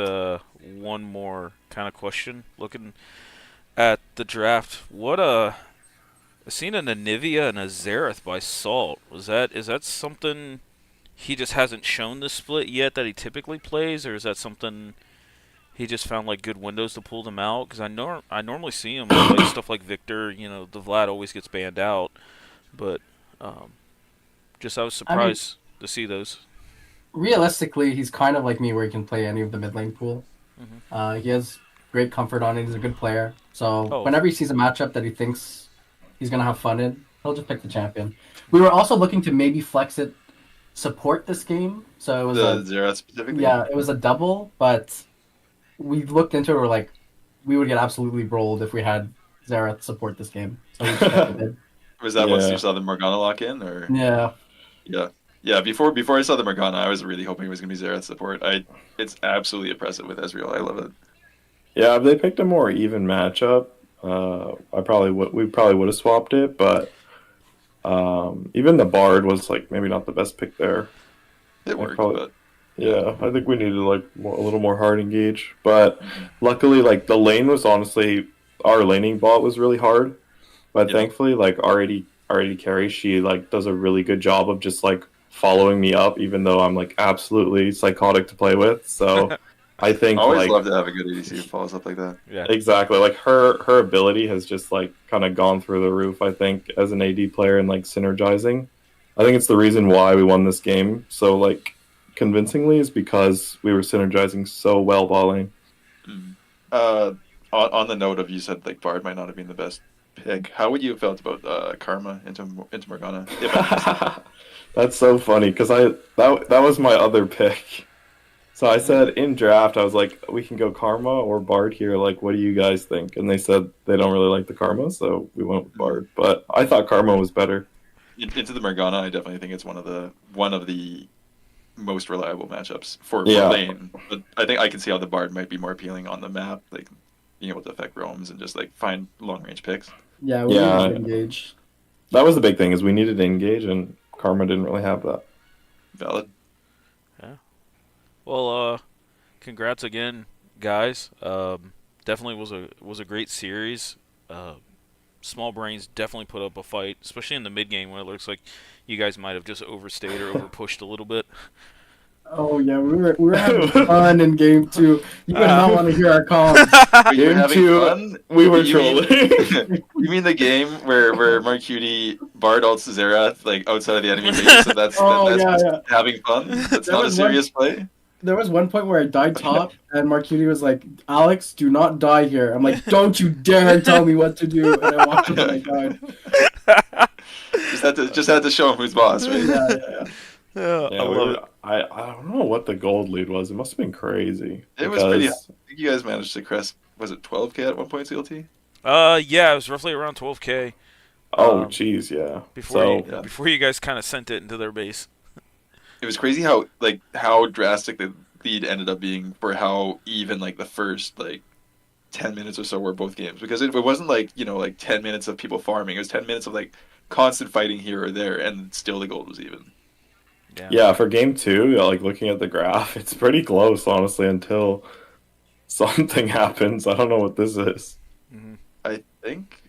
S1: one more kind of question. Looking at the draft, I seen an Anivia and a Xerath by Salt. Is that something he just hasn't shown the split yet that he typically plays, or is that something he just found like good windows to pull them out? Because I normally see him with like stuff like Victor. The Vlad always gets banned out, but um, just I was
S4: I mean,
S1: surprised to see those.
S4: realistically, he's kind of like me where he can play any of the mid lane pool.
S1: Hmm.
S4: He has great comfort on it. He's a good player. So
S1: Oh,
S4: whenever he sees a matchup that he thinks he's gonna have fun in, he'll just pick the champion. We were also looking to maybe flex it support this game. So it was
S2: The
S4: a
S2: Xerath specifically.
S4: yeah, it was a double, but we looked into it. We're like, we would get absolutely rolled if we had Xerath support this game. So we just kept it in.
S2: Was that once
S5: Yeah.
S2: you saw the Morgana lock in, or
S4: Yeah,
S2: yeah, yeah? Before I saw the Morgana, I was really hoping it was gonna be Xerath support. It's absolutely impressive with Ezreal. I love it.
S5: Yeah, if they picked a more even matchup, we probably would have swapped it, but even the Bard was like maybe not the best pick there.
S2: It
S5: I
S2: worked,
S5: probably
S2: but
S5: Yeah, I think we needed like a little more hard engage. But luckily, like the lane was honestly our laning bot was really hard. But
S2: yeah.
S5: thankfully, like already carry, she like does a really good job of just like following me up, even though I'm like absolutely psychotic to play with. So I
S2: I
S5: think
S2: always
S5: like
S2: love to have a good ADC who follows up like that.
S1: yeah.
S5: exactly like her ability has just like kind of gone through the roof. I think as an AD player and like synergizing, I think it's the reason why we won this game. So like convincingly is because we were synergizing so well ball lane.
S2: Mm. On the note of you said like Bard might not have been the best pick. How would you have felt about Karma into Morgana? If anything?
S5: That's so funny because that was my other pick. So I said in draft, I was like, we can go Karma or Bard here. Like, what do you guys think? And they said they don't really like the Karma, so we went with Bard. But I thought Karma was better.
S2: Into the Morgana, I definitely think it's one of the most reliable matchups for
S5: Yeah.
S2: lane. But I think I can see how the Bard might be more appealing on the map, like being able to affect roams and just like find long range picks.
S4: Yeah, we need to
S5: Yeah,
S4: engage.
S5: that was the big thing is we needed to engage, and Karma didn't really have that.
S2: Valid.
S1: Yeah. Well, congrats again, guys. Definitely was a great series. Small Brains definitely put up a fight, especially in the mid game when it looks like you guys might have just overstayed or overpushed a little bit.
S4: Oh yeah, we were having fun in game two. You would not want to hear our comms.
S2: Wait, you're
S5: Game
S2: having
S5: two,
S2: fun?
S5: we were
S2: You mean-
S5: trolling.
S2: You mean the game where Marcuti Bard ults Xerath like outside of the enemy base, and that's
S4: Oh,
S2: that's
S4: yeah,
S2: just
S4: yeah.
S2: having fun? That's
S4: There
S2: not a
S4: was one-
S2: serious play.
S4: There was one point where I died top, and Marcuti was like, "Alex, do not die here." I'm like, "Don't you dare tell me what to do!" And I walked up and I died.
S2: Just had to show him who's boss, right?
S4: Yeah, yeah, yeah.
S1: Yeah,
S5: Yeah,
S1: I love it.
S5: I don't know what the gold lead was. It must have been crazy.
S2: It was pretty. I
S5: because-
S2: think you guys managed to crest. Was it 12K at one point, CLT?
S1: Yeah, it was roughly around 12K
S5: Oh,
S1: Um,
S5: jeez, yeah.
S1: before
S5: So
S2: Yeah.
S1: before you guys kind of sent it into their base.
S2: It was crazy how drastic the lead ended up being for how even like the first like 10 minutes or so were both games, because it wasn't like, you know, like 10 minutes of people farming. It was 10 minutes of like constant fighting here or there, and still the gold was even.
S5: yeah, for game two, like looking at the graph, it's pretty close, honestly, until something happens. I don't know what this is.
S2: I think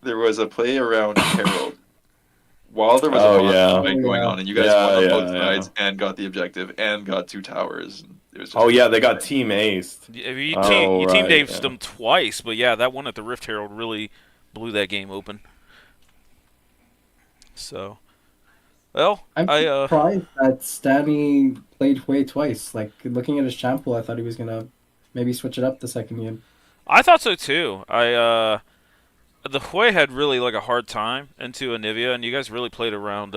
S2: there was a play around Herald while there was
S5: Oh,
S2: a boss
S5: yeah.
S2: fight
S4: Oh,
S2: going
S4: yeah.
S2: on, and you guys
S5: Yeah,
S2: won on
S5: yeah,
S2: both
S5: yeah.
S2: sides and got the objective and got 2 towers. And it was just,
S5: Oh, yeah, they got team aced.
S1: You
S5: Oh,
S1: team
S5: right,
S1: aced
S5: yeah.
S1: them twice, but yeah, that one at the Rift Herald really blew that game open. So, well,
S4: I'm
S1: I
S4: surprised that Stanny played Hui twice. Like looking at his champ pool, I thought he was gonna maybe switch it up the second game.
S1: I thought so too. The Hui had really like a hard time into Anivia, and you guys really played around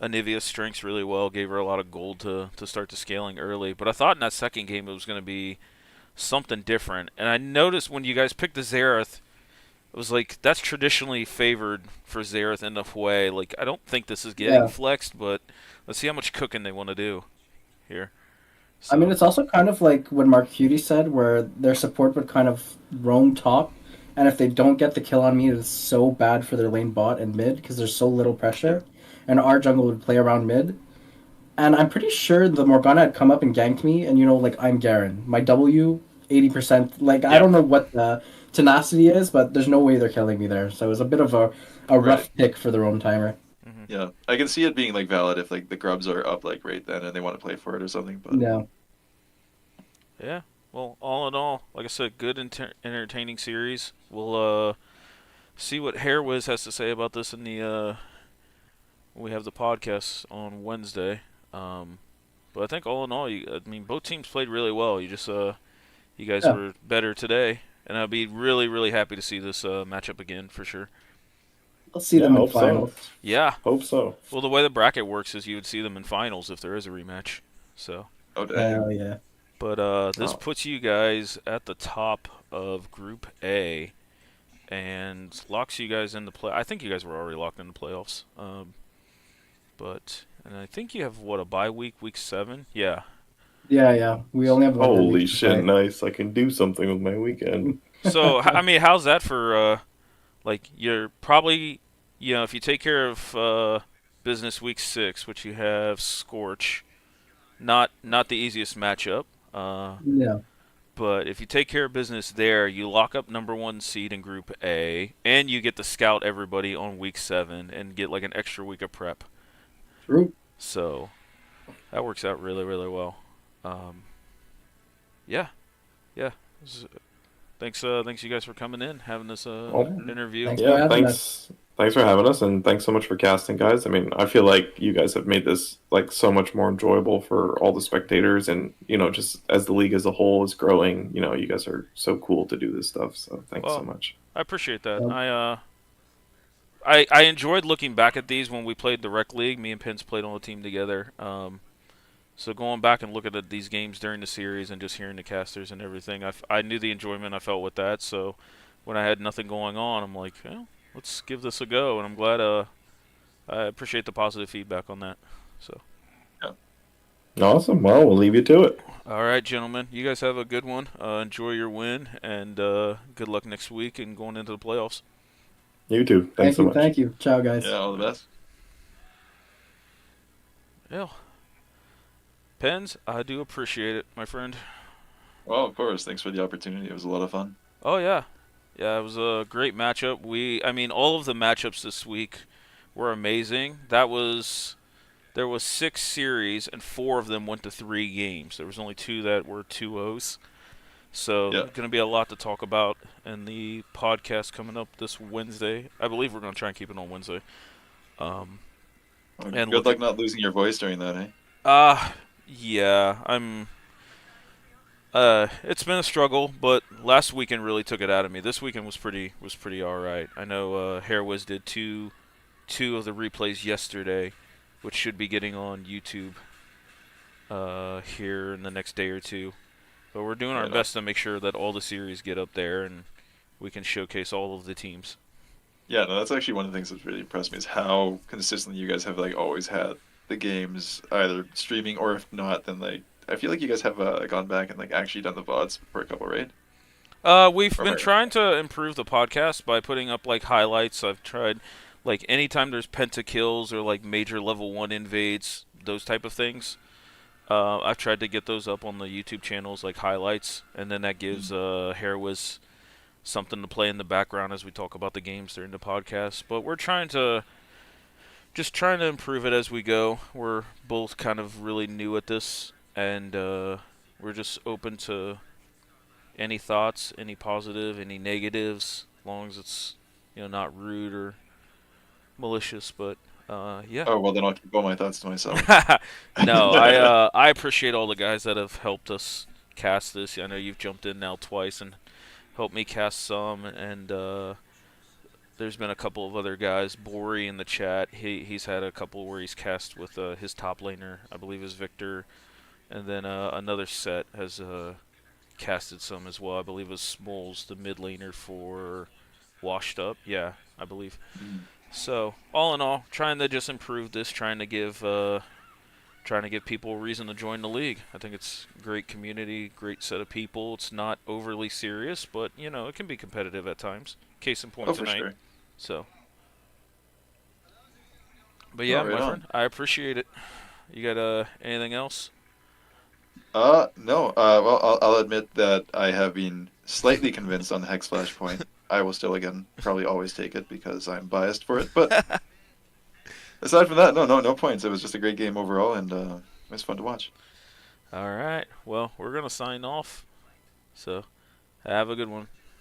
S1: Anivia's strengths really well. Gave her a lot of gold to start the scaling early. But I thought in that second game it was going to be something different. And I noticed when you guys picked the Xerath, it was like that's traditionally favored for Xerath in the Hui. Like I don't think this is getting
S4: Yeah.
S1: flexed, but let's see how much cooking they want to do here.
S4: I mean,
S1: So-
S4: it's also kind of like what Mark Cutie said, where their support would kind of roam top, and if they don't get the kill on me, it's so bad for their lane bot and mid because there's so little pressure, and our jungle would play around mid. And I'm pretty sure the Morgana had come up and ganked me, and like I'm Garen, my W 80%. Like I
S1: Yeah.
S4: don't know what the tenacity is, but there's no way they're killing me there. So it was a bit of a rough
S2: Right.
S4: pick for the roam timer.
S2: yeah, I can see it being like valid if like the grubs are up like right then and they want to play for it or something. But
S4: Yeah.
S1: Yeah. Well, all in all, like I said, good entertaining series. We'll see what Hairwiz has to say about this in the when we have the podcast on Wednesday. But I think all in all, I mean, both teams played really well. You just you guys
S4: Yeah.
S1: were better today, and I'd be really really happy to see this matchup again for sure.
S4: Let's see
S5: Yeah,
S4: them in
S5: hope so.
S4: finals.
S1: Yeah.
S5: Hope so.
S1: Well, the way the bracket works is you would see them in finals if there is a rematch. So.
S2: oh dang.
S4: Hell yeah.
S1: But this
S5: Oh.
S1: puts you guys at the top of Group A, and locks you guys in the play. I think you guys were already locked in the playoffs. And I think you have a bye week, week 7. Yeah.
S4: Yeah, yeah. We only have one more
S5: Holy
S4: week to
S5: shit,
S4: play.
S5: nice. I can do something with my weekend.
S1: So I mean, how's that for like you're probably if you take care of business week 6, which you have Scorch, not the easiest matchup.
S4: Yeah.
S1: But if you take care of business there, you lock up number 1 seed in Group A, and you get to scout everybody on week 7 and get like an extra week of prep.
S4: True.
S1: So that works out really, really well. Yeah. Thanks you guys for coming in, having this interview.
S4: Thanks. for
S5: Yeah,
S4: having
S5: thanks for having us, and thanks so much for casting, guys. I mean, I feel like you guys have made this like so much more enjoyable for all the spectators, and just as the league as a whole is growing, you guys are so cool to do this stuff. So thanks so
S1: Well,
S5: much.
S1: I appreciate that.
S4: Yeah.
S1: I enjoyed looking back at these when we played the rec league. Me and Pence played on the team together. So going back and looking at these games during the series and just hearing the casters and everything, I knew the enjoyment I felt with that. So when I had nothing going on, I'm like, let's give this a go. And I'm glad. I appreciate the positive feedback on that. So.
S5: Awesome. Well, we'll leave you to it.
S1: All right, gentlemen. You guys have a good one. Enjoy your win, and good luck next week and going into the playoffs.
S5: You too. Thanks so much.
S4: Thank you. Ciao,
S2: Yeah,
S4: guys.
S2: all the best.
S1: Yeah. Pens, I do appreciate it, my friend.
S2: Well, of course. Thanks for the opportunity. It was a lot of fun.
S1: Oh yeah, yeah. It was a great matchup. I mean, all of the matchups this week were amazing. There was 6 series, and 4 of them went to 3 games. There was only 2 that were 2-0s. So
S2: Yeah.
S1: going to be a lot to talk about in the podcast coming up this Wednesday. I believe we're going to try and keep it on Wednesday. Um,
S2: Well,
S1: and
S2: good luck not losing your voice during that, eh?
S1: yeah, it's been a struggle, but last weekend really took it out of me. This weekend was pretty all right. I know Hairwiz did two of the replays yesterday, which should be getting on YouTube here in the next day or two. But we're doing our
S2: Right on.
S1: best to make sure that all the series get up there and we can showcase all of the teams.
S2: Yeah, no, that's actually one of the things that's really impressed me is how consistently you guys have like always had the games either streaming or if not, then like I feel like you guys have gone back and like actually done the VODs for a couple, right?
S1: We've
S2: Or
S1: been
S2: am I-
S1: trying to improve the podcast by putting up like highlights. I've tried like anytime there's pentakills or like major level 1 invades, those type of things. I've tried to get those up on the YouTube channels like highlights, and then that gives Hairwiz something to play in the background as we talk about the games during the podcast. But we're trying to improve it as we go. We're both kind of really new at this, and we're just open to any thoughts, any positive, any negatives, as long as it's not rude or malicious. But yeah.
S2: Oh well, then I'll keep all my thoughts to myself.
S1: No, I appreciate all the guys that have helped us cast this. I know you've jumped in now twice and helped me cast some, and there's been a couple of other guys. Bori in the chat, he's had a couple where he's cast with his top laner, I believe is Victor, and then another set has casted some as well. I believe it was Smoles, the mid laner for Washed Up. Yeah, I believe.
S2: Mm.
S1: So all in all, trying to just improve this, trying to give people a reason to join the league. I think it's great community, great set of people. It's not overly serious, but it can be competitive at times. Case in point
S2: Oh, for
S1: tonight.
S2: sure.
S1: So, but yeah,
S2: Oh, right
S1: my
S2: on.
S1: friend, I appreciate it. You got anything else?
S2: No. Well, I'll admit that I have been slightly convinced on the Hex Flashpoint. I will still, again, probably always take it because I'm biased for it. But aside from that, no points. It was just a great game overall, and it was fun to watch.
S1: All right. Well, we're gonna sign off. So, have a good one.